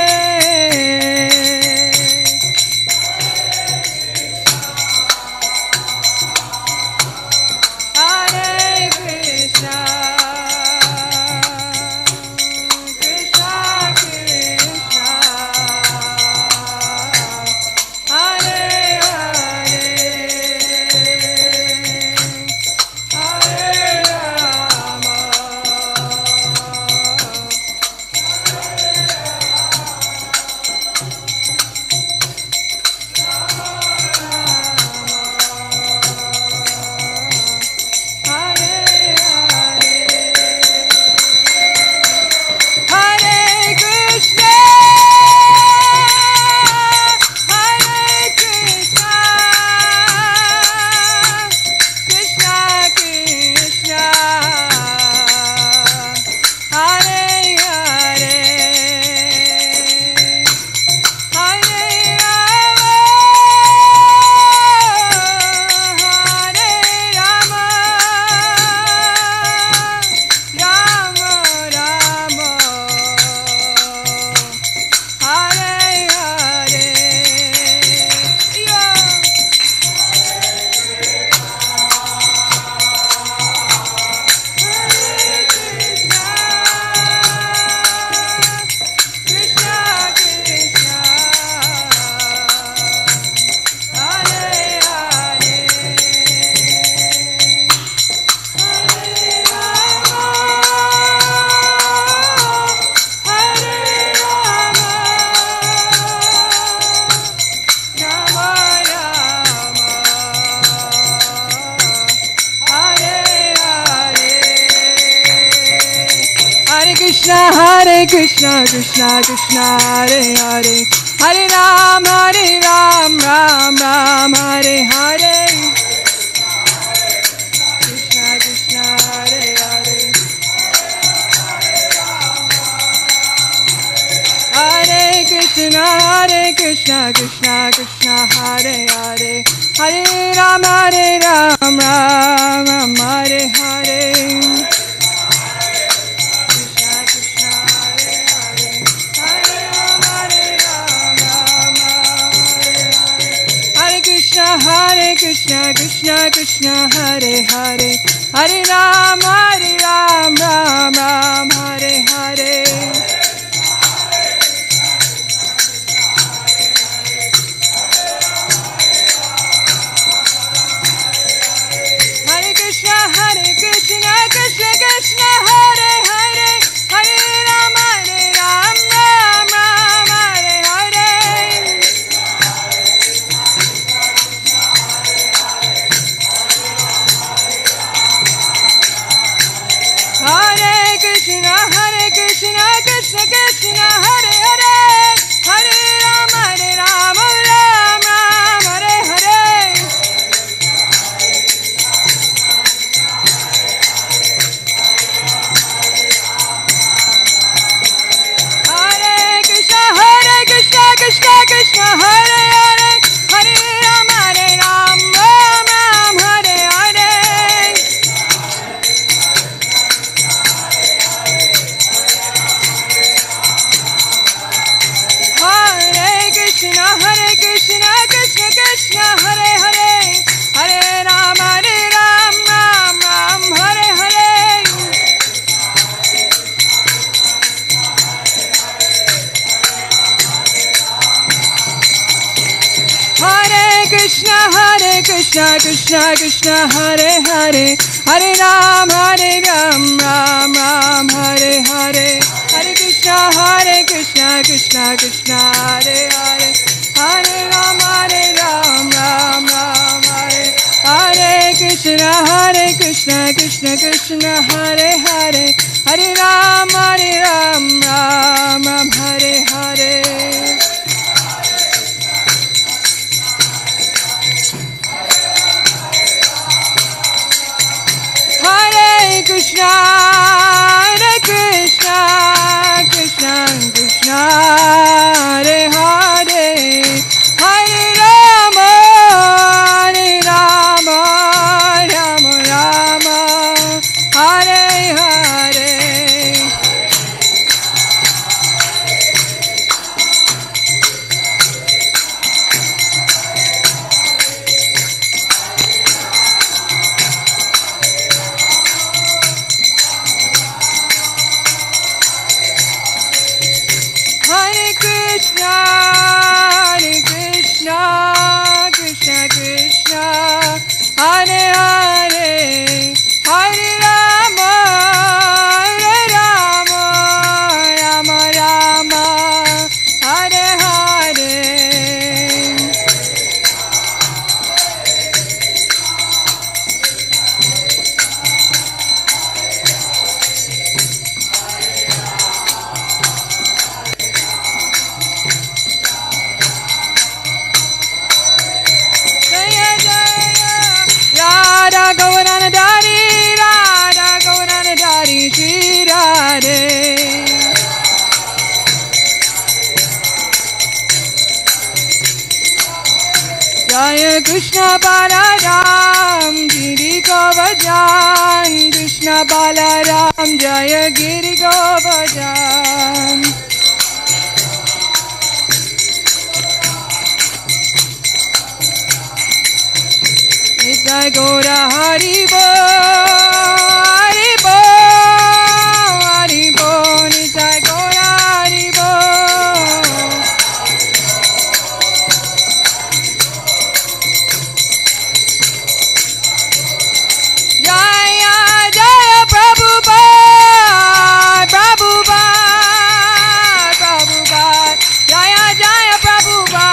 Hare Krishna, Krishna Krishna, Hare Hare, Hare Rama, Hare Hare, Hare Krishna, Hare Krishna, Krishna Krishna, Hare Hare, Hare Rama, Hare Rama, Rama Rama, Hare Hare, yeah. Krishna Krishna, Hare Hare, Hare Rama, Hare Rama, Rama Rama, Hare Hare, Hare Krishna, Krishna Krishna, Hare Hare, Hare Ram, Ram Ram, Hare Hare, Krishna Krishna, Hare Hare, Hare Krishna, Krishna Krishna, Hare Hare, Hare Ram, Ram Ram, Hare Hare, Krishna Krishna, Hare Hare, Hare Ram, Ram Ram, Hare Krishna, Krishna Krishna, Hare Hare, Hare Ram, Ram Ram, Hare Hare, Hare Krishna, Krishna Krishna, Hare Hare, Hare Ram, Ram Ram, Hare Hare, Krishna Krishna Krishna Hare Hare Hare Ram Ram Ram Hare Hare Hare Krishna Krishna Krishna Hare Hare Hare Ram Ram Hare Hare Krishna Krishna Krishna Hare Hare Hare Ram Ram Hare Hare Hare Krishna Krishna Krishna Hare Hare Hare Rama Rama Rama Hare Hare Hare Krishna Krishna Krishna Hare Hare Hare Rama Rama Rama Hare Hare Jaya Jaya Radha Govardhana Dari Shri Radhe Jaya Krishna Balaram Giri Govardhan Krishna Balaram Jaya Giri Govardhan Nitai Gora Hari Bo Nitai Gora Hari Bo Jaya Jaya Prabhupada Jaya Jaya Prabhupada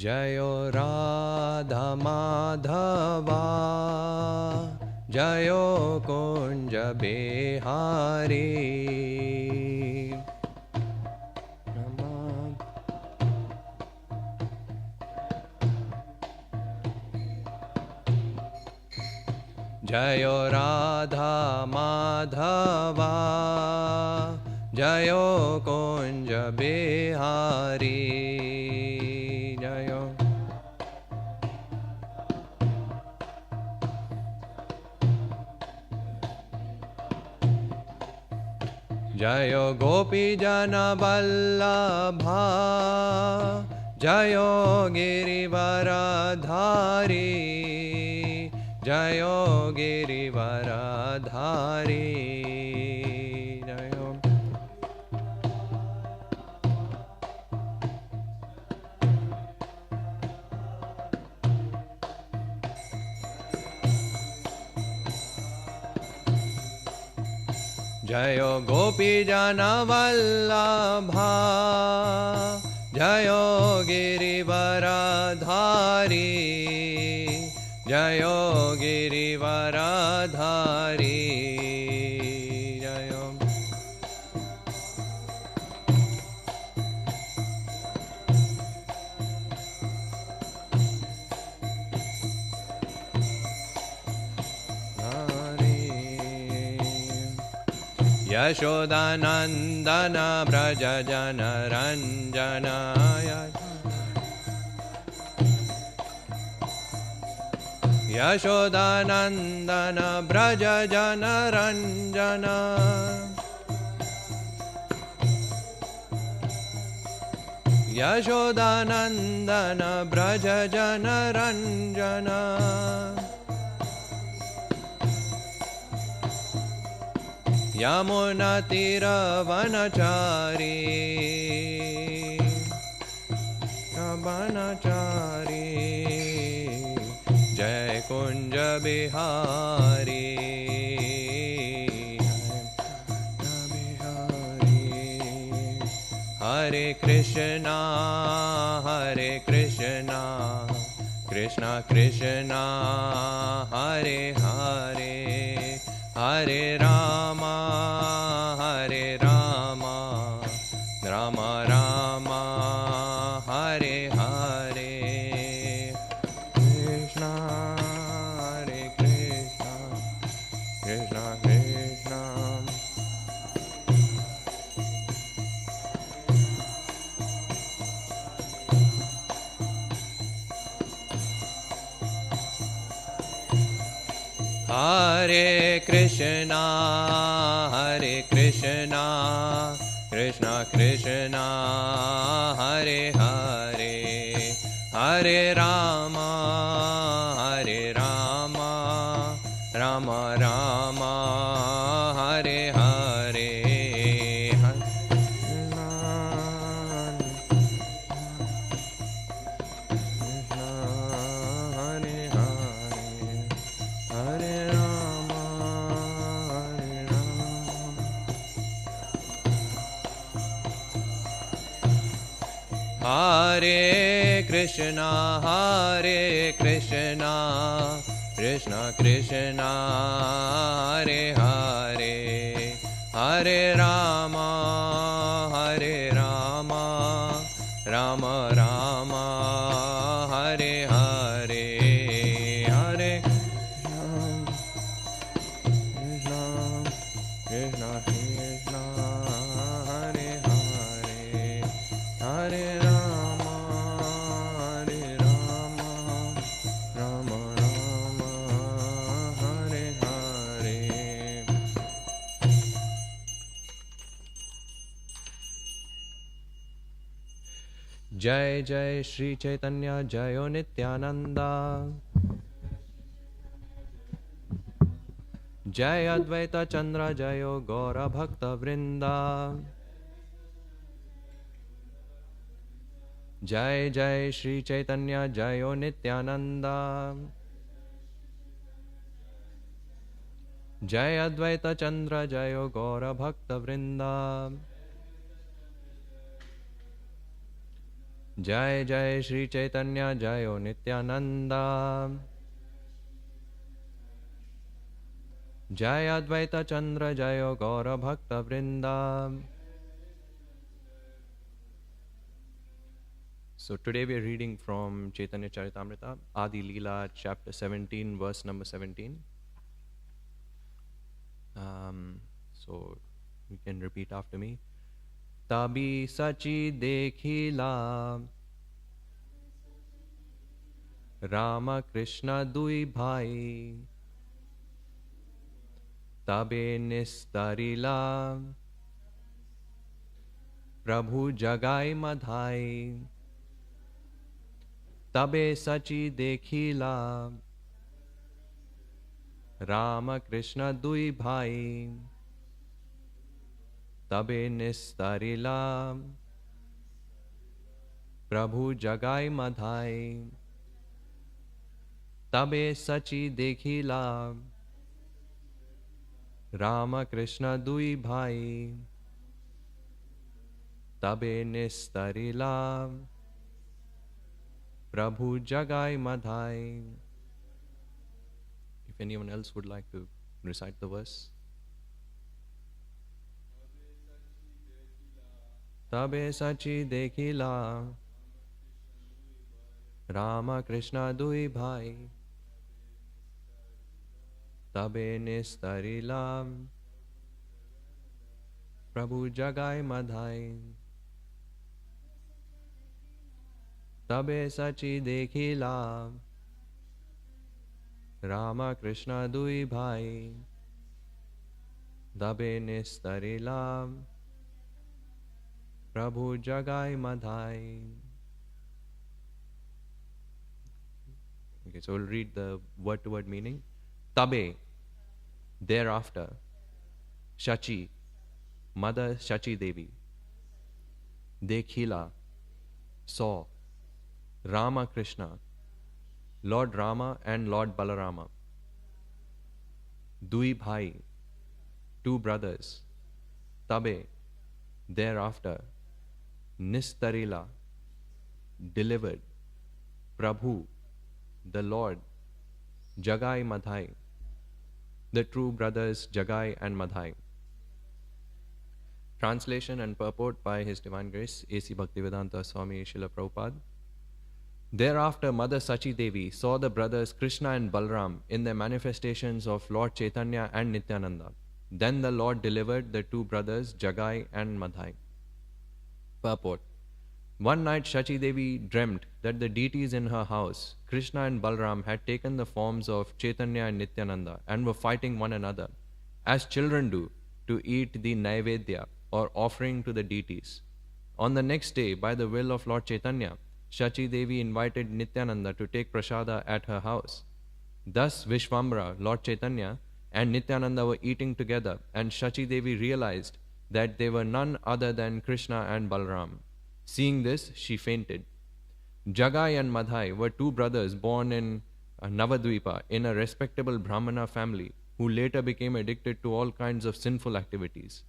जयो राधा माधवा जयो कुंज बिहारी जयो राधा माधवा जयो कुंज बिहारी जयो जयो गोपी जन वल्लभा जयो गिरिवरधारी जयो गिरिवरधारी जयो जयो गोपी जन वल्लभा जयो गिरिवरधारी जयो गिरिवरधारी जयो यशोदानन्दन व्रज जन रञ्जनाय यशोदानन्दन व्रज जन रञ्जन यशोदानन्दन व्रज जन रञ्जन यमुनातीरवनचारी वनचारी जय कुंज बिहारी हरे कृष्णा कृष्णा कृष्णा हरे हरे हरे रामा राम राम हरे हरे कृष्णा हरे कृष्णा कृष्णा कृष्णा हरे कृष्णा कृष्णा कृष्णा हरे हरे हरे राम राम राम हरे हरे हरे कृष्णा कृष्णा कृष्णा हरे हरे हरे राम राम राम हरे हरे हरे कृष्णा कृष्णा हरे हरे हरे राम राम राम हरे हरे। जय जय श्री चैतन्य जयो नित्यानंदा जय अद्वैत चंद्र जयो गौर भक्त वृंदा जय जय श्री चैतन्य जयो नित्यानंदा जय अद्वैत चंद्र जयो गौर भक्त वृंदा Jai Jai Shri Caitanya Jayo Nityananda. Jai Advaita Chandra Jayo Gaura Bhakta Vrinda. So today we are reading from Caitanya Caritamrita, Adi Leela, chapter 17, verse number 17. So you can repeat after me. Tabi sachi dekhila Rama Krishna dui bhai Tabe nistarila Prabhu jagai madhai Tabe sachi dekhila Rama Krishna dui bhai Tabe nistarila Prabhu jagai madhai Tabe sachi dekhila Rama Krishna dui bhai Tabe nistarila Prabhu jagai madhai. If anyone else would like to recite the verse. Tabe sachi dekhila Rama Krishna dui bhai Tabe nistarila Prabhu jagai madhai Tabe sachi dekhila Rama Krishna dui bhai Tabe nistarila Prabhu jagai madhai. Okay, so we'll read the word-to-word meaning. Tabe, thereafter. Shachi, Mother Shachi Devi. Dekhila, saw. Rama Krishna, Lord Rama and Lord Balarama. Dui Bhai, two brothers. Tabe, thereafter. Nistarila, delivered. Prabhu, the Lord. Jagai Madhai, the true brothers Jagai and Madhai. Translation and purport by His Divine Grace A.C. Bhaktivedanta Swami Srila Prabhupada. Thereafter Mother Sachi Devi saw the brothers Krishna and Balram in their manifestations of Lord Chaitanya and Nityananda. Then the Lord delivered the two brothers Jagai and Madhai. Purport. One night Shachi Devi dreamt that the deities in her house, Krishna and Balram, had taken the forms of Chaitanya and Nityananda and were fighting one another, as children do, to eat the Naivedya or offering to the deities. On the next day, by the will of Lord Chaitanya, Shachi Devi invited Nityananda to take prasada at her house. Thus Vishvambara, Lord Chaitanya, and Nityananda were eating together, and Shachi Devi realized that they were none other than Krishna and Balram. Seeing this, she fainted. Jagai and Madhai were two brothers born in Navadvipa in a respectable Brahmana family who later became addicted to all kinds of sinful activities.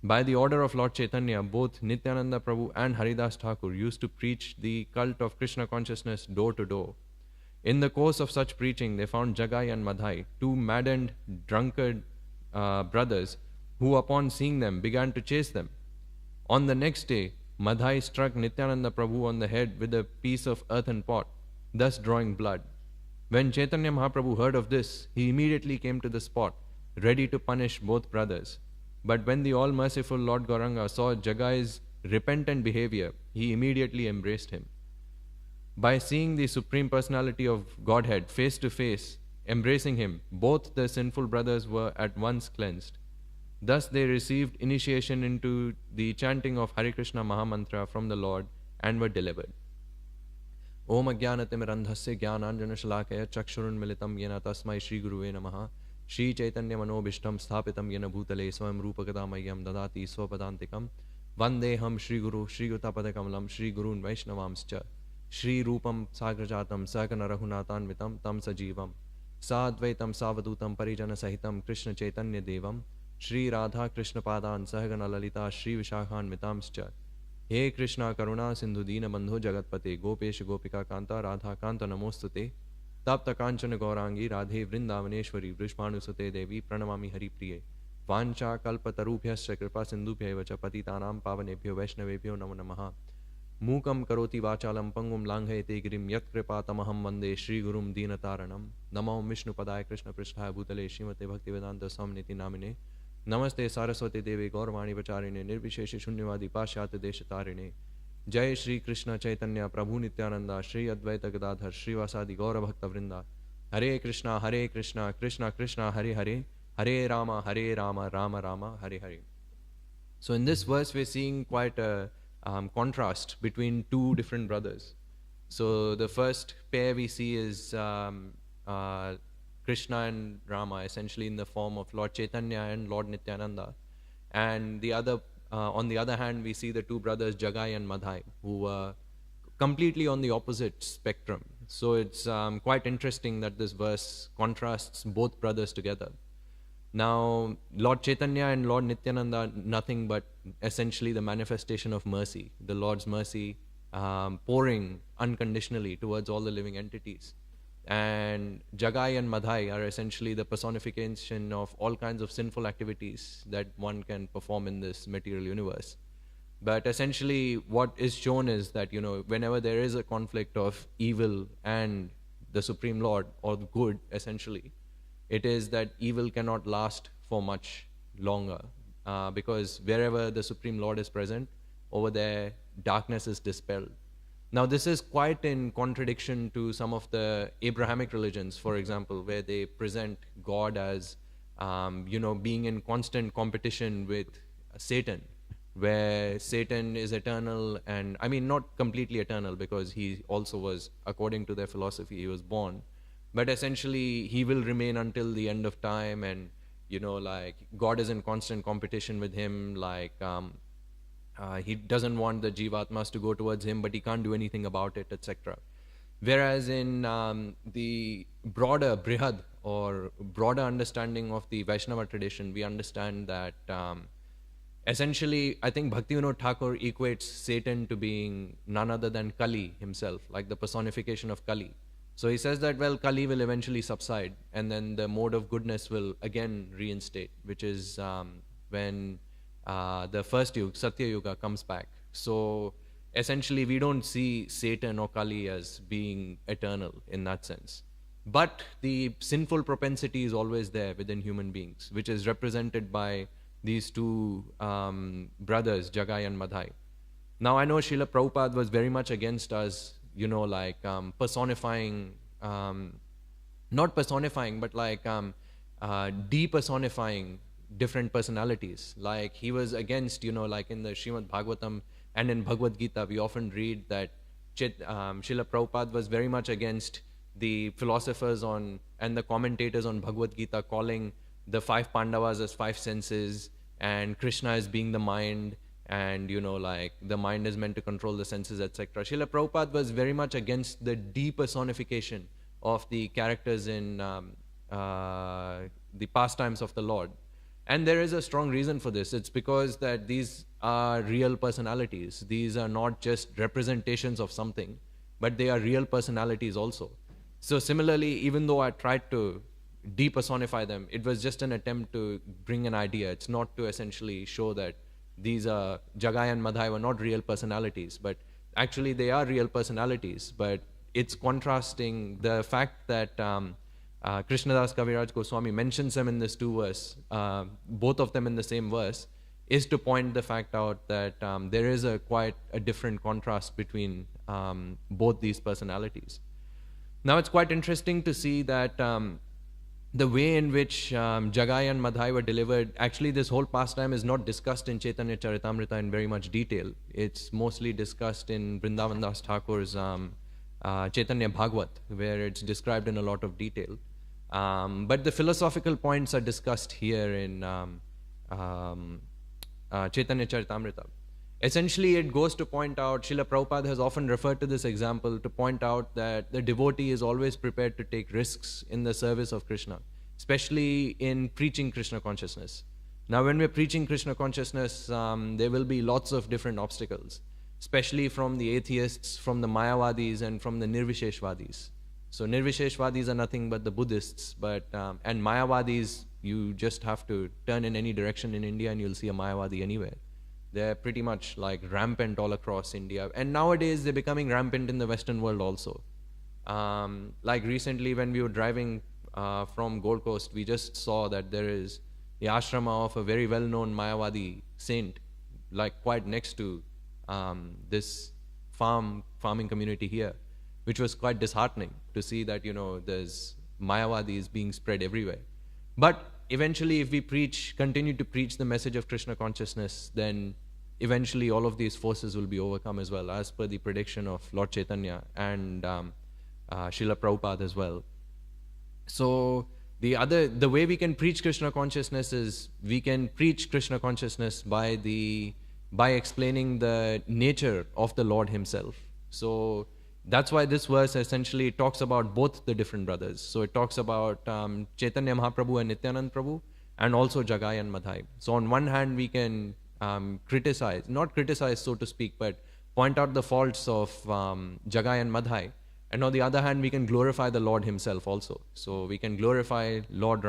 By the order of Lord Chaitanya, both Nityananda Prabhu and Haridas Thakur used to preach the cult of Krishna consciousness door to door. In the course of such preaching, they found Jagai and Madhai, two maddened, drunkard brothers, who upon seeing them began to chase them. On the next day, Madhai struck Nityananda Prabhu on the head with a piece of earthen pot, thus drawing blood. When Chaitanya Mahaprabhu heard of this, he immediately came to the spot, ready to punish both brothers. But when the all-merciful Lord Gauranga saw Jagai's repentant behavior, he immediately embraced him. By seeing the Supreme Personality of Godhead face to face, embracing him, both the sinful brothers were at once cleansed. Thus they received initiation into the chanting of Hare Krishna Mahamantra from the Lord and were delivered. Om Ajnanatimrandhasya Jnananjanashalakaya Chakshurun Militam Yena Tasmai Shri Guruve Namaha Shri Chaitanya Manobishtam Sthapitam Yena Bhutale Swam Rupakadamayam Dadati Swapadantikam Vandeham Shri Guru Shri Gutapadakamalam Shri Gurun Vaishnavamscha Shri Rupam Sagrajatam Sakana Raghunathanvitam Tam Sajivam Sadvaitam Savadutam Parijana Sahitam Krishna Chaitanya Devam Shri Radha Krishna Padan Sahagana Lalita Shri Vishakhan Mitamscha हे कृष्णा करुणा सिंधु दीन बंधु जगतपते गोपेश गोपिका कांता राधा कांत नमोस्तुते तप्त कांचन गौरांगी राधे वृंदावनेश्वरी वृष्भानुसुते देवी प्रणमामि हरिप्रिये वाञ्छा कल्पतरुभ्यश्च कृपा सिन्धुभ्यैव च पतितानां पावनेभ्यो वैष्णवेभ्यो नमो नमः मूकं करोति वाचालं पंगुं लांघयते गिरिं यत्कृपातमहं वन्दे श्रीगुरुं दीनतारणं नमो विष्णुपदाय कृष्णपृष्ठाय भूतले श्रीमते भक्तिवेदांत स्वामिनिति नामिने नमस्ते सारस्वती देवी गौरवाणी प्रचारिणे निर्विशेष शून्यवादी पाश्चात्य देश तारिणे जय श्री कृष्ण चैतन्य प्रभु नित्यानंदा श्री अद्वैत गदाधर श्रीवासादि गौर भक्त वृंदा हरे Krishna Krishna Krishna Hare Hare Hare Ram Ram Ram Hare Hare. So in this verse we're seeing quite a contrast between two different brothers. So the first pair we see is Krishna and Rama, essentially in the form of Lord Chaitanya and Lord Nityananda. And the other, on the other hand, we see the two brothers Jagai and Madhai, who were completely on the opposite spectrum. So it's quite interesting that this verse contrasts both brothers together. Now, Lord Chaitanya and Lord Nityananda are nothing but essentially the manifestation of mercy, the Lord's mercy pouring unconditionally towards all the living entities. And Jagai and Madhai are essentially the personification of all kinds of sinful activities that one can perform in this material universe. But essentially what is shown is that, you know, whenever there is a conflict of evil and the Supreme Lord, or good essentially, it is that evil cannot last for much longer, because wherever the Supreme Lord is present, over there darkness is dispelled. Now this is quite in contradiction to some of the Abrahamic religions, for example, where they present God as being in constant competition with Satan, where Satan is eternal, and I mean not completely eternal, because he also was, according to their philosophy, he was born, but essentially he will remain until the end of time, and God is in constant competition with him, he doesn't want the Jivatmas to go towards him, but he can't do anything about it, etc. Whereas in the broader Brihad, or broader understanding of the Vaishnava tradition, we understand that essentially, I think Bhaktivinoda Thakur equates Satan to being none other than Kali himself, like the personification of Kali. So he says that, well, Kali will eventually subside, and then the mode of goodness will again reinstate, which is when the first Yuga, Satya Yuga, comes back. So essentially we don't see Satan or Kali as being eternal in that sense. But the sinful propensity is always there within human beings, which is represented by these two brothers, Jagai and Madhai. Now I know Srila Prabhupada was very much against us, personifying, not personifying, but depersonifying different personalities. Like he was against, like in the Srimad Bhagavatam and in Bhagavad Gita, we often read that Srila Prabhupada was very much against the philosophers and the commentators on Bhagavad Gita calling the 5 Pandavas as 5 senses, and Krishna as being the mind, and the mind is meant to control the senses, etc. Srila Prabhupada was very much against the depersonification of the characters in the pastimes of the Lord. And there is a strong reason for this. It's because that these are real personalities. These are not just representations of something, but they are real personalities also. So similarly, even though I tried to depersonify them, it was just an attempt to bring an idea. It's not to essentially show that these are Jagai and Madhai were not real personalities, but actually they are real personalities. But it's contrasting the fact that Krishnadas Kaviraj Goswami mentions them in this 2 verse, both of them in the same verse, is to point the fact out that there is quite a different contrast between both these personalities. Now it's quite interesting to see that the way in which Jagai and Madhai were delivered, actually this whole pastime is not discussed in Caitanya Caritamrita in very much detail. It's mostly discussed in Vrindavan Das Thakur's Caitanya Bhagavat, where it's described in a lot of detail. But the philosophical points are discussed here in Caitanya Caritamrita. Essentially, it goes to point out, Srila Prabhupada has often referred to this example to point out that the devotee is always prepared to take risks in the service of Krishna, especially in preaching Krishna consciousness. Now, when we're preaching Krishna consciousness, there will be lots of different obstacles. especially from the atheists, from the Mayavadis, and from the Nirvisheshvadis. So Nirvisheshvadis are nothing but the Buddhists, and Mayavadis, you just have to turn in any direction in India and you'll see a Mayavadi anywhere. They're pretty much like rampant all across India. And nowadays they're becoming rampant in the Western world also. Like recently when we were driving from Gold Coast, we just saw that there is the ashrama of a very well-known Mayavadi saint, like quite next to this farming community here, which was quite disheartening to see that, there's Mayavadis being spread everywhere. But eventually, if we continue to preach the message of Krishna consciousness, then eventually all of these forces will be overcome as well, as per the prediction of Lord Chaitanya and Srila Prabhupada as well. So the way we can preach Krishna consciousness is we can preach Krishna consciousness by explaining the nature of the Lord himself. So that's why this verse essentially talks about both the different brothers. So it talks about Chaitanya Mahaprabhu and Nityanand Prabhu, and also Jagai and Madhai. So on one hand, we can not criticize, so to speak, but point out the faults of Jagai and Madhai. And on the other hand, we can glorify the Lord himself also. So we can glorify Lord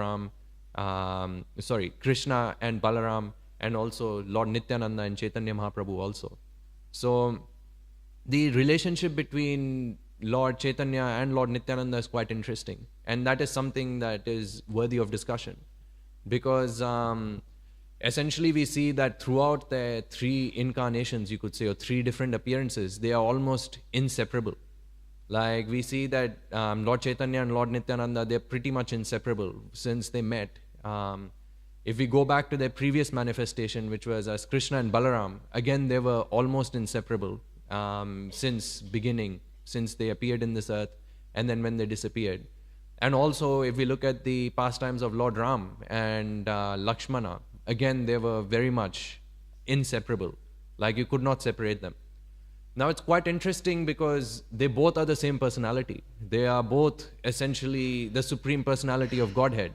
Krishna and Balaram, and also Lord Nityananda and Chaitanya Mahaprabhu also. So the relationship between Lord Chaitanya and Lord Nityananda is quite interesting. And that is something that is worthy of discussion. Because essentially we see that throughout their three incarnations, you could say, or three different appearances, they are almost inseparable. Like we see that Lord Chaitanya and Lord Nityananda, they're pretty much inseparable since they met. If we go back to their previous manifestation, which was as Krishna and Balaram, again they were almost inseparable since beginning, since they appeared in this earth, and then when they disappeared. And also, if we look at the pastimes of Lord Ram and Lakshmana, again they were very much inseparable. Like you could not separate them. Now it's quite interesting because they both are the same personality. They are both essentially the Supreme Personality of Godhead.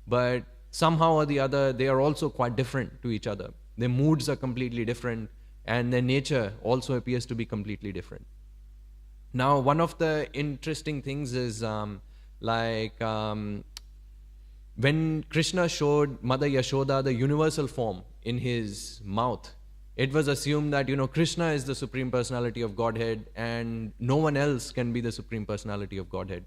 But somehow or the other, they are also quite different to each other. Their moods are completely different, and their nature also appears to be completely different. Now, one of the interesting things is when Krishna showed Mother Yashoda the universal form in his mouth, it was assumed that, Krishna is the Supreme Personality of Godhead and no one else can be the Supreme Personality of Godhead.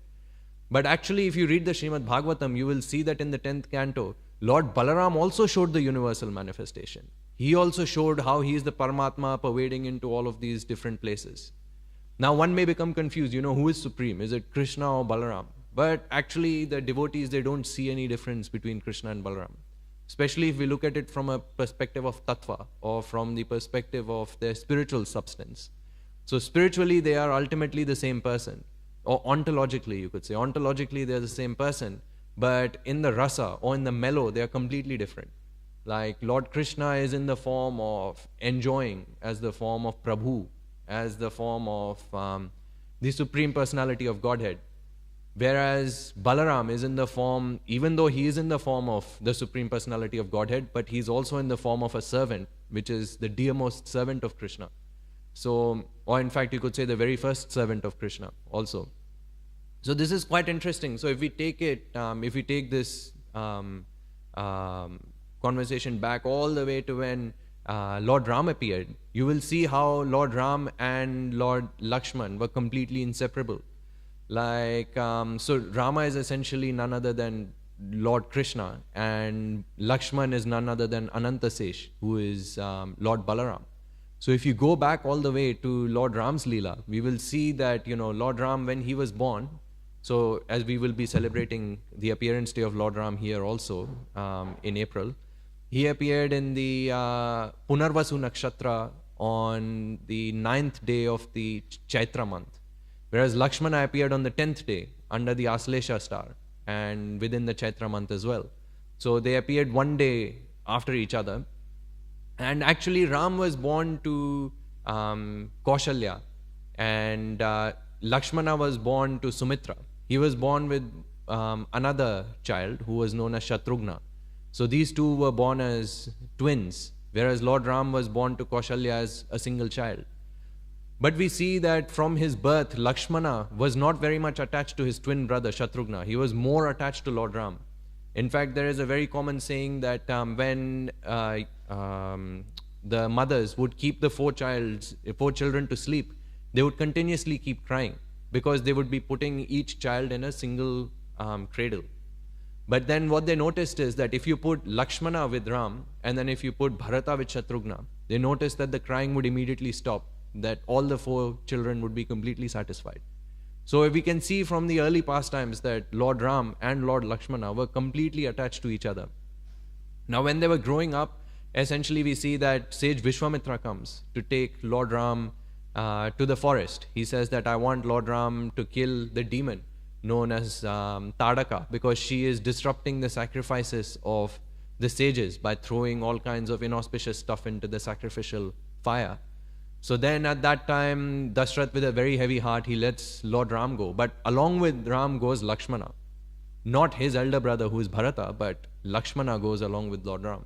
But actually, if you read the Srimad Bhagavatam, you will see that in the 10th canto, Lord Balaram also showed the universal manifestation. He also showed how he is the Paramatma pervading into all of these different places. Now, one may become confused, who is supreme? Is it Krishna or Balaram? But actually, the devotees, they don't see any difference between Krishna and Balaram. Especially if we look at it from a perspective of tattva, or from the perspective of their spiritual substance. So spiritually, they are ultimately the same person. Or ontologically, you could say. Ontologically, they are the same person. But in the rasa, or in the mellow, they are completely different. Like Lord Krishna is in the form of enjoying, as the form of Prabhu, as the form of the Supreme Personality of Godhead. Whereas Balaram is in the form, even though he is in the form of the Supreme Personality of Godhead, but he's also in the form of a servant, which is the dearmost servant of Krishna. So, or in fact, you could say the very first servant of Krishna also. So this is quite interesting. So if we take this conversation back all the way to when Lord Ram appeared, you will see how Lord Ram and Lord Lakshman were completely inseparable. So Rama is essentially none other than Lord Krishna, and Lakshman is none other than Anantasesh, who is Lord Balaram. So if you go back all the way to Lord Ram's Leela, we will see that, Lord Ram, when he was born, so as we will be celebrating the appearance day of Lord Ram here also in April, he appeared in the Punarvasu Nakshatra on the 9th day of the Chaitra month. Whereas Lakshmana appeared on the 10th day under the Aslesha star and within the Chaitra month as well. So they appeared one day after each other. And actually Ram was born to Kaushalya, and Lakshmana was born to Sumitra. He was born with another child who was known as Shatrughna. So these two were born as twins, whereas Lord Ram was born to Kaushalya as a single child. But we see that from his birth, Lakshmana was not very much attached to his twin brother Shatrughna. He was more attached to Lord Ram. In fact, there is a very common saying that when the mothers would keep the four children to sleep, they would continuously keep crying because they would be putting each child in a single cradle. But then what they noticed is that if you put Lakshmana with Ram and then if you put Bharata with Shatrughna, they noticed that the crying would immediately stop, that all the four children would be completely satisfied. So we can see from the early pastimes that Lord Ram and Lord Lakshmana were completely attached to each other. Now when they were growing up, essentially we see that sage Vishwamitra comes to take Lord Ram to the forest. He says that I want Lord Ram to kill the demon known as Tadaka, because she is disrupting the sacrifices of the sages by throwing all kinds of inauspicious stuff into the sacrificial fire. So then at that time, Dashrath with a very heavy heart, he lets Lord Ram go. But along with Ram goes Lakshmana. Not his elder brother who is Bharata, but Lakshmana goes along with Lord Ram.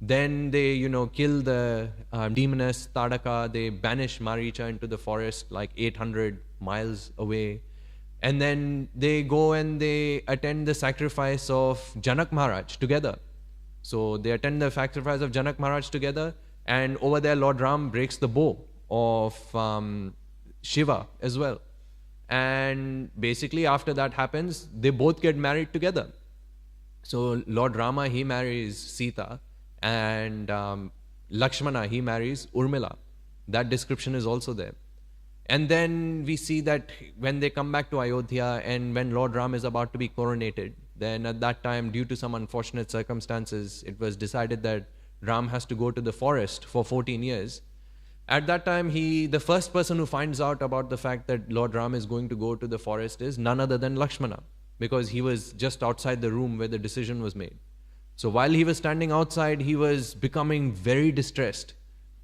Then they, kill the demoness Tadaka. They banish Maricha into the forest like 800 miles away. And then they go and they attend the sacrifice of Janak Maharaj together. So they attend the sacrifice of Janak Maharaj together. And over there, Lord Ram breaks the bow of Shiva as well. And basically, after that happens, they both get married together. So Lord Rama, he marries Sita, and Lakshmana, he marries Urmila. That description is also there. And then we see that when they come back to Ayodhya and when Lord Ram is about to be coronated, then at that time, due to some unfortunate circumstances, it was decided that Ram has to go to the forest for 14 years. At that time, the first person who finds out about the fact that Lord Ram is going to go to the forest is none other than Lakshmana, because he was just outside the room where the decision was made. So while he was standing outside, he was becoming very distressed.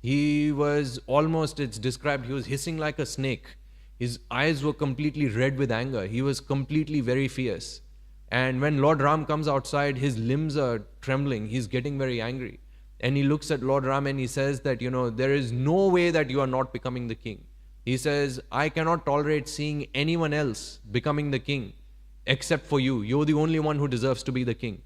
He was almost, it's described, he was hissing like a snake. His eyes were completely red with anger. He was completely very fierce. And when Lord Ram comes outside, his limbs are trembling. He's getting very angry. And he looks at Lord Ram and he says that, there is no way that you are not becoming the king. He says, I cannot tolerate seeing anyone else becoming the king except for you. You're the only one who deserves to be the king.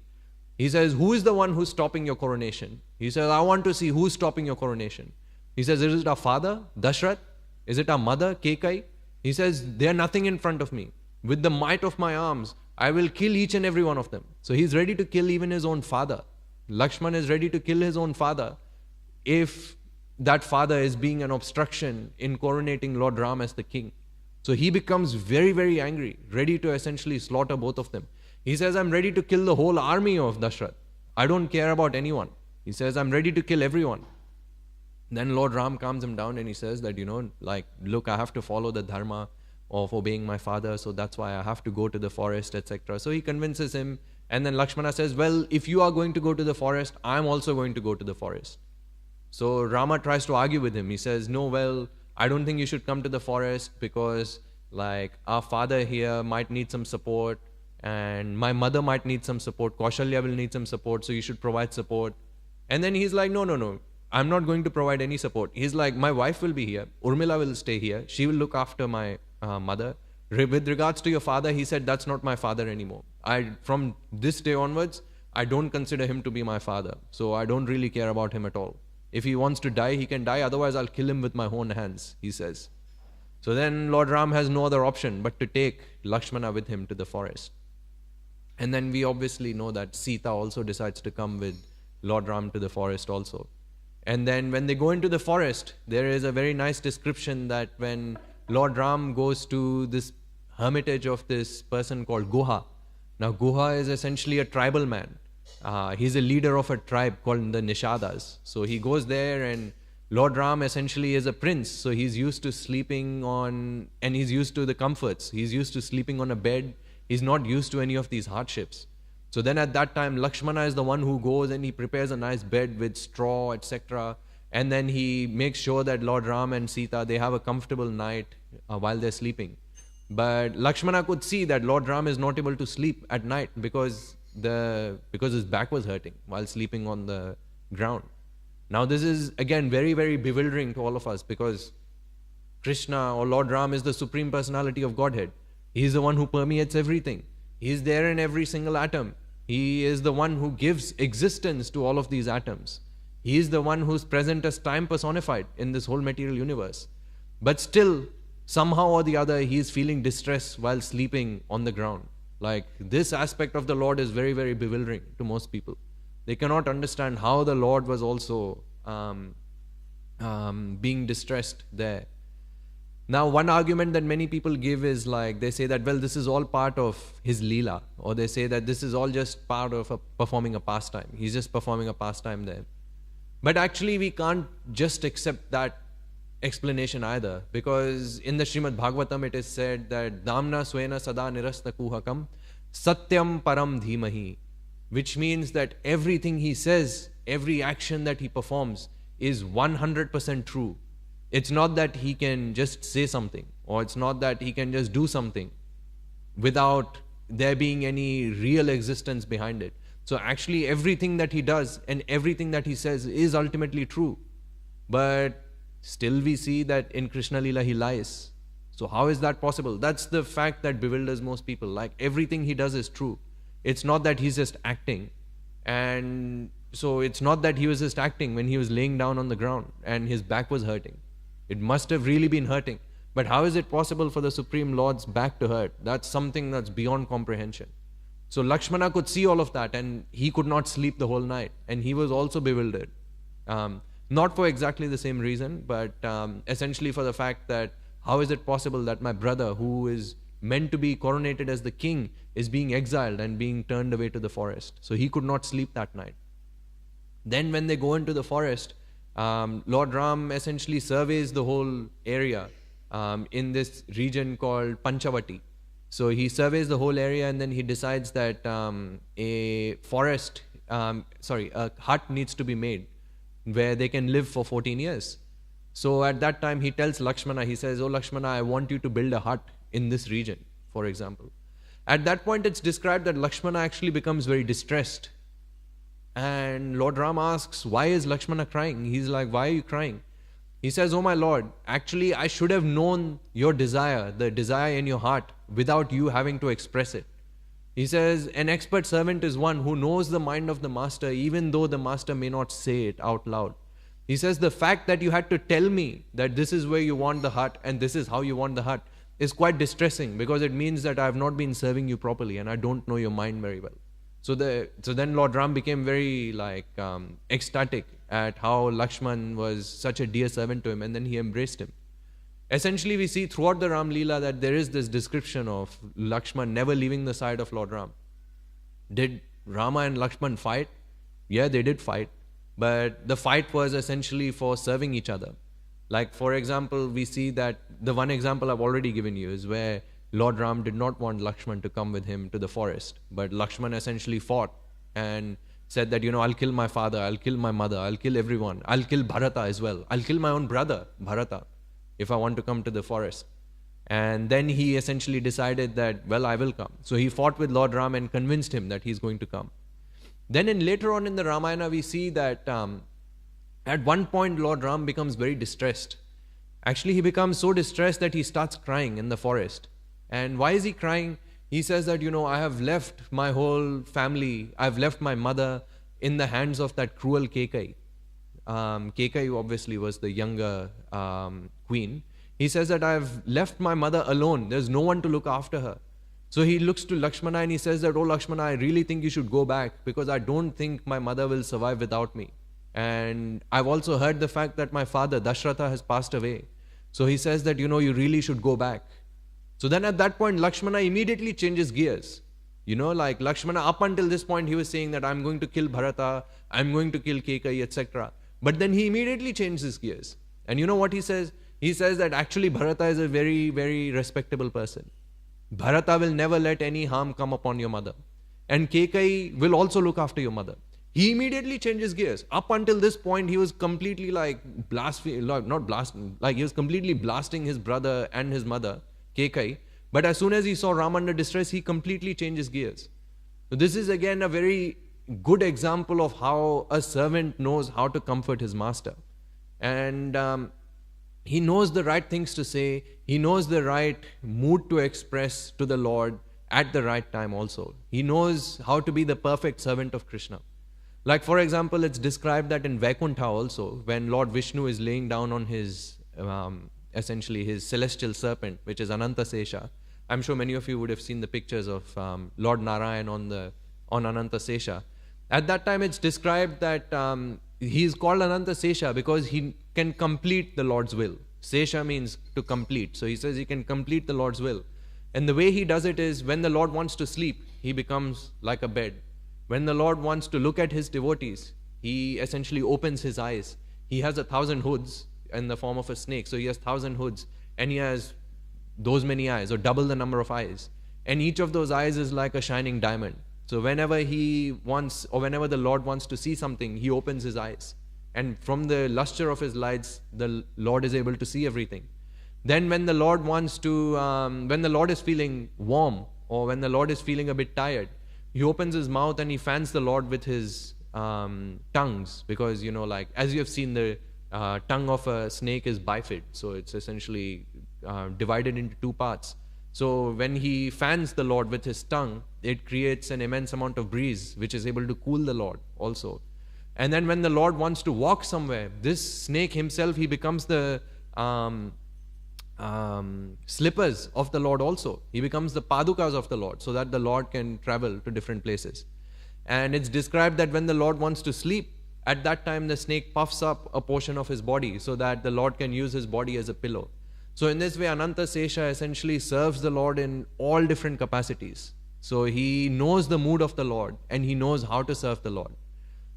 He says, who is the one who's stopping your coronation? He says, I want to see who's stopping your coronation. He says, is it our father, Dashrath? Is it our mother, Kekai? He says, they are nothing in front of me. With the might of my arms, I will kill each and every one of them. So he's ready to kill even his own father. Lakshman is ready to kill his own father if that father is being an obstruction in coronating Lord Ram as the king. So he becomes very, very angry, ready to essentially slaughter both of them. He says, I'm ready to kill the whole army of Dashrath. I don't care about anyone. He says, I'm ready to kill everyone. Then Lord Ram calms him down and he says that, look, I have to follow the dharma of obeying my father, so that's why I have to go to the forest, etc. So he convinces him, and then Lakshmana says, well, if you are going to go to the forest, I'm also going to go to the forest. So Rama tries to argue with him. He says, no, well, I don't think you should come to the forest because our father here might need some support and my mother might need some support. Kaushalya will need some support, so you should provide support. And then he's like, no, I'm not going to provide any support. He's like, my wife will be here. Urmila will stay here. She will look after my mother. With regards to your father, he said, that's not my father anymore. From this day onwards, I don't consider him to be my father. So I don't really care about him at all. If he wants to die, he can die. Otherwise, I'll kill him with my own hands, he says. So then Lord Ram has no other option but to take Lakshmana with him to the forest. And then we obviously know that Sita also decides to come with Lord Ram to the forest also. And then when they go into the forest, there is a very nice description that when Lord Ram goes to this hermitage of this person called Guha. Now Guha is essentially a tribal man. He's a leader of a tribe called the Nishadas. So he goes there, and Lord Ram essentially is a prince. So he's used to sleeping on, and he's used to the comforts. He's used to sleeping on a bed. He's not used to any of these hardships. So then at that time, Lakshmana is the one who goes and he prepares a nice bed with straw, etc. And then he makes sure that Lord Ram and Sita, they have a comfortable night while they're sleeping. But Lakshmana could see that Lord Ram is not able to sleep at night because his back was hurting while sleeping on the ground. Now this is again very, very bewildering to all of us, because Krishna or Lord Ram is the Supreme Personality of Godhead. He is the one who permeates everything. He is there in every single atom. He is the one who gives existence to all of these atoms. He is the one who is present as time personified in this whole material universe. But still, somehow or the other, he is feeling distress while sleeping on the ground. Like, this aspect of the Lord is very, very bewildering to most people. They cannot understand how the Lord was also being distressed there. Now, one argument that many people give is like, they say that, well, this is all part of his Leela, or they say that this is all just part of performing a pastime. He's just performing a pastime there. But actually, we can't just accept that explanation either, because in the Srimad Bhagavatam it is said that Damna Swena Sada Nirasta Kuhakam Satyam Param Dhimahi, which means that everything he says, every action that he performs is 100% true. It's not that he can just say something, or it's not that he can just do something without there being any real existence behind it. So actually everything that he does and everything that he says is ultimately true. But still we see that in Krishna Leela he lies. So how is that possible? That's the fact that bewilders most people. Like, everything he does is true. It's not that he's just acting. And so it's not that he was just acting when he was laying down on the ground and his back was hurting. It must have really been hurting. But how is it possible for the Supreme Lord's back to hurt? That's something that's beyond comprehension. So Lakshmana could see all of that, and he could not sleep the whole night. And he was also bewildered. Not for exactly the same reason, but essentially for the fact that how is it possible that my brother, who is meant to be coronated as the king, is being exiled and being turned away to the forest? So he could not sleep that night. Then when they go into the forest, Lord Ram essentially surveys the whole area in this region called Panchavati. So he surveys the whole area, and then he decides that a hut needs to be made where they can live for 14 years. So at that time he tells Lakshmana, he says, "Oh Lakshmana, I want you to build a hut in this region," for example. At that point it's described that Lakshmana actually becomes very distressed. And Lord Ram asks, why is Lakshmana crying? He's like, why are you crying? He says, "Oh my Lord, actually I should have known your desire, the desire in your heart, without you having to express it." He says, an expert servant is one who knows the mind of the master, even though the master may not say it out loud. He says, the fact that you had to tell me that this is where you want the hut and this is how you want the hut is quite distressing, because it means that I have not been serving you properly and I don't know your mind very well. So then Lord Ram became very ecstatic at how Lakshman was such a dear servant to him, and then he embraced him. Essentially, we see throughout the Ram Leela that there is this description of Lakshman never leaving the side of Lord Ram. Did Rama and Lakshman fight? Yeah, they did fight. But the fight was essentially for serving each other. Like, for example, we see that the one example I've already given you is where Lord Ram did not want Lakshman to come with him to the forest. But Lakshman essentially fought and said that, I'll kill my father, I'll kill my mother, I'll kill everyone, I'll kill Bharata as well. I'll kill my own brother, Bharata, if I want to come to the forest. And then he essentially decided that, well, I will come. So he fought with Lord Ram and convinced him that he's going to come. Then later on in the Ramayana, we see that at one point Lord Ram becomes very distressed. Actually, he becomes so distressed that he starts crying in the forest. And why is he crying? He says that, I have left my whole family, I've left my mother in the hands of that cruel Kekai. Kekai obviously was the younger queen. He says that I've left my mother alone. There's no one to look after her. So he looks to Lakshmana and he says that, "Oh Lakshmana, I really think you should go back, because I don't think my mother will survive without me. And I've also heard the fact that my father, Dashratha, has passed away. So he says that, you really should go back." So then at that point, Lakshmana immediately changes gears. Like Lakshmana, up until this point, he was saying that I'm going to kill Bharata, I'm going to kill Kekai, etc. But then he immediately changed his gears. And you know what he says? He says that actually Bharata is a very, very respectable person. Bharata will never let any harm come upon your mother. And Kekai will also look after your mother. He immediately changes gears. Up until this point, he was completely he was completely blasting his brother and his mother, Kekai. But as soon as he saw Ram under distress, he completely changes gears. So this is again a very good example of how a servant knows how to comfort his master. And he knows the right things to say, he knows the right mood to express to the Lord at the right time also. He knows how to be the perfect servant of Krishna. Like for example, it's described that in Vaikuntha also, when Lord Vishnu is laying down on his, essentially his celestial serpent, which is Anantasesha. I'm sure many of you would have seen the pictures of Lord Narayan on Anantasesha. At that time it's described that he is called Anantasesha because he can complete the Lord's will. Sesha means to complete. So he says he can complete the Lord's will. And the way he does it is when the Lord wants to sleep, he becomes like a bed. When the Lord wants to look at his devotees, he essentially opens his eyes. He has 1,000 hoods in the form of a snake. So he has 1,000 hoods and he has those many eyes, or double the number of eyes. And each of those eyes is like a shining diamond. So whenever he wants, or whenever the Lord wants to see something, he opens his eyes. And from the luster of his lights, the Lord is able to see everything. Then when the Lord wants to, when the Lord is feeling warm, or when the Lord is feeling a bit tired, he opens his mouth and he fans the Lord with his tongues. Because, you know, like, as you have seen, the tongue of a snake is bifid. So it's essentially divided into two parts. So when he fans the Lord with his tongue, it creates an immense amount of breeze, which is able to cool the Lord also. And then when the Lord wants to walk somewhere, this snake himself, he becomes the slippers of the Lord also. He becomes the padukas of the Lord, so that the Lord can travel to different places. And it's described that when the Lord wants to sleep, at that time the snake puffs up a portion of his body so that the Lord can use his body as a pillow. So in this way, Anantasesha essentially serves the Lord in all different capacities. So he knows the mood of the Lord and he knows how to serve the Lord.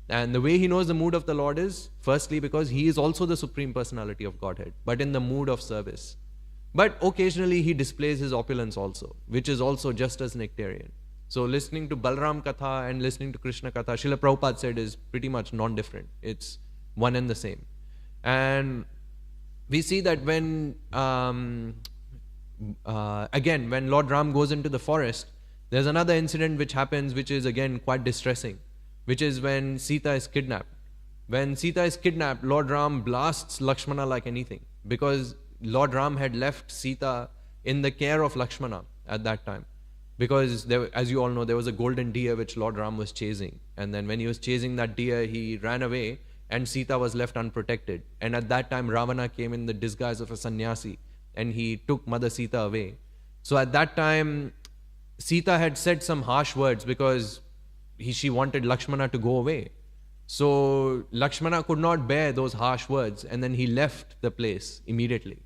And the way he knows the mood of the Lord is, firstly, because he is also the Supreme Personality of Godhead, but in the mood of service. But occasionally he displays his opulence also, which is also just as nectarian. So listening to Balram Katha and listening to Krishna Katha, Srila Prabhupada said, is pretty much non-different. It's one and the same. And we see that when, again, when Lord Ram goes into the forest, there's another incident which happens, which is again quite distressing, which is when Sita is kidnapped. When Sita is kidnapped, Lord Ram blasts Lakshmana like anything, because Lord Ram had left Sita in the care of Lakshmana at that time. Because, there, as you all know, there was a golden deer which Lord Ram was chasing. And then when he was chasing that deer, he ran away and Sita was left unprotected. And at that time, Ravana came in the disguise of a sannyasi and he took Mother Sita away. So at that time, Sita had said some harsh words because she wanted Lakshmana to go away. So Lakshmana could not bear those harsh words and then he left the place immediately.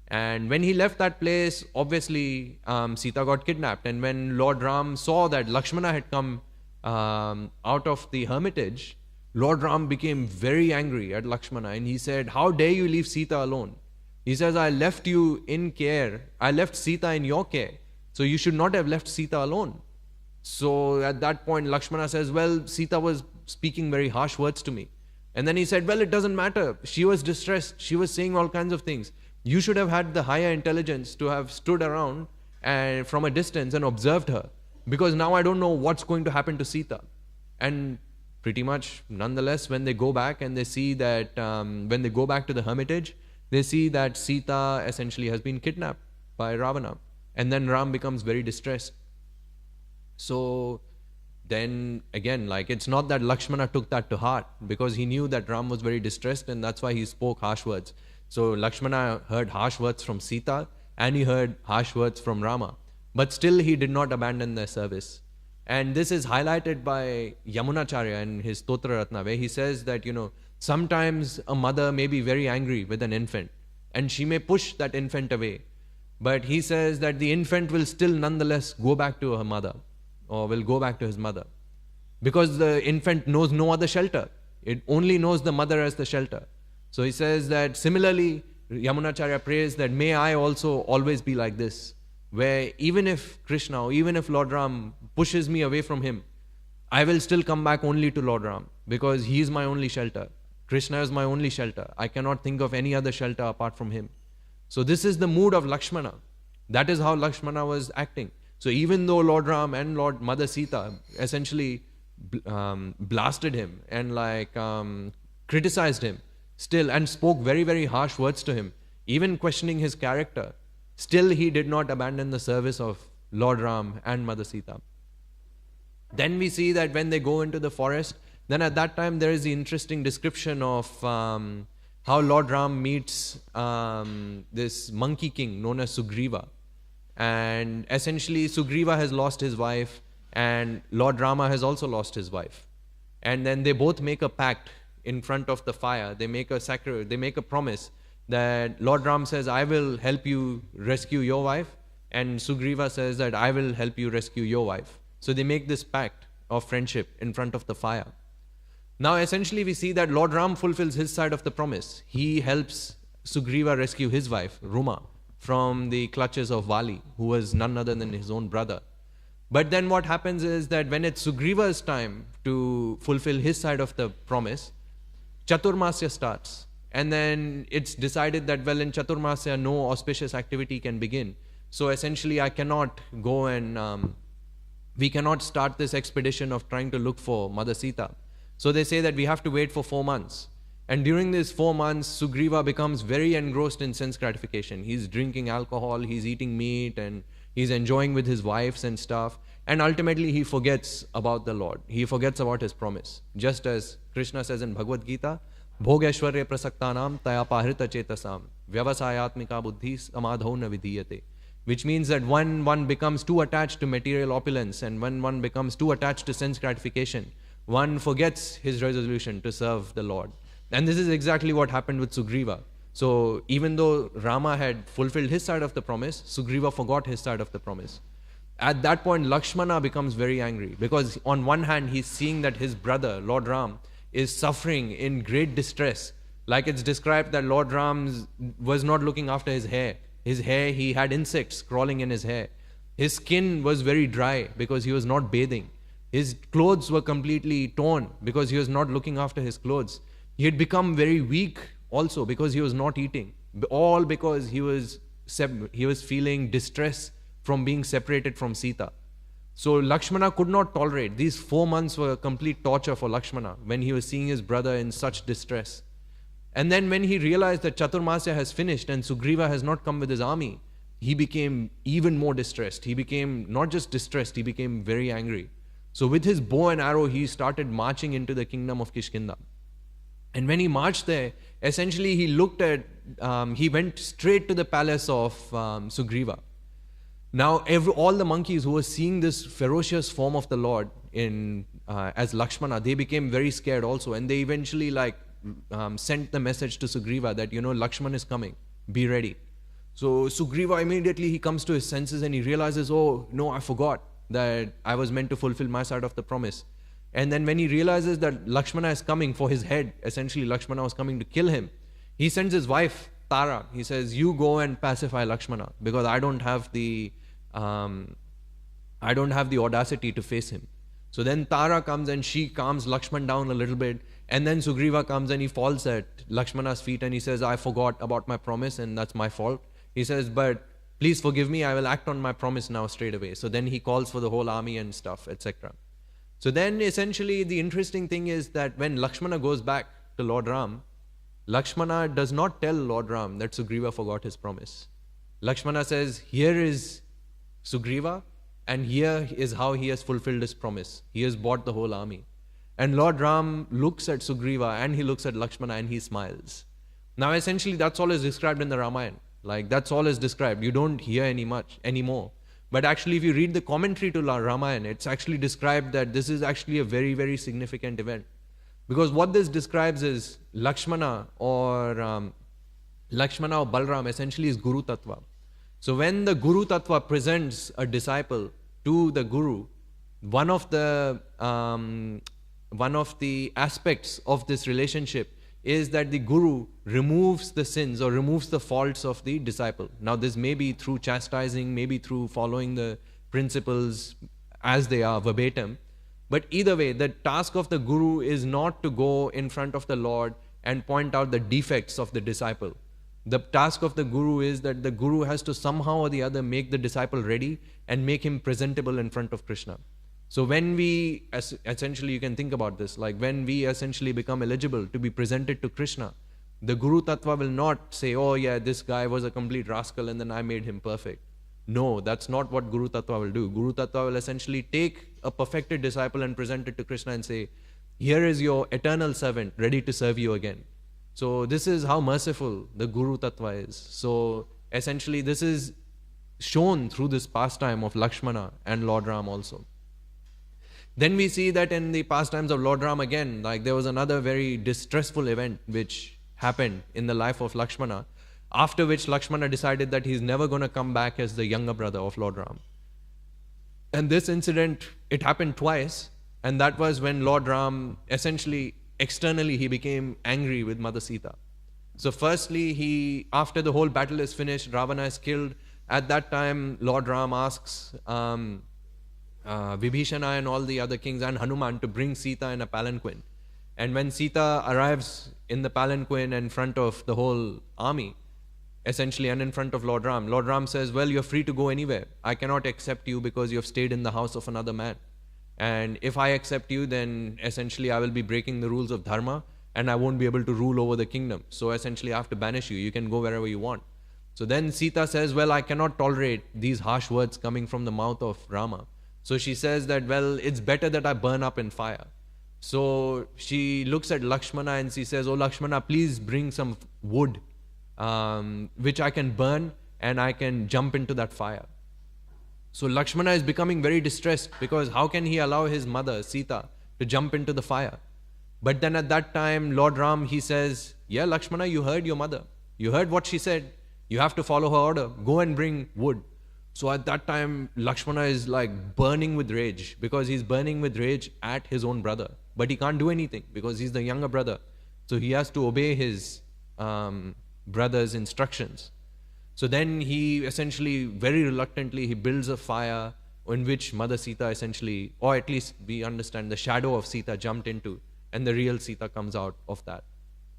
And when he left that place, obviously Sita got kidnapped. And when Lord Ram saw that Lakshmana had come out of the hermitage, Lord Ram became very angry at Lakshmana and he said, "How dare you leave Sita alone?" He says, "I left you in care. I left Sita in your care. So you should not have left Sita alone." So at that point, Lakshmana says, "Well, Sita was speaking very harsh words to me." And then he said, "Well, it doesn't matter. She was distressed. She was saying all kinds of things. You should have had the higher intelligence to have stood around and from a distance and observed her. Because now I don't know what's going to happen to Sita." And pretty much, nonetheless, when they go back and they see that, when they go back to the hermitage, they see that Sita essentially has been kidnapped by Ravana. And then Ram becomes very distressed. So then again, like, it's not that Lakshmana took that to heart, because he knew that Ram was very distressed and that's why he spoke harsh words. So Lakshmana heard harsh words from Sita and he heard harsh words from Rama. But still he did not abandon their service. And this is highlighted by Yamunacharya in his Stotra Ratna, where he says that, sometimes a mother may be very angry with an infant and she may push that infant away. But he says that the infant will still nonetheless go back to her mother, or will go back to his mother, because the infant knows no other shelter. It only knows the mother as the shelter. So he says that similarly, Yamunacharya prays that may I also always be like this, where even if Krishna, or even if Lord Ram pushes me away from him, I will still come back only to Lord Ram, because he is my only shelter. Krishna is my only shelter. I cannot think of any other shelter apart from him. So this is the mood of Lakshmana. That is how Lakshmana was acting. So even though Lord Ram and Lord Mother Sita essentially blasted him and criticized him still and spoke very, very harsh words to him, even questioning his character, still he did not abandon the service of Lord Ram and Mother Sita. Then we see that when they go into the forest, then at that time there is the interesting description of how Lord Ram meets this monkey king known as Sugriva. And essentially Sugriva has lost his wife and Lord Rama has also lost his wife. And then they both make a pact in front of the fire. They make a promise that Lord Ram says, I will help you rescue your wife, and Sugriva says that I will help you rescue your wife. So they make this pact of friendship in front of the fire. Now essentially we see that Lord Ram fulfills his side of the promise. He helps Sugriva rescue his wife, Ruma, from the clutches of Vali, who was none other than his own brother. But then what happens is that when it's Sugriva's time to fulfill his side of the promise, Chaturmasya starts. And then it's decided that, well, in Chaturmasya, no auspicious activity can begin. So essentially I cannot go and we cannot start this expedition of trying to look for Mother Sita. So they say that we have to wait for 4 months. And during these 4 months, Sugriva becomes very engrossed in sense gratification. He's drinking alcohol, he's eating meat, and he's enjoying with his wives and stuff. And ultimately he forgets about the Lord. He forgets about his promise. Just as Krishna says in Bhagavad Gita, Bhogeshwarya prasaktanam taya pahrita chetasam vyavasayatmika buddhi samadho na vidhiyate. Which means that when one becomes too attached to material opulence and when one becomes too attached to sense gratification, one forgets his resolution to serve the Lord. And this is exactly what happened with Sugriva. So even though Rama had fulfilled his side of the promise, Sugriva forgot his side of the promise. At that point, Lakshmana becomes very angry because on one hand, he's seeing that his brother, Lord Ram, is suffering in great distress. Like it's described that Lord Ram was not looking after his hair. His hair, he had insects crawling in his hair. His skin was very dry because he was not bathing. His clothes were completely torn because he was not looking after his clothes. He had become very weak also because he was not eating. All because he was feeling distress from being separated from Sita. So Lakshmana could not tolerate. These 4 months were complete torture for Lakshmana when he was seeing his brother in such distress. And then when he realized that Chaturmasya has finished and Sugriva has not come with his army, he became even more distressed. He became not just distressed, he became very angry. So with his bow and arrow, he started marching into the kingdom of Kishkinda. And when he marched there, essentially he went straight to the palace of Sugriva. Now all the monkeys who were seeing this ferocious form of the Lord as Lakshmana, they became very scared also. And they eventually sent the message to Sugriva that, Lakshman is coming, be ready. So Sugriva immediately, he comes to his senses and he realizes, oh no, I forgot that I was meant to fulfill my side of the promise. And then when he realizes that Lakshmana is coming for his head, essentially Lakshmana was coming to kill him, he sends his wife, Tara. He says, you go and pacify Lakshmana because I don't have the audacity to face him. So then Tara comes and she calms Lakshman down a little bit. And then Sugriva comes and he falls at Lakshmana's feet and he says, I forgot about my promise and that's my fault. He says, but please forgive me, I will act on my promise now straight away. So then he calls for the whole army and stuff, etc. So then essentially the interesting thing is that when Lakshmana goes back to Lord Ram, Lakshmana does not tell Lord Ram that Sugriva forgot his promise. Lakshmana says, here is Sugriva and here is how he has fulfilled his promise. He has bought the whole army. And Lord Ram looks at Sugriva and he looks at Lakshmana and he smiles. Now essentially that's all is described in the Ramayana. That's all is described. You don't hear anymore. But actually if you read the commentary to Ramayana, it's actually described that this is actually a very, very significant event. Because what this describes is Lakshmana or Balram essentially is Guru Tattva. So when the Guru Tattva presents a disciple to the Guru, one of the aspects of this relationship is that the Guru removes the sins or removes the faults of the disciple. Now this may be through chastising, maybe through following the principles as they are verbatim. But either way, the task of the Guru is not to go in front of the Lord and point out the defects of the disciple. The task of the Guru is that the Guru has to somehow or the other make the disciple ready and make him presentable in front of Krishna. So when we, essentially you can think about this, when we essentially become eligible to be presented to Krishna, The Guru Tattva will not say, oh yeah, this guy was a complete rascal and then I made him perfect. No, that's not what Guru Tattva will do. Guru Tattva will essentially take a perfected disciple and present it to Krishna and say, here is your eternal servant ready to serve you again. So this is how merciful the Guru Tattva is. So essentially this is shown through this pastime of Lakshmana and Lord Ram also. Then we see that in the pastimes of Lord Ram again, like there was another very distressful event which happened in the life of Lakshmana, after which Lakshmana decided that he's never going to come back as the younger brother of Lord Ram. And this incident, it happened twice, and that was when Lord Ram, essentially, externally, he became angry with Mother Sita. So firstly, after the whole battle is finished, Ravana is killed. At that time, Lord Ram asks Vibhishana and all the other kings and Hanuman to bring Sita in a palanquin. And when Sita arrives in the palanquin in front of the whole army, essentially, and in front of Lord Ram says, well, you're free to go anywhere. I cannot accept you because you have stayed in the house of another man. And if I accept you, then essentially I will be breaking the rules of dharma and I won't be able to rule over the kingdom. So essentially I have to banish you. You can go wherever you want. So then Sita says, well, I cannot tolerate these harsh words coming from the mouth of Rama. So she says that, well, it's better that I burn up in fire. So she looks at Lakshmana and she says, oh Lakshmana, please bring some wood which I can burn and I can jump into that fire. So Lakshmana is becoming very distressed because how can he allow his mother Sita to jump into the fire? But then at that time Lord Ram, he says, yeah Lakshmana, you heard your mother. You heard what she said. You have to follow her order. Go and bring wood. So at that time Lakshmana is like burning with rage because he's burning with rage at his own brother. But he can't do anything because he's the younger brother. So he has to obey his brother's instructions. So then he essentially, very reluctantly, he builds a fire in which Mother Sita essentially, or at least we understand the shadow of Sita jumped into, and the real Sita comes out of that.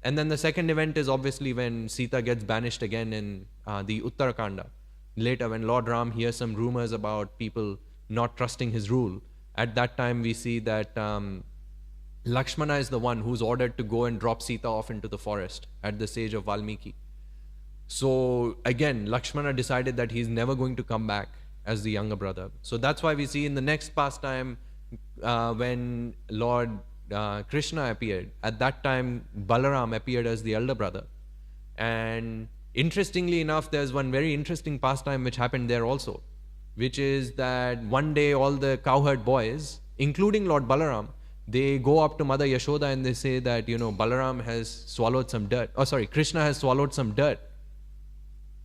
And then the second event is obviously when Sita gets banished again in the Uttarakanda. Later when Lord Ram hears some rumors about people not trusting his rule, at that time we see that Lakshmana is the one who's ordered to go and drop Sita off into the forest at the sage of Valmiki. So again, Lakshmana decided that he's never going to come back as the younger brother. So that's why we see in the next pastime when Lord Krishna appeared, at that time Balaram appeared as the elder brother. And interestingly enough, there's one very interesting pastime which happened there also, which is that one day all the cowherd boys, including Lord Balaram, they go up to Mother Yashoda and they say that, Balaram has swallowed some dirt. Oh, sorry, Krishna has swallowed some dirt.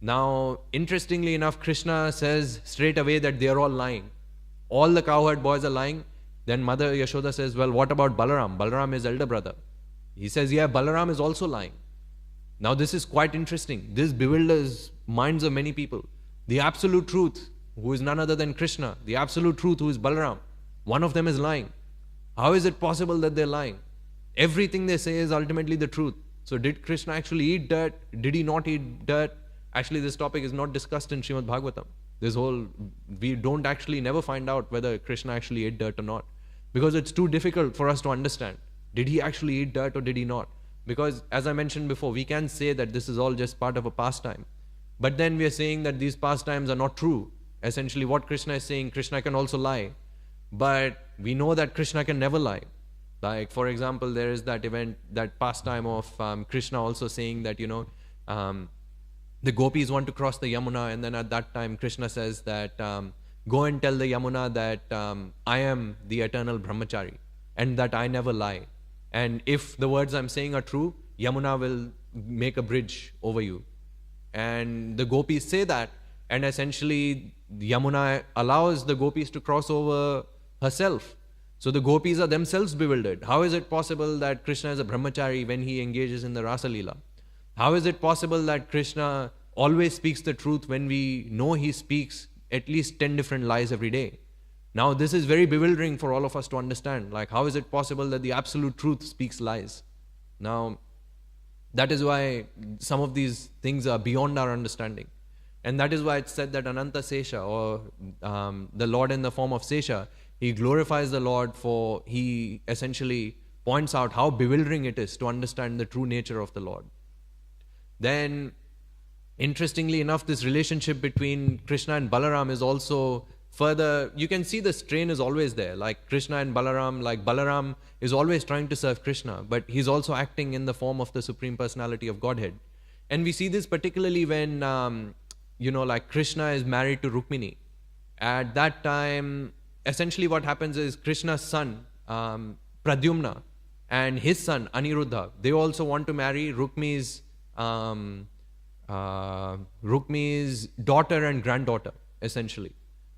Now, interestingly enough, Krishna says straight away that they are all lying. All the cowherd boys are lying. Then Mother Yashoda says, well, what about Balaram? Balaram is elder brother. He says, yeah, Balaram is also lying. Now, this is quite interesting. This bewilders minds of many people. The absolute truth, who is none other than Krishna, the absolute truth, who is Balaram, one of them is lying. How is it possible that they're lying? Everything they say is ultimately the truth. So did Krishna actually eat dirt? Did he not eat dirt? Actually, this topic is not discussed in Srimad Bhagavatam. We don't actually never find out whether Krishna actually ate dirt or not. Because it's too difficult for us to understand. Did he actually eat dirt or did he not? Because as I mentioned before, we can say that this is all just part of a pastime. But then we are saying that these pastimes are not true. Essentially what Krishna is saying, Krishna can also lie. But we know that Krishna can never lie. Like for example, there is that event, that pastime of Krishna also saying that, the gopis want to cross the Yamuna, and then at that time Krishna says that go and tell the Yamuna that I am the eternal brahmachari and that I never lie. And if the words I'm saying are true, Yamuna will make a bridge over you. And the gopis say that, and essentially Yamuna allows the gopis to cross over herself. So the gopis are themselves bewildered. How is it possible that Krishna is a brahmachari when he engages in the Rasa Leela? How is it possible that Krishna always speaks the truth when we know he speaks at least 10 different lies every day? Now this is very bewildering for all of us to understand. Like, how is it possible that the absolute truth speaks lies? Now, that is why some of these things are beyond our understanding. And that is why it's said that Ananta Sesha, or the Lord in the form of Sesha, he glorifies the Lord for, he essentially points out how bewildering it is to understand the true nature of the Lord. Then, interestingly enough, this relationship between Krishna and Balaram is also further, you can see the strain is always there. Like Krishna and Balaram, like Balaram is always trying to serve Krishna, but he's also acting in the form of the Supreme Personality of Godhead. And we see this particularly when, like Krishna is married to Rukmini. At that time, essentially what happens is Krishna's son, Pradyumna, and his son, Aniruddha, they also want to marry Rukmi's daughter and granddaughter, essentially.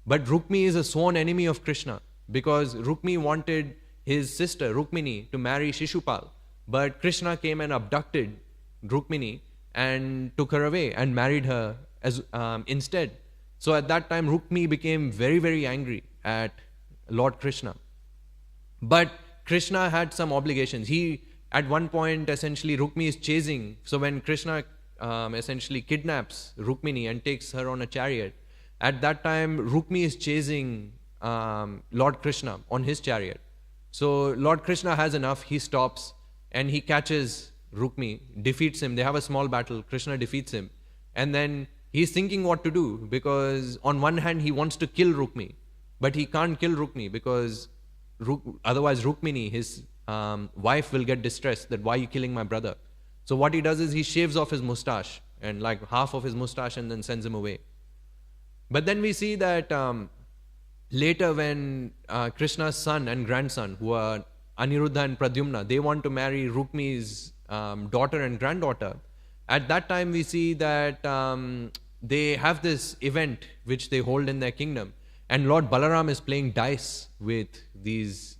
But Rukmi is a sworn enemy of Krishna because Rukmi wanted his sister, Rukmini, to marry Shishupal. But Krishna came and abducted Rukmini and took her away and married her as instead. So at that time, Rukmi became very, very angry at Lord Krishna. But Krishna had some obligations. He, at one point, essentially, Rukmi is chasing. So when Krishna essentially kidnaps Rukmini and takes her on a chariot, at that time, Rukmi is chasing Lord Krishna on his chariot. So Lord Krishna has enough. He stops and he catches Rukmi, defeats him. They have a small battle. Krishna defeats him. And then he's thinking what to do because on one hand, he wants to kill Rukmi, but he can't kill Rukmi because otherwise Rukmini, his wife, will get distressed that why are you killing my brother? So what he does is he shaves off his mustache and like half of his mustache and then sends him away. But then we see that later when Krishna's son and grandson, who are Aniruddha and Pradyumna, they want to marry Rukmi's daughter and granddaughter. At that time we see that they have this event which they hold in their kingdom. And Lord Balaram is playing dice with these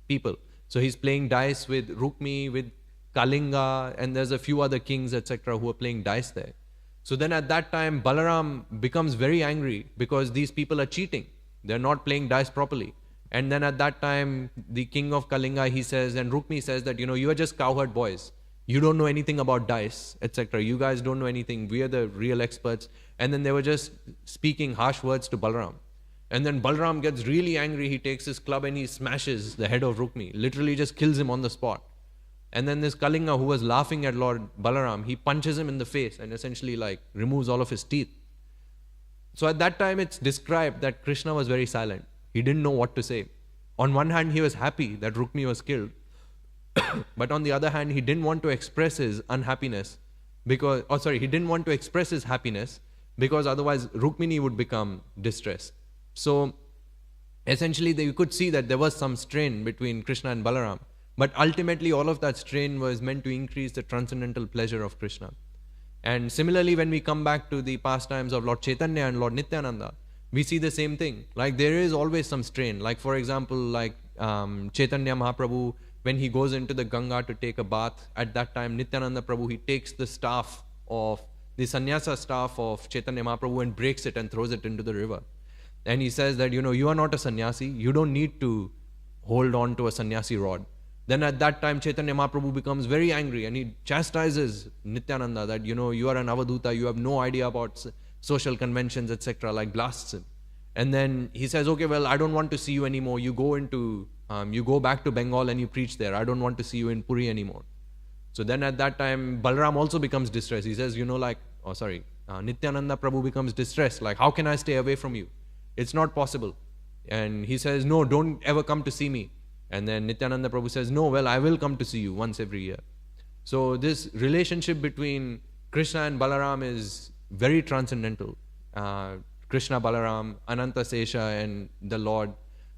people. So he's playing dice with Rukmi, with Kalinga, and there's a few other kings, etc., who are playing dice there. So then at that time, Balaram becomes very angry because these people are cheating. They're not playing dice properly. And then at that time, the king of Kalinga, he says, and Rukmi says that, you are just cowherd boys. You don't know anything about dice, etc. You guys don't know anything. We are the real experts. And then they were just speaking harsh words to Balaram. And then Balaram gets really angry. He takes his club and he smashes the head of Rukmi. Literally just kills him on the spot. And then this Kalinga, who was laughing at Lord Balaram, he punches him in the face and essentially removes all of his teeth. So at that time it's described that Krishna was very silent. He didn't know what to say. On one hand, he was happy that Rukmi was killed. But on the other hand, he didn't want to express his unhappiness he didn't want to express his happiness because otherwise Rukmini would become distressed. So essentially you could see that there was some strain between Krishna and Balaram. But ultimately, all of that strain was meant to increase the transcendental pleasure of Krishna. And similarly, when we come back to the pastimes of Lord Caitanya and Lord Nityananda, we see the same thing. There is always some strain. For example, Caitanya Mahaprabhu, when he goes into the Ganga to take a bath, at that time, Nityananda Prabhu, he takes the sannyasa staff of Caitanya Mahaprabhu and breaks it and throws it into the river. And he says that, you are not a sannyasi. You don't need to hold on to a sannyasi rod. Then at that time, Caitanya Mahaprabhu becomes very angry and he chastises Nityananda that, you are an Avadhuta, you have no idea about social conventions, etc., blasts him. And then he says, okay, well, I don't want to see you anymore. You go back to Bengal and you preach there. I don't want to see you in Puri anymore. So then at that time, Balaram also becomes distressed. He says, Nityananda Prabhu becomes distressed. How can I stay away from you? It's not possible. And he says, no, don't ever come to see me. And then Nityananda Prabhu says, no, well, I will come to see you once every year. So this relationship between Krishna and Balaram is very transcendental. Krishna, Balaram, Ananta Sesha and the Lord,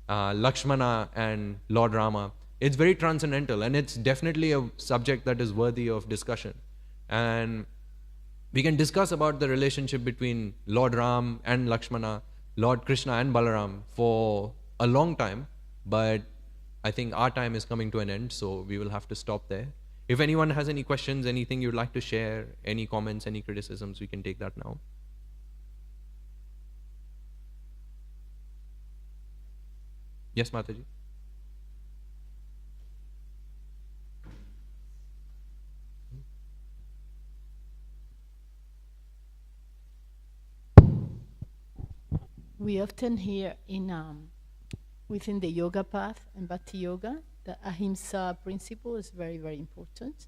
Lakshmana and Lord Rama. It's very transcendental and it's definitely a subject that is worthy of discussion. And we can discuss about the relationship between Lord Ram and Lakshmana, Lord Krishna and Balaram for a long time, but I think our time is coming to an end, so we will have to stop there. If anyone has any questions, anything you'd like to share, any comments, any criticisms, we can take that now. Yes, Mataji? We often hear within the yoga path and bhakti yoga, the ahimsa principle is very, very important.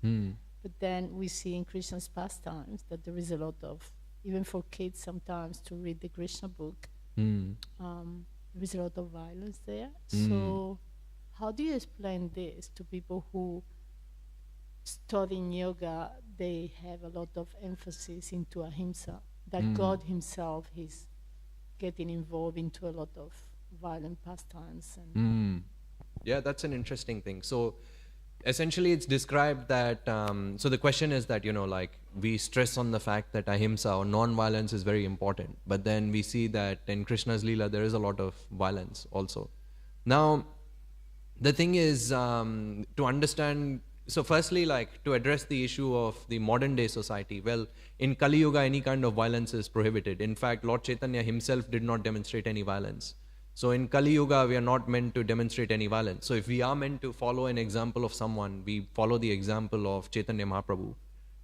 But then we see in Krishna's pastimes that there is a lot of, even for kids sometimes to read the Krishna book, there is a lot of violence there. So how do you explain this to people who studying yoga, they have a lot of emphasis into ahimsa, that God himself is getting involved into a lot of violent pastimes? And Yeah, that's an interesting thing. So essentially it's described that, so the question is that, like we stress on the fact that ahimsa or non-violence is very important, but then we see that in Krishna's Leela there is a lot of violence also. Now, the thing is, to understand, so firstly, like to address the issue of the modern day society, well, in Kali Yuga any kind of violence is prohibited. In fact, Lord Chaitanya himself did not demonstrate any violence. So in Kali Yuga, we are not meant to demonstrate any violence. So if we are meant to follow an example of someone, we follow the example of Chaitanya Mahaprabhu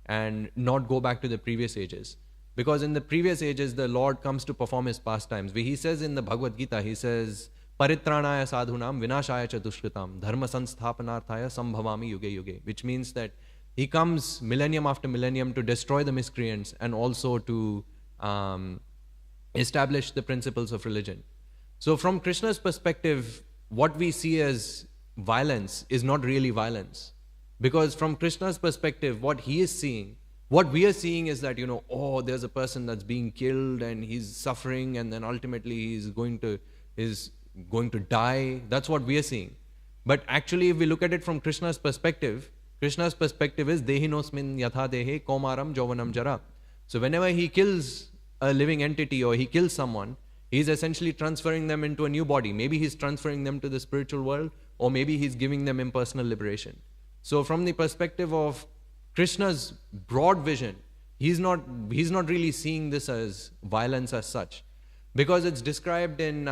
and not go back to the previous ages. Because in the previous ages, the Lord comes to perform his pastimes. He says in the Bhagavad Gita, he says, Paritranaya sadhunam vinashaya cha dushkritam dharma sansthapanarthaya sambhavami yuge yuge, which means that he comes millennium after millennium to destroy the miscreants and also to establish the principles of religion. So from Krishna's perspective, what we see as violence is not really violence. Because from Krishna's perspective, what he is seeing, what we are seeing is that, oh, there's a person that's being killed and he's suffering and then ultimately he's going to die. That's what we are seeing. But actually, if we look at it from Krishna's perspective is dehinosmin yatha dehe komaram jovanam jara. So whenever he kills a living entity or he kills someone, he's essentially transferring them into a new body. Maybe he's transferring them to the spiritual world, or maybe he's giving them impersonal liberation. So from the perspective of Krishna's broad vision, he's not really seeing this as violence as such. Because it's described in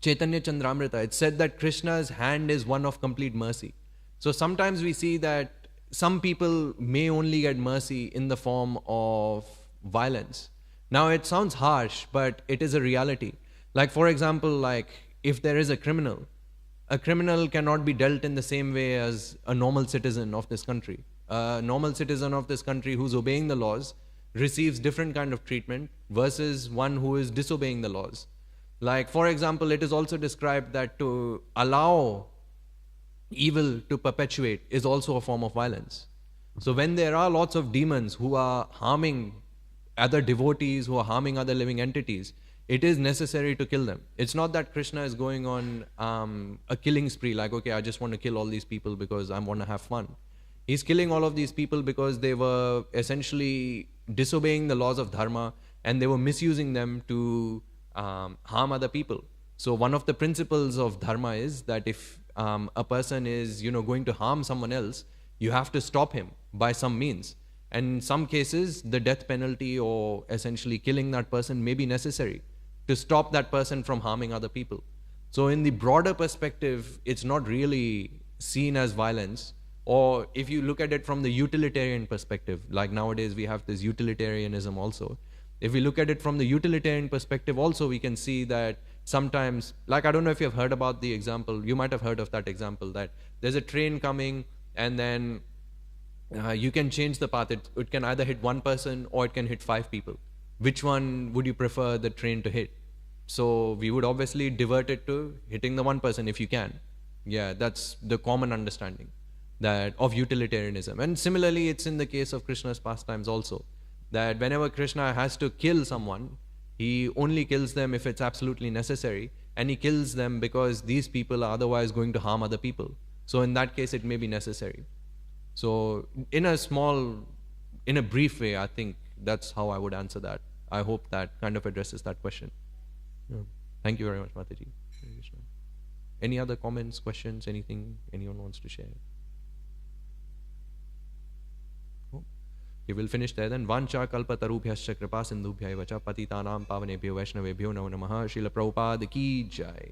Caitanya Chandramrita, it's said that Krishna's hand is one of complete mercy. So sometimes we see that some people may only get mercy in the form of violence. Now it sounds harsh, but it is a reality. Like for example, like if there is a criminal cannot be dealt in the same way as a normal citizen of this country. A normal citizen of this country who's obeying the laws receives different kind of treatment versus one who is disobeying the laws. Like for example, it is also described that to allow evil to perpetuate is also a form of violence. So when there are lots of demons who are harming other devotees, who are harming other living entities, it is necessary to kill them. It's not that Krishna is going on a killing spree, like, okay, I just want to kill all these people because I want to have fun. He's killing all of these people because they were essentially disobeying the laws of dharma and they were misusing them to harm other people. So one of the principles of dharma is that if a person is going to harm someone else, you have to stop him by some means. And in some cases, the death penalty or essentially killing that person may be necessary to stop that person from harming other people. So in the broader perspective, it's not really seen as violence. Or if you look at it from the utilitarian perspective, like nowadays we have this utilitarianism also. If we look at it from the utilitarian perspective also, we can see that sometimes, like I don't know if you've heard about the example, you might have heard of that example, that there's a train coming and then you can change the path. It can either hit one person or it can hit 5 people. Which one would you prefer the train to hit? So we would obviously divert it to hitting the one person if you can. Yeah, that's the common understanding that of utilitarianism. And similarly, it's in the case of Krishna's pastimes also, that whenever Krishna has to kill someone, he only kills them if it's absolutely necessary, and he kills them because these people are otherwise going to harm other people. So in that case, it may be necessary. So in a brief way, I think that's how I would answer that. I hope that kind of addresses that question. Yeah. Thank you very much, Mataji. Any other comments, questions, anything anyone wants to share? Okay, we'll finish there then. Vancha kalpa tarubhyascha kripa sindhubhya vacha patitanam pavanebhyo vaishnavebhyo namo namaha. Srila Prabhupada ki jai.